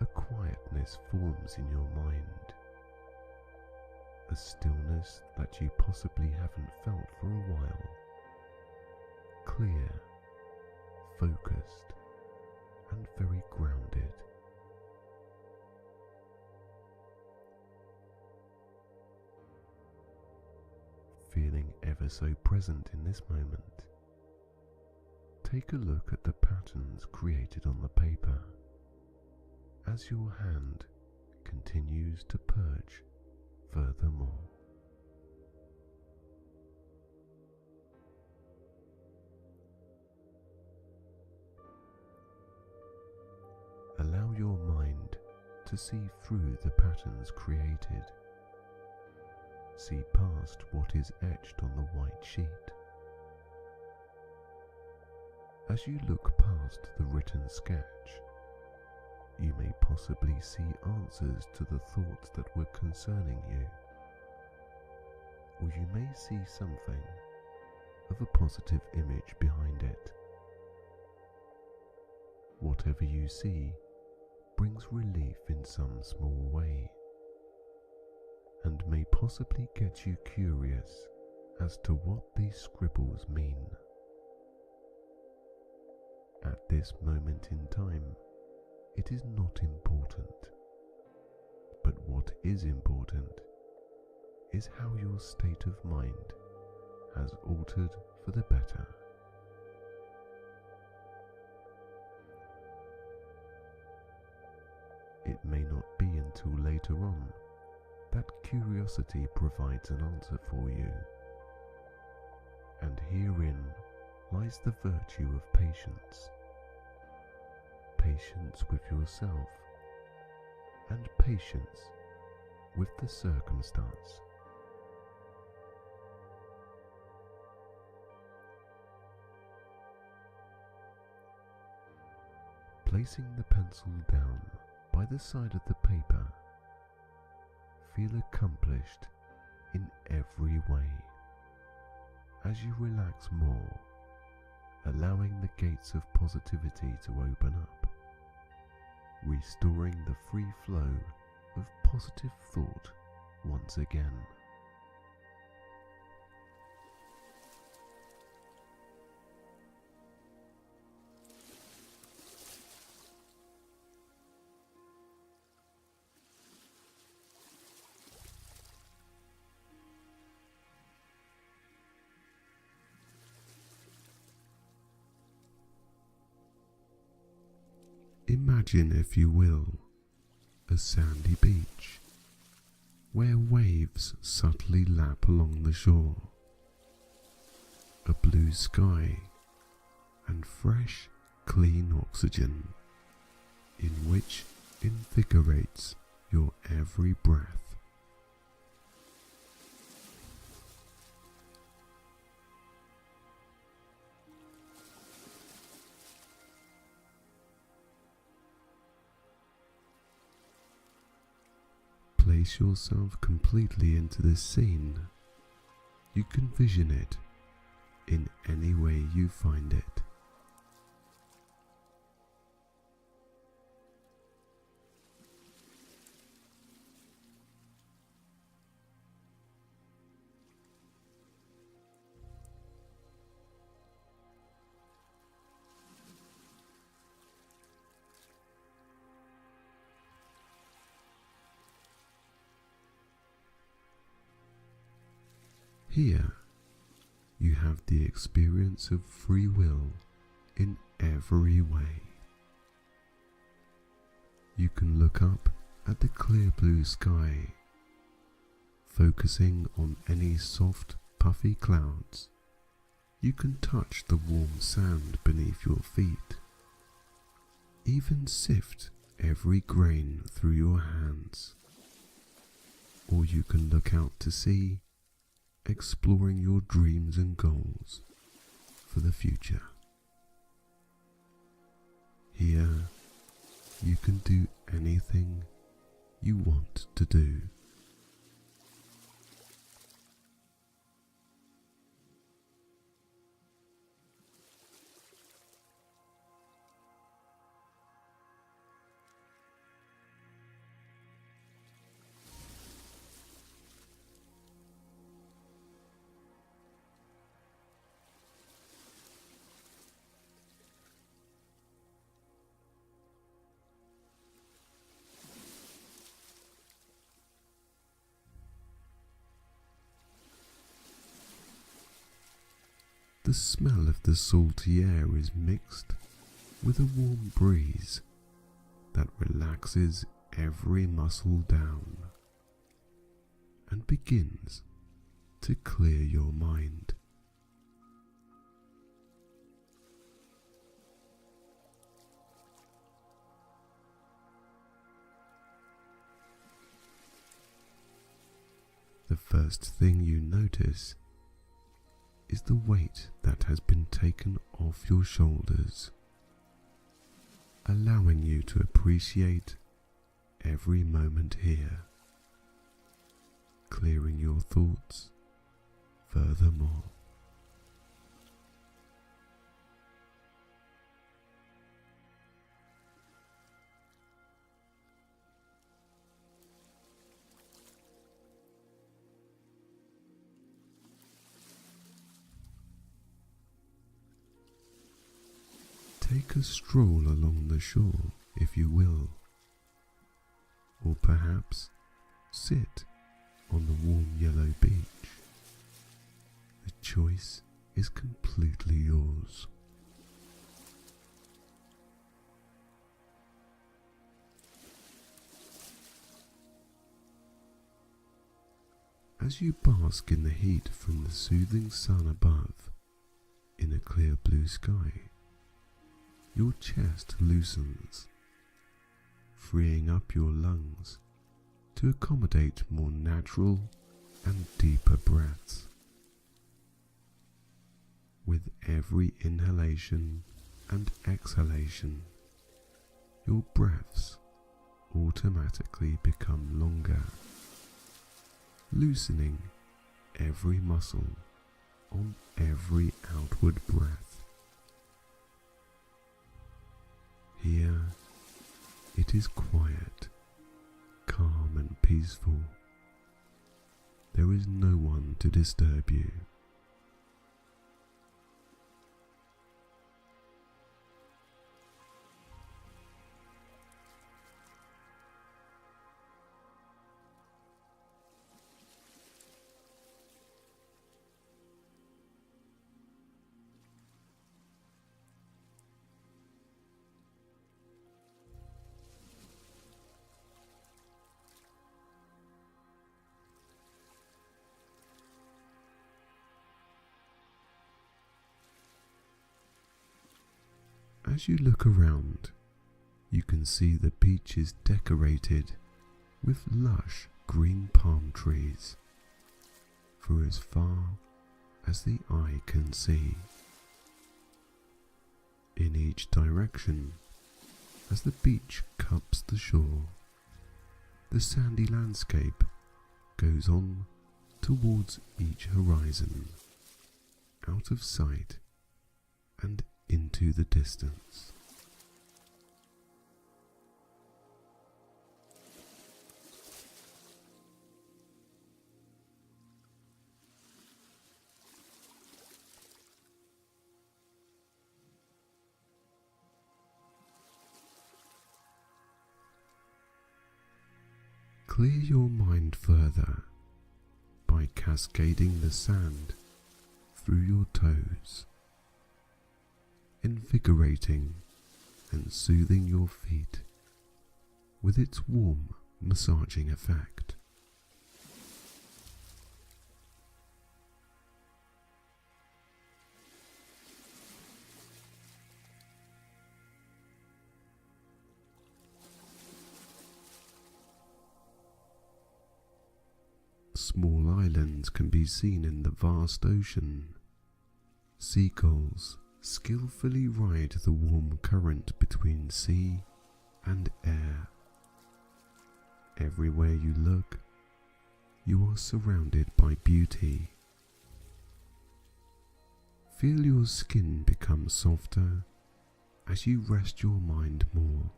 a quietness forms in your mind, a stillness that you possibly haven't felt for a while, clear, focused, and very grounded. Feeling ever so present in this moment, take a look at the patterns created on the paper as your hand continues to purge furthermore. Allow your mind to see through the patterns created. See past what is etched on the white sheet. As you look past the written sketch, you may possibly see answers to the thoughts that were concerning you, or you may see something of a positive image behind it. Whatever you see brings relief in some small way, and may possibly get you curious as to what these scribbles mean. At this moment in time, it is not important, but what is important is how your state of mind has altered for the better. It may not be until later on that curiosity provides an answer for you, and herein lies the virtue of patience. Patience with yourself, and patience with the circumstance. Placing the pencil down by the side of the paper, feel accomplished in every way. As you relax more, allowing the gates of positivity to open up, restoring the free flow of positive thought once again. Imagine, if you will, a sandy beach where waves subtly lap along the shore, a blue sky and fresh, clean oxygen in which invigorates your every breath. Place yourself completely into this scene. You can vision it in any way you find it. Here, you have the experience of free will in every way. You can look up at the clear blue sky, focusing on any soft, puffy clouds. You can touch the warm sand beneath your feet, even sift every grain through your hands. Or you can look out to sea, exploring your dreams and goals for the future. Here, you can do anything you want to do. The smell of the salty air is mixed with a warm breeze that relaxes every muscle down and begins to clear your mind. The first thing you notice is the weight that has been taken off your shoulders, allowing you to appreciate every moment here, clearing your thoughts furthermore. Take a stroll along the shore, if you will, or perhaps sit on the warm yellow beach. The choice is completely yours. As you bask in the heat from the soothing sun above, in a clear blue sky, your chest loosens, freeing up your lungs to accommodate more natural and deeper breaths. With every inhalation and exhalation, your breaths automatically become longer, loosening every muscle on every outward breath. Here it is quiet, calm and peaceful. There is no one to disturb you. As you look around, you can see the beach is decorated with lush green palm trees for as far as the eye can see. In each direction, as the beach cups the shore, the sandy landscape goes on towards each horizon, out of sight and into the distance. Clear your mind further by cascading the sand through your toes, invigorating and soothing your feet with its warm massaging effect. Small islands can be seen in the vast ocean. Seagulls skillfully ride the warm current between sea and air. Everywhere you look, you are surrounded by beauty. Feel your skin become softer as you rest your mind more.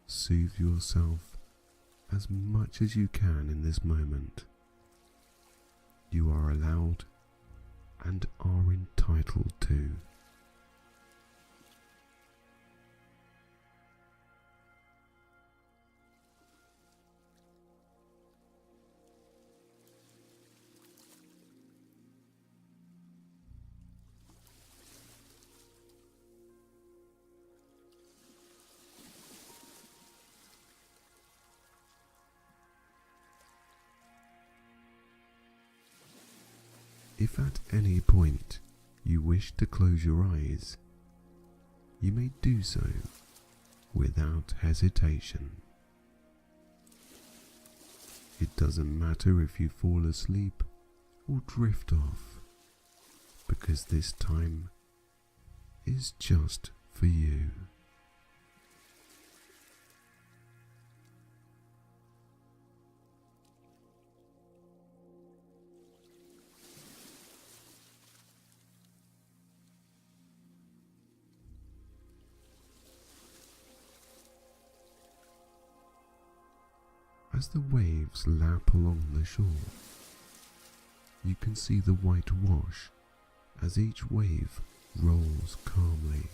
Soothe yourself as much as you can in this moment. You are allowed and are entitled to. If at any point you wish to close your eyes, you may do so without hesitation. It doesn't matter if you fall asleep or drift off, because this time is just for you. As the waves lap along the shore, you can see the white wash as each wave rolls calmly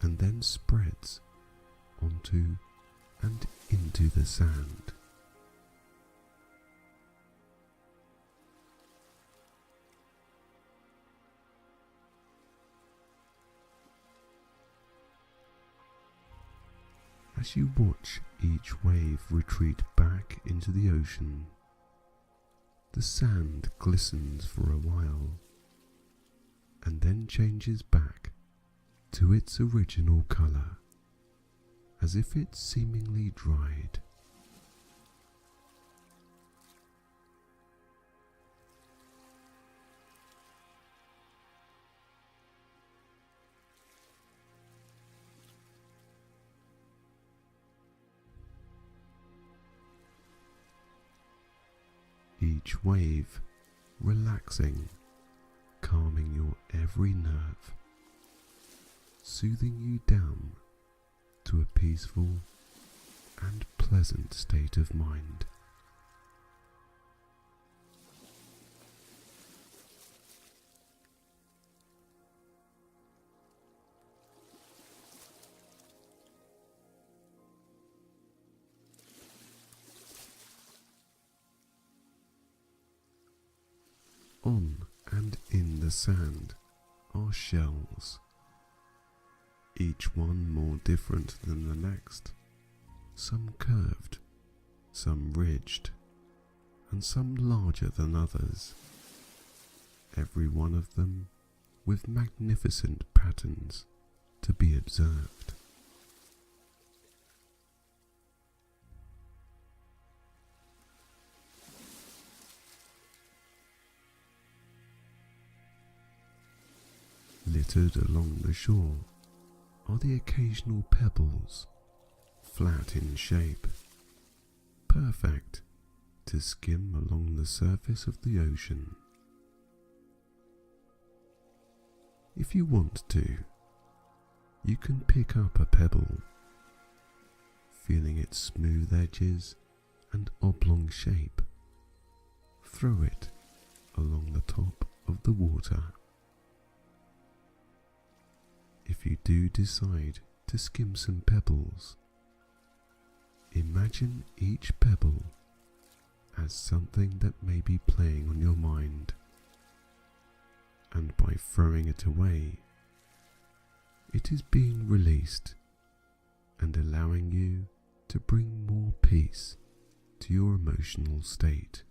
and then spreads onto and into the sand. As you watch each wave retreat back into the ocean, the sand glistens for a while and then changes back to its original colour, as if it seemingly dried. Each wave relaxing, calming your every nerve, soothing you down to a peaceful and pleasant state of mind. On and in the sand are shells, each one more different than the next, some curved, some ridged, and some larger than others, every one of them with magnificent patterns to be observed. Littered along the shore are the occasional pebbles, flat in shape, perfect to skim along the surface of the ocean. If you want to, you can pick up a pebble, feeling its smooth edges and oblong shape, throw it along the top of the water. If you do decide to skim some pebbles, imagine each pebble as something that may be playing on your mind, and by throwing it away, it is being released and allowing you to bring more peace to your emotional state.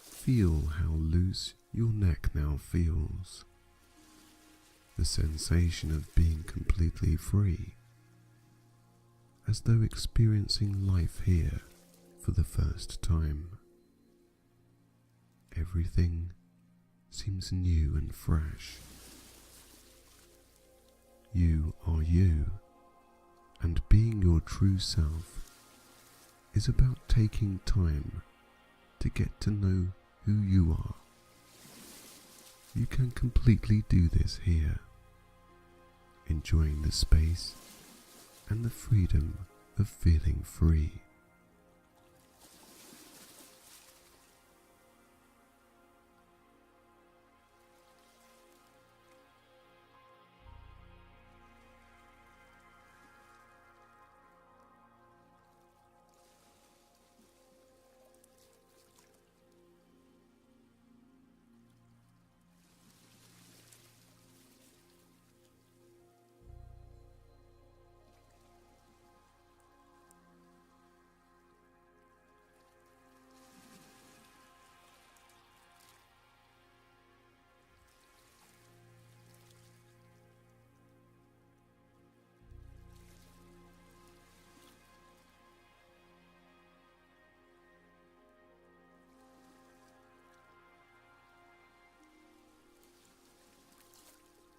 Feel how loose your neck now feels, the sensation of being completely free, as though experiencing life here for the first time. Everything seems new and fresh. You are you, and being your true self is about taking time to get to know who you are. You can completely do this here, enjoying the space and the freedom of feeling free.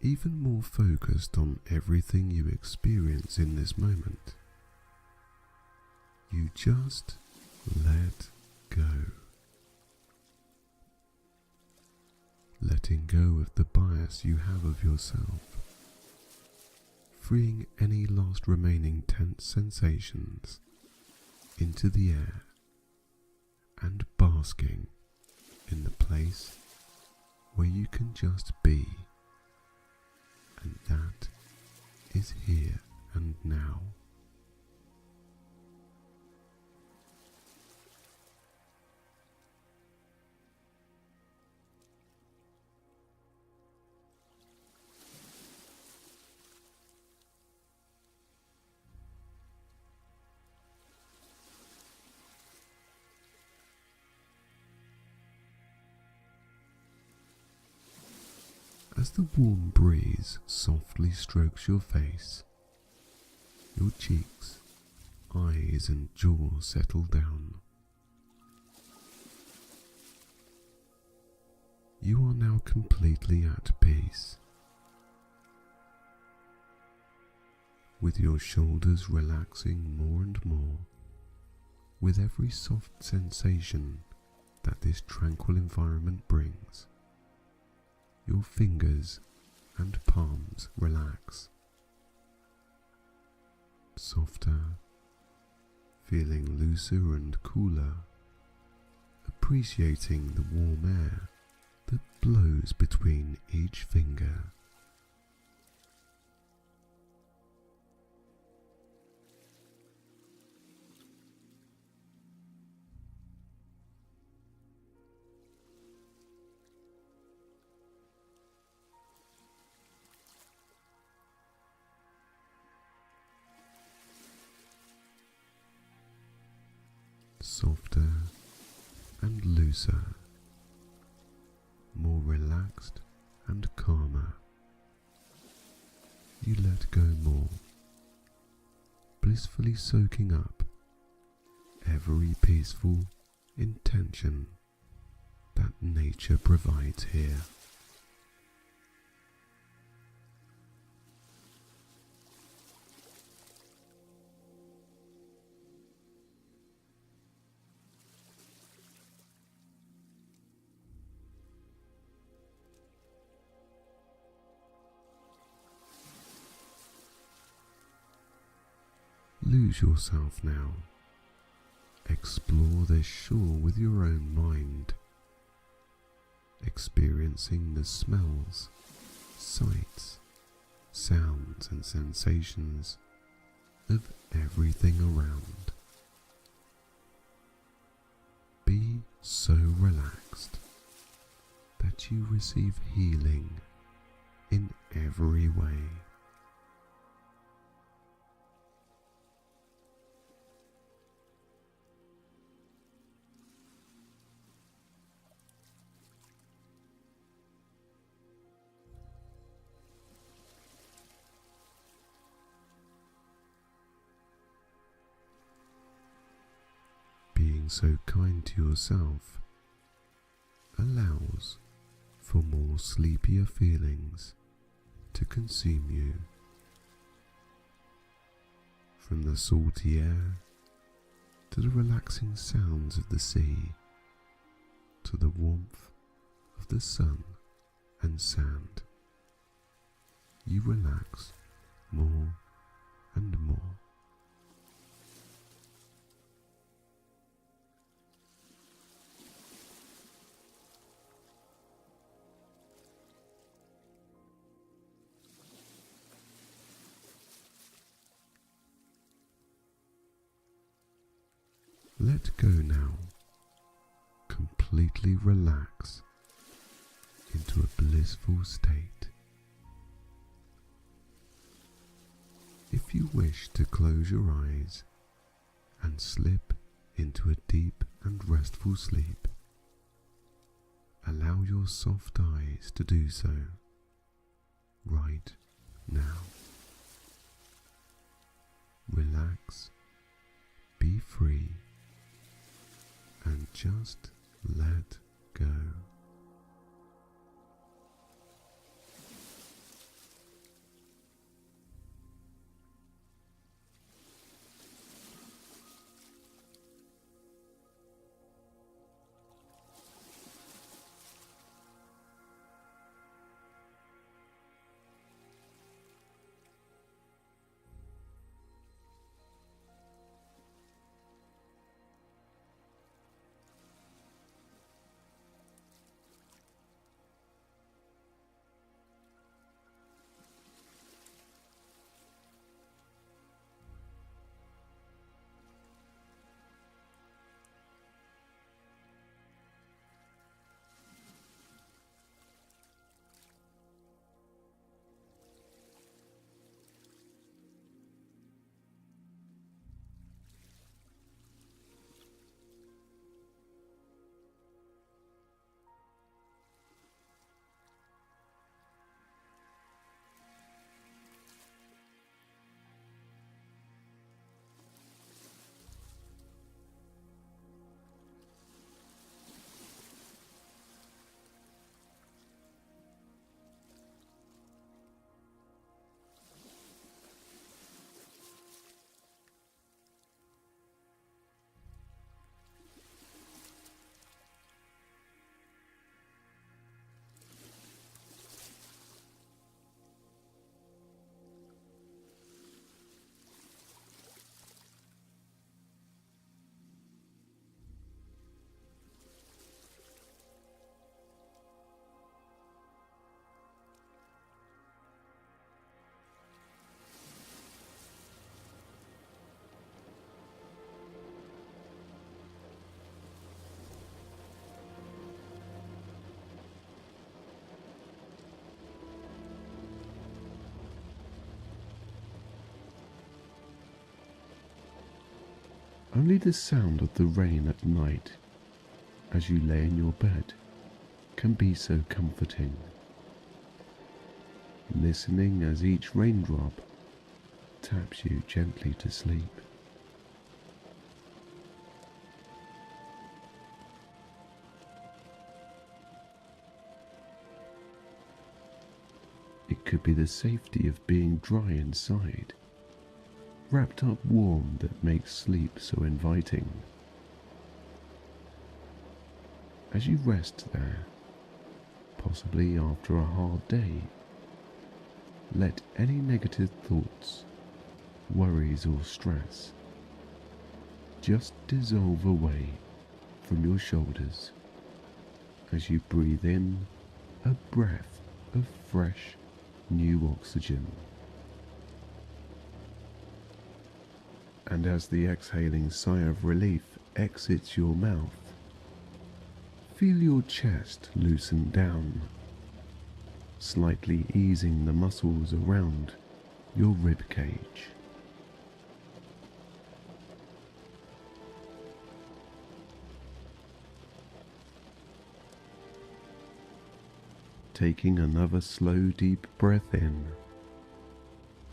even more focused on everything you experience in this moment. You just let go. Letting go of the bias you have of yourself, freeing any last remaining tense sensations into the air and basking in the place where you can just be, and that is here and now. As the warm breeze softly strokes your face, your cheeks, eyes and jaw settle down. You are now completely at peace, with your shoulders relaxing more and more with every soft sensation that this tranquil environment brings. Your fingers and palms relax, softer, feeling looser and cooler, appreciating the warm air that blows between each finger. Softer and looser, more relaxed and calmer. You let go more, blissfully soaking up every peaceful intention that nature provides here. Lose yourself now. Explore this shore with your own mind, experiencing the smells, sights, sounds and sensations of everything around. Be so relaxed that you receive healing in every way. Being so kind to yourself allows for more sleepier feelings to consume you. From the salty air to the relaxing sounds of the sea to the warmth of the sun and sand, you relax more and more. Let go now. Completely relax into a blissful state. If you wish to close your eyes and slip into a deep and restful sleep, allow your soft eyes to do so right now. Relax, be free, and just let go. Only the sound of the rain at night as you lay in your bed can be so comforting. Listening as each raindrop taps you gently to sleep. It could be the safety of being dry inside, wrapped up warm, that makes sleep so inviting. As you rest there, possibly after a hard day, let any negative thoughts, worries or stress just dissolve away from your shoulders as you breathe in a breath of fresh, new oxygen. And as the exhaling sigh of relief exits your mouth, feel your chest loosen down, slightly easing the muscles around your rib cage. Taking another slow, deep breath in,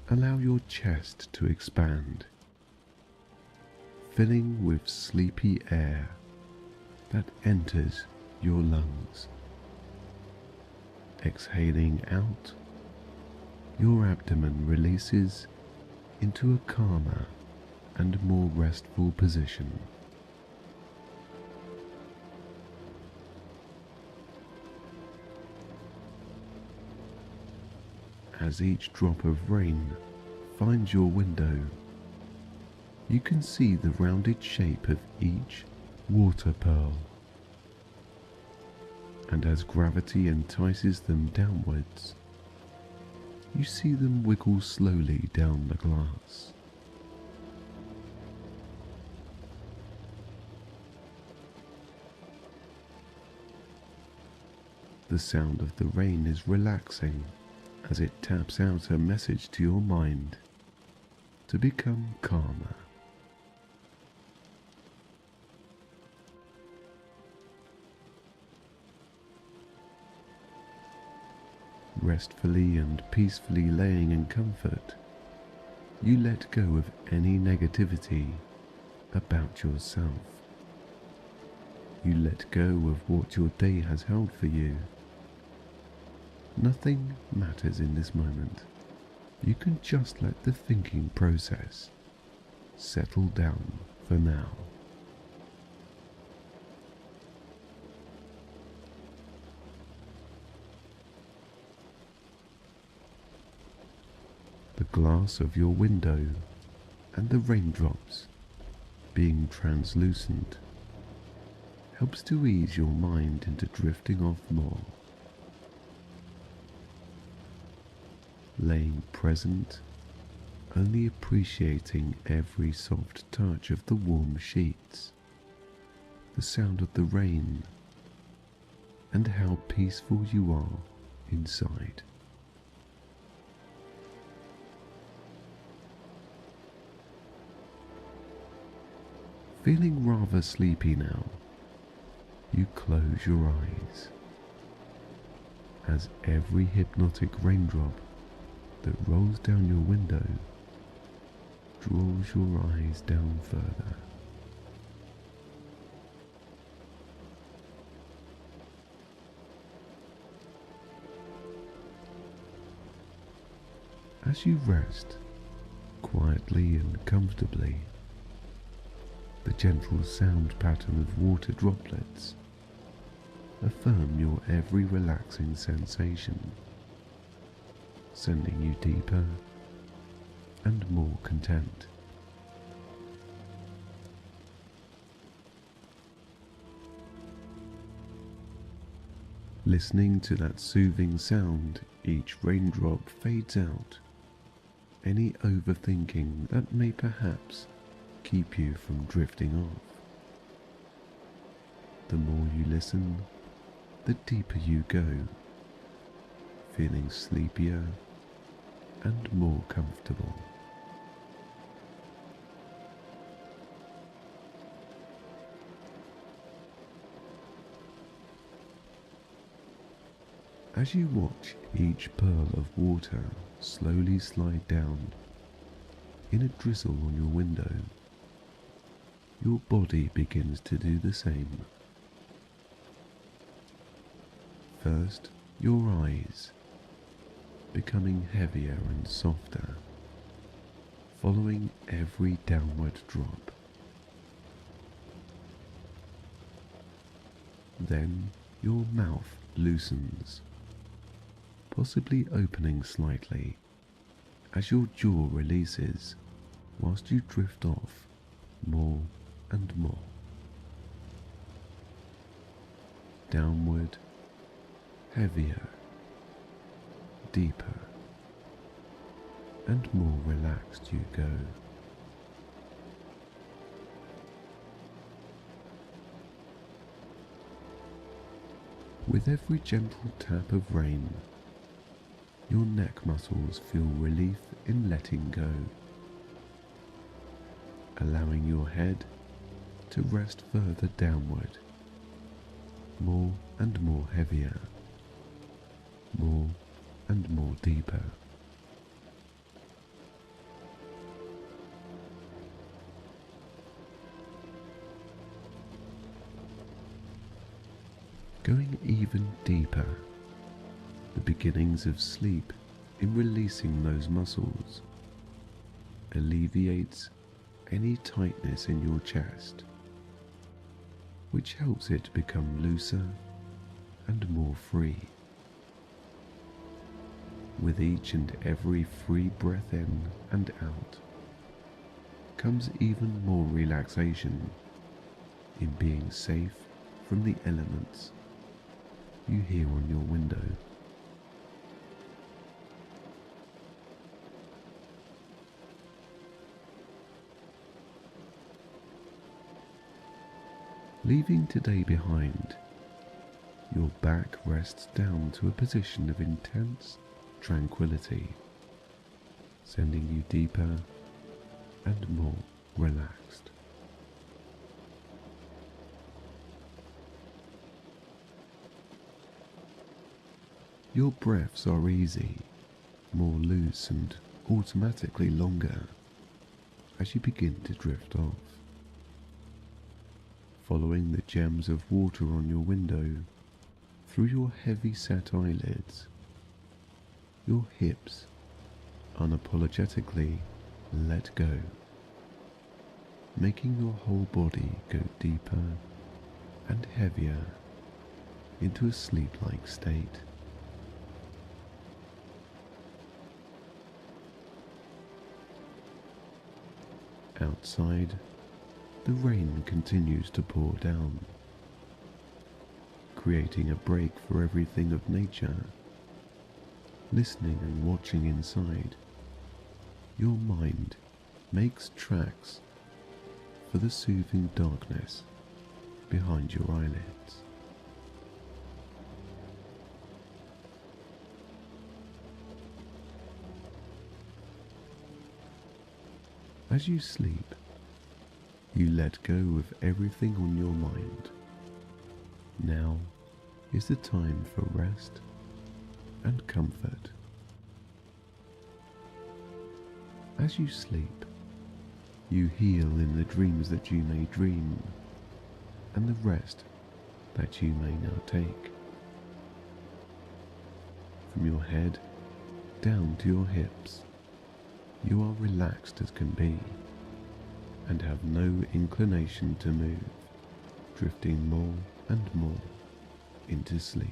allow your chest to expand, filling with sleepy air that enters your lungs. Exhaling out, your abdomen releases into a calmer and more restful position. As each drop of rain finds your window, you can see the rounded shape of each water pearl. And as gravity entices them downwards, you see them wiggle slowly down the glass. The sound of the rain is relaxing as it taps out a message to your mind to become calmer. Restfully and peacefully laying in comfort, you let go of any negativity about yourself. You let go of what your day has held for you. Nothing matters in this moment. You can just let the thinking process settle down for now. The glass of your window and the raindrops being translucent helps to ease your mind into drifting off more. Laying present, only appreciating every soft touch of the warm sheets, the sound of the rain, and how peaceful you are inside. Feeling rather sleepy now, you close your eyes as every hypnotic raindrop that rolls down your window draws your eyes down further. As you rest quietly and comfortably, the gentle sound pattern of water droplets affirm your every relaxing sensation, sending you deeper and more content. Listening to that soothing sound, each raindrop fades out any overthinking that may perhaps keep you from drifting off. The more you listen, the deeper you go, feeling sleepier and more comfortable. As you watch each pearl of water slowly slide down in a drizzle on your window, your body begins to do the same. First, your eyes, becoming heavier and softer, following every downward drop. Then your mouth loosens, possibly opening slightly as your jaw releases whilst you drift off more and more. Downward, heavier, deeper, and more relaxed you go. With every gentle tap of rain, your neck muscles feel relief in letting go, allowing your head to rest further downward, more and more heavier, more and more deeper. Going even deeper, the beginnings of sleep in releasing those muscles alleviates any tightness in your chest, which helps it become looser and more free. With each and every free breath in and out comes even more relaxation in being safe from the elements you hear on your window. Leaving today behind, your back rests down to a position of intense tranquility, sending you deeper and more relaxed. Your breaths are easy, more loose and automatically longer as you begin to drift off. Following the gems of water on your window through your heavy set eyelids, your hips unapologetically let go, making your whole body go deeper and heavier into a sleep-like state. Outside, the rain continues to pour down, creating a break for everything of nature. Listening and watching inside, your mind makes tracks for the soothing darkness behind your eyelids. As you sleep, you let go of everything on your mind. Now is the time for rest and comfort. As you sleep, you heal in the dreams that you may dream and the rest that you may now take. From your head down to your hips, you are relaxed as can be and have no inclination to move, drifting more and more into sleep.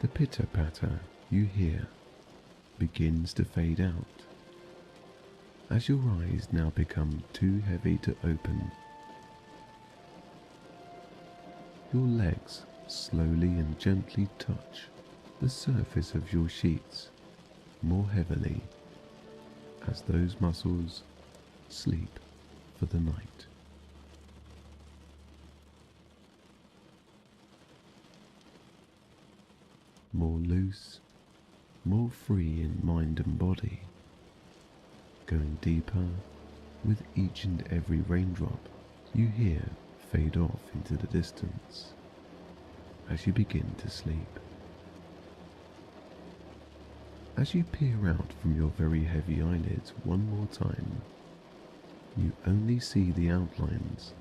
The pitter-patter you hear begins to fade out as your eyes now become too heavy to open. Your legs slowly and gently touch the surface of your sheets more heavily as those muscles sleep for the night. More loose, more free in mind and body, going deeper with each and every raindrop you hear fade off into the distance as you begin to sleep. As you peer out from your very heavy eyelids one more time, you only see the outlines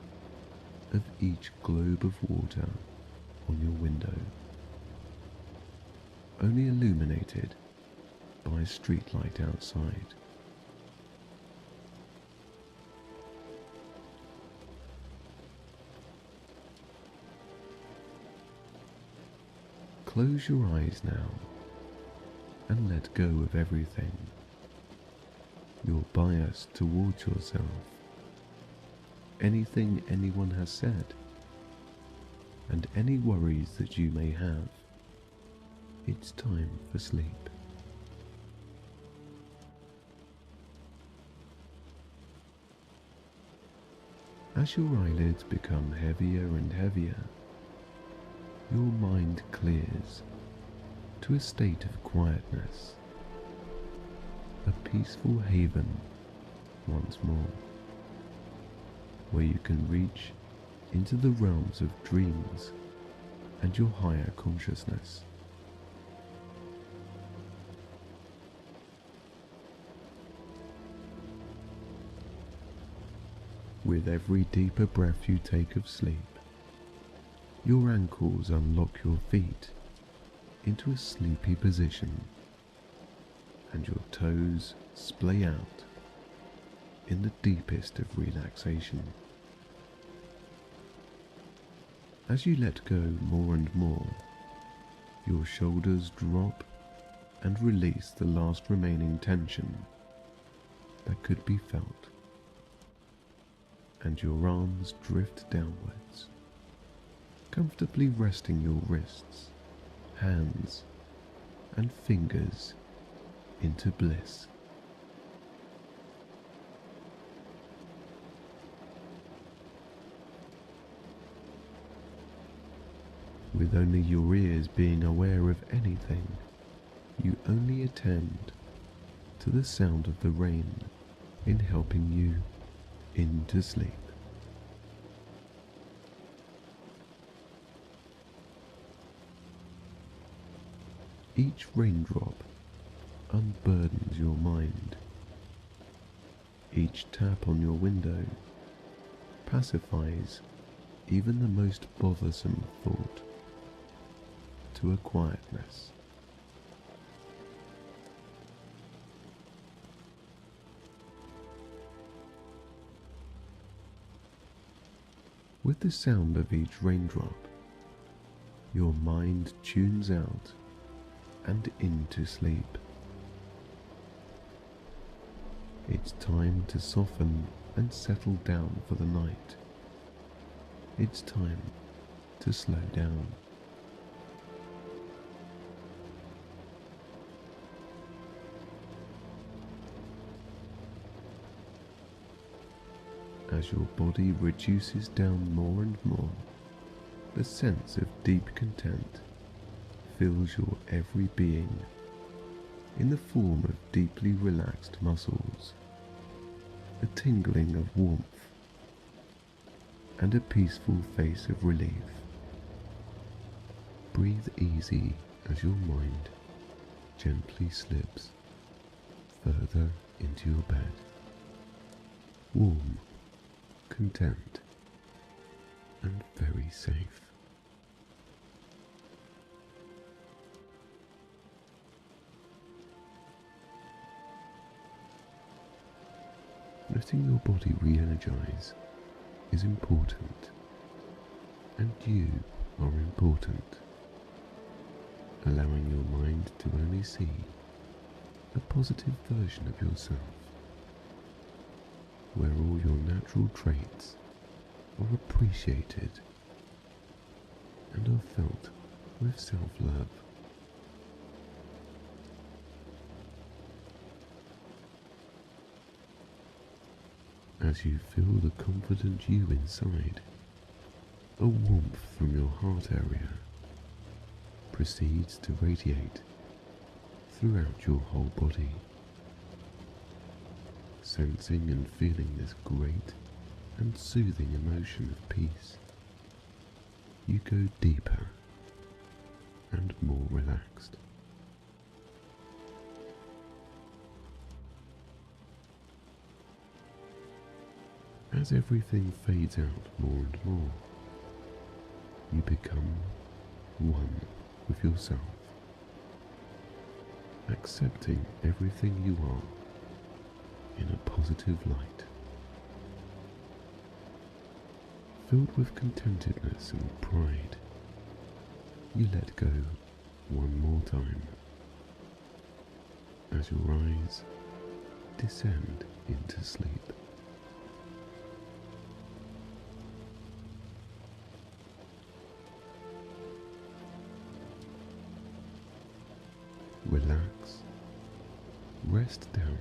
of each globe of water on your window, only illuminated by a streetlight outside. Close your eyes now and let go of everything. Your bias towards yourself, anything anyone has said, and any worries that you may have. It's time for sleep. As your eyelids become heavier and heavier, your mind clears to a state of quietness, a peaceful haven once more, where you can reach into the realms of dreams and your higher consciousness. With every deeper breath you take of sleep, your ankles unlock your feet into a sleepy position, and your toes splay out in the deepest of relaxation. As you let go more and more, your shoulders drop and release the last remaining tension that could be felt, and your arms drift downwards, comfortably resting your wrists, hands, and fingers into bliss. With only your ears being aware of anything, you only attend to the sound of the rain in helping you into sleep. Each raindrop unburdens your mind. Each tap on your window pacifies even the most bothersome thought to a quietness. With the sound of each raindrop, your mind tunes out and into sleep. It's time to soften and settle down for the night. It's time to slow down. As your body reduces down more and more, the sense of deep content fills your every being in the form of deeply relaxed muscles, a tingling of warmth, and a peaceful face of relief. Breathe easy as your mind gently slips further into your bed, warm, content, and very safe. Letting your body re-energize is important, and you are important. Allowing your mind to only see a positive version of yourself, where all your natural traits are appreciated and are felt with self-love. As you feel the confident you inside, a warmth from your heart area proceeds to radiate throughout your whole body. Sensing and feeling this great and soothing emotion of peace, you go deeper and more relaxed. As everything fades out more and more, you become one with yourself, accepting everything you are in a positive light. Filled with contentedness and pride, you let go one more time as your eyes descend into sleep. Relax, rest down,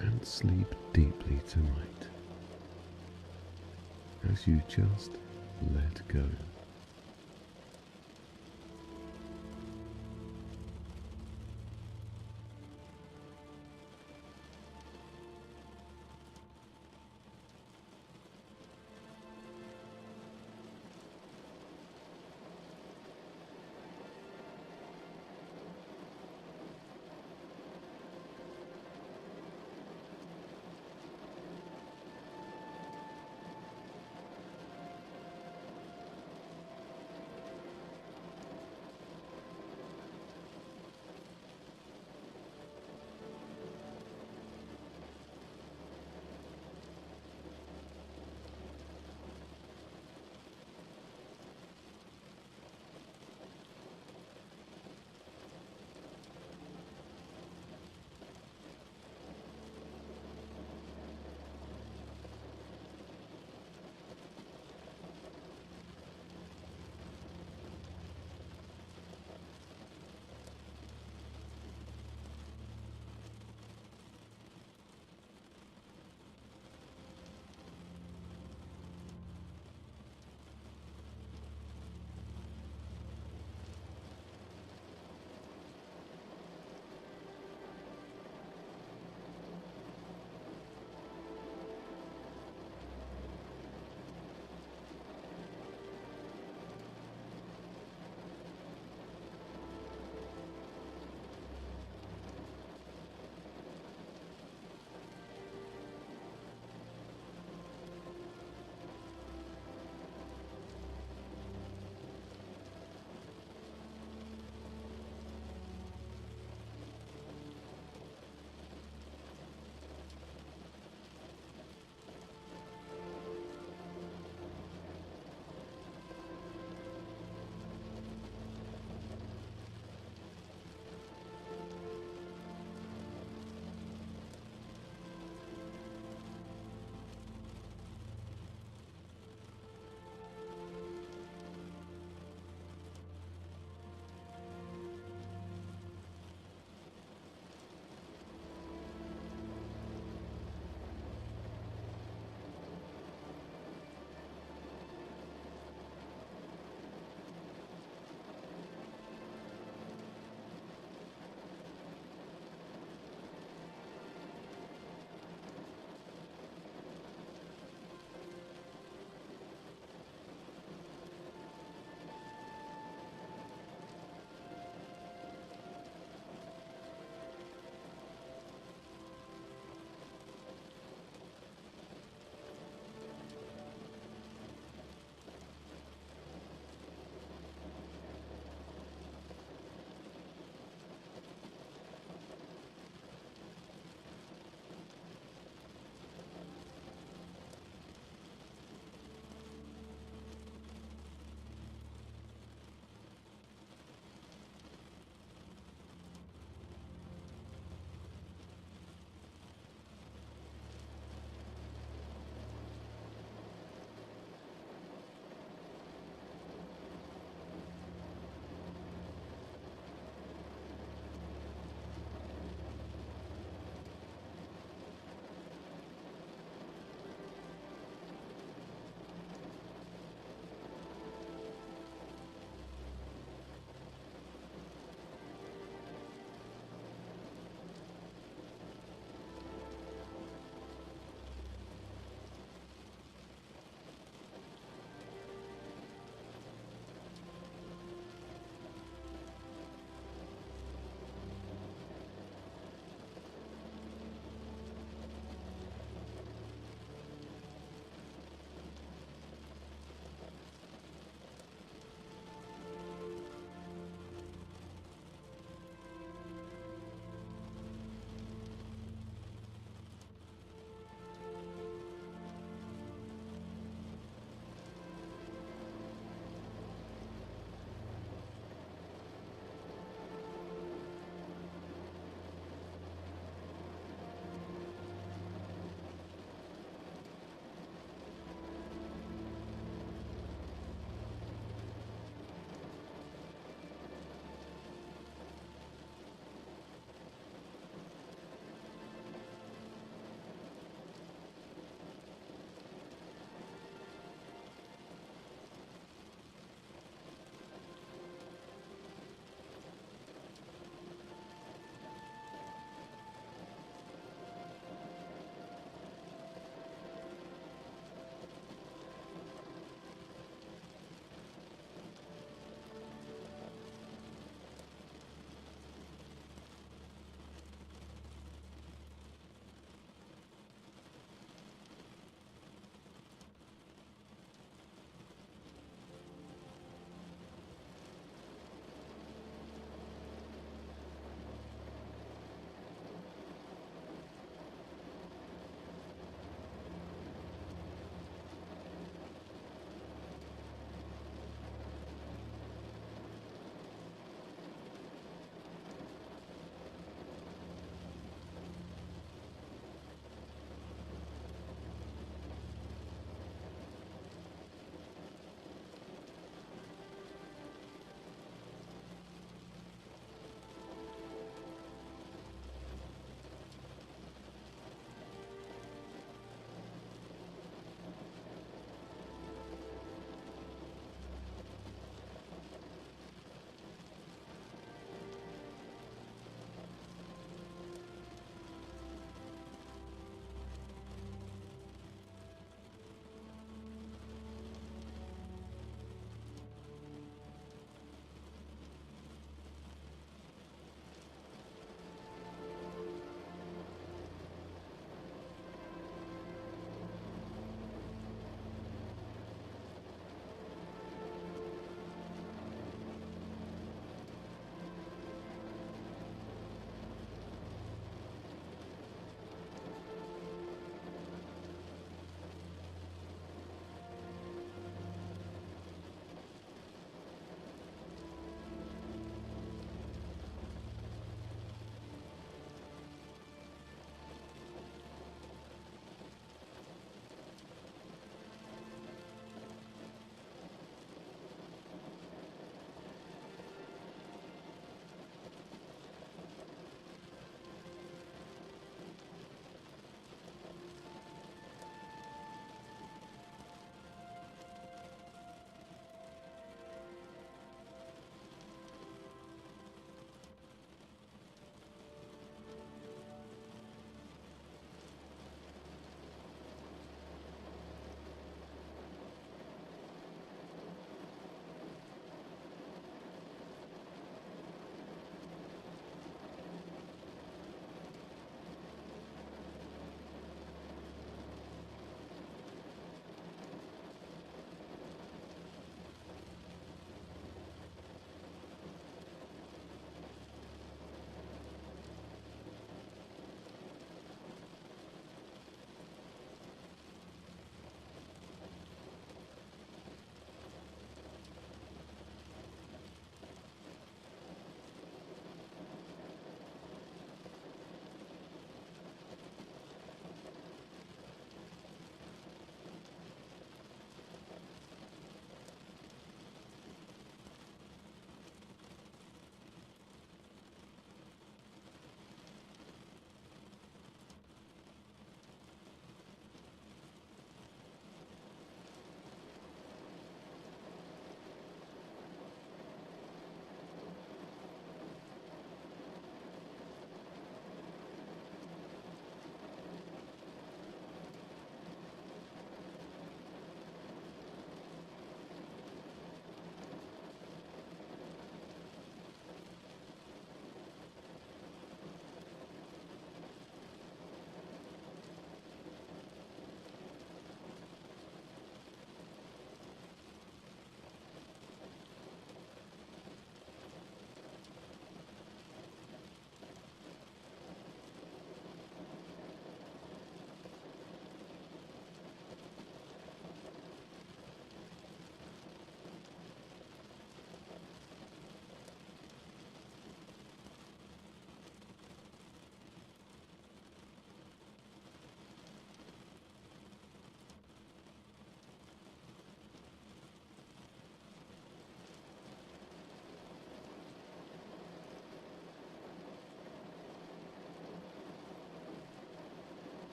and sleep deeply tonight as you just let go.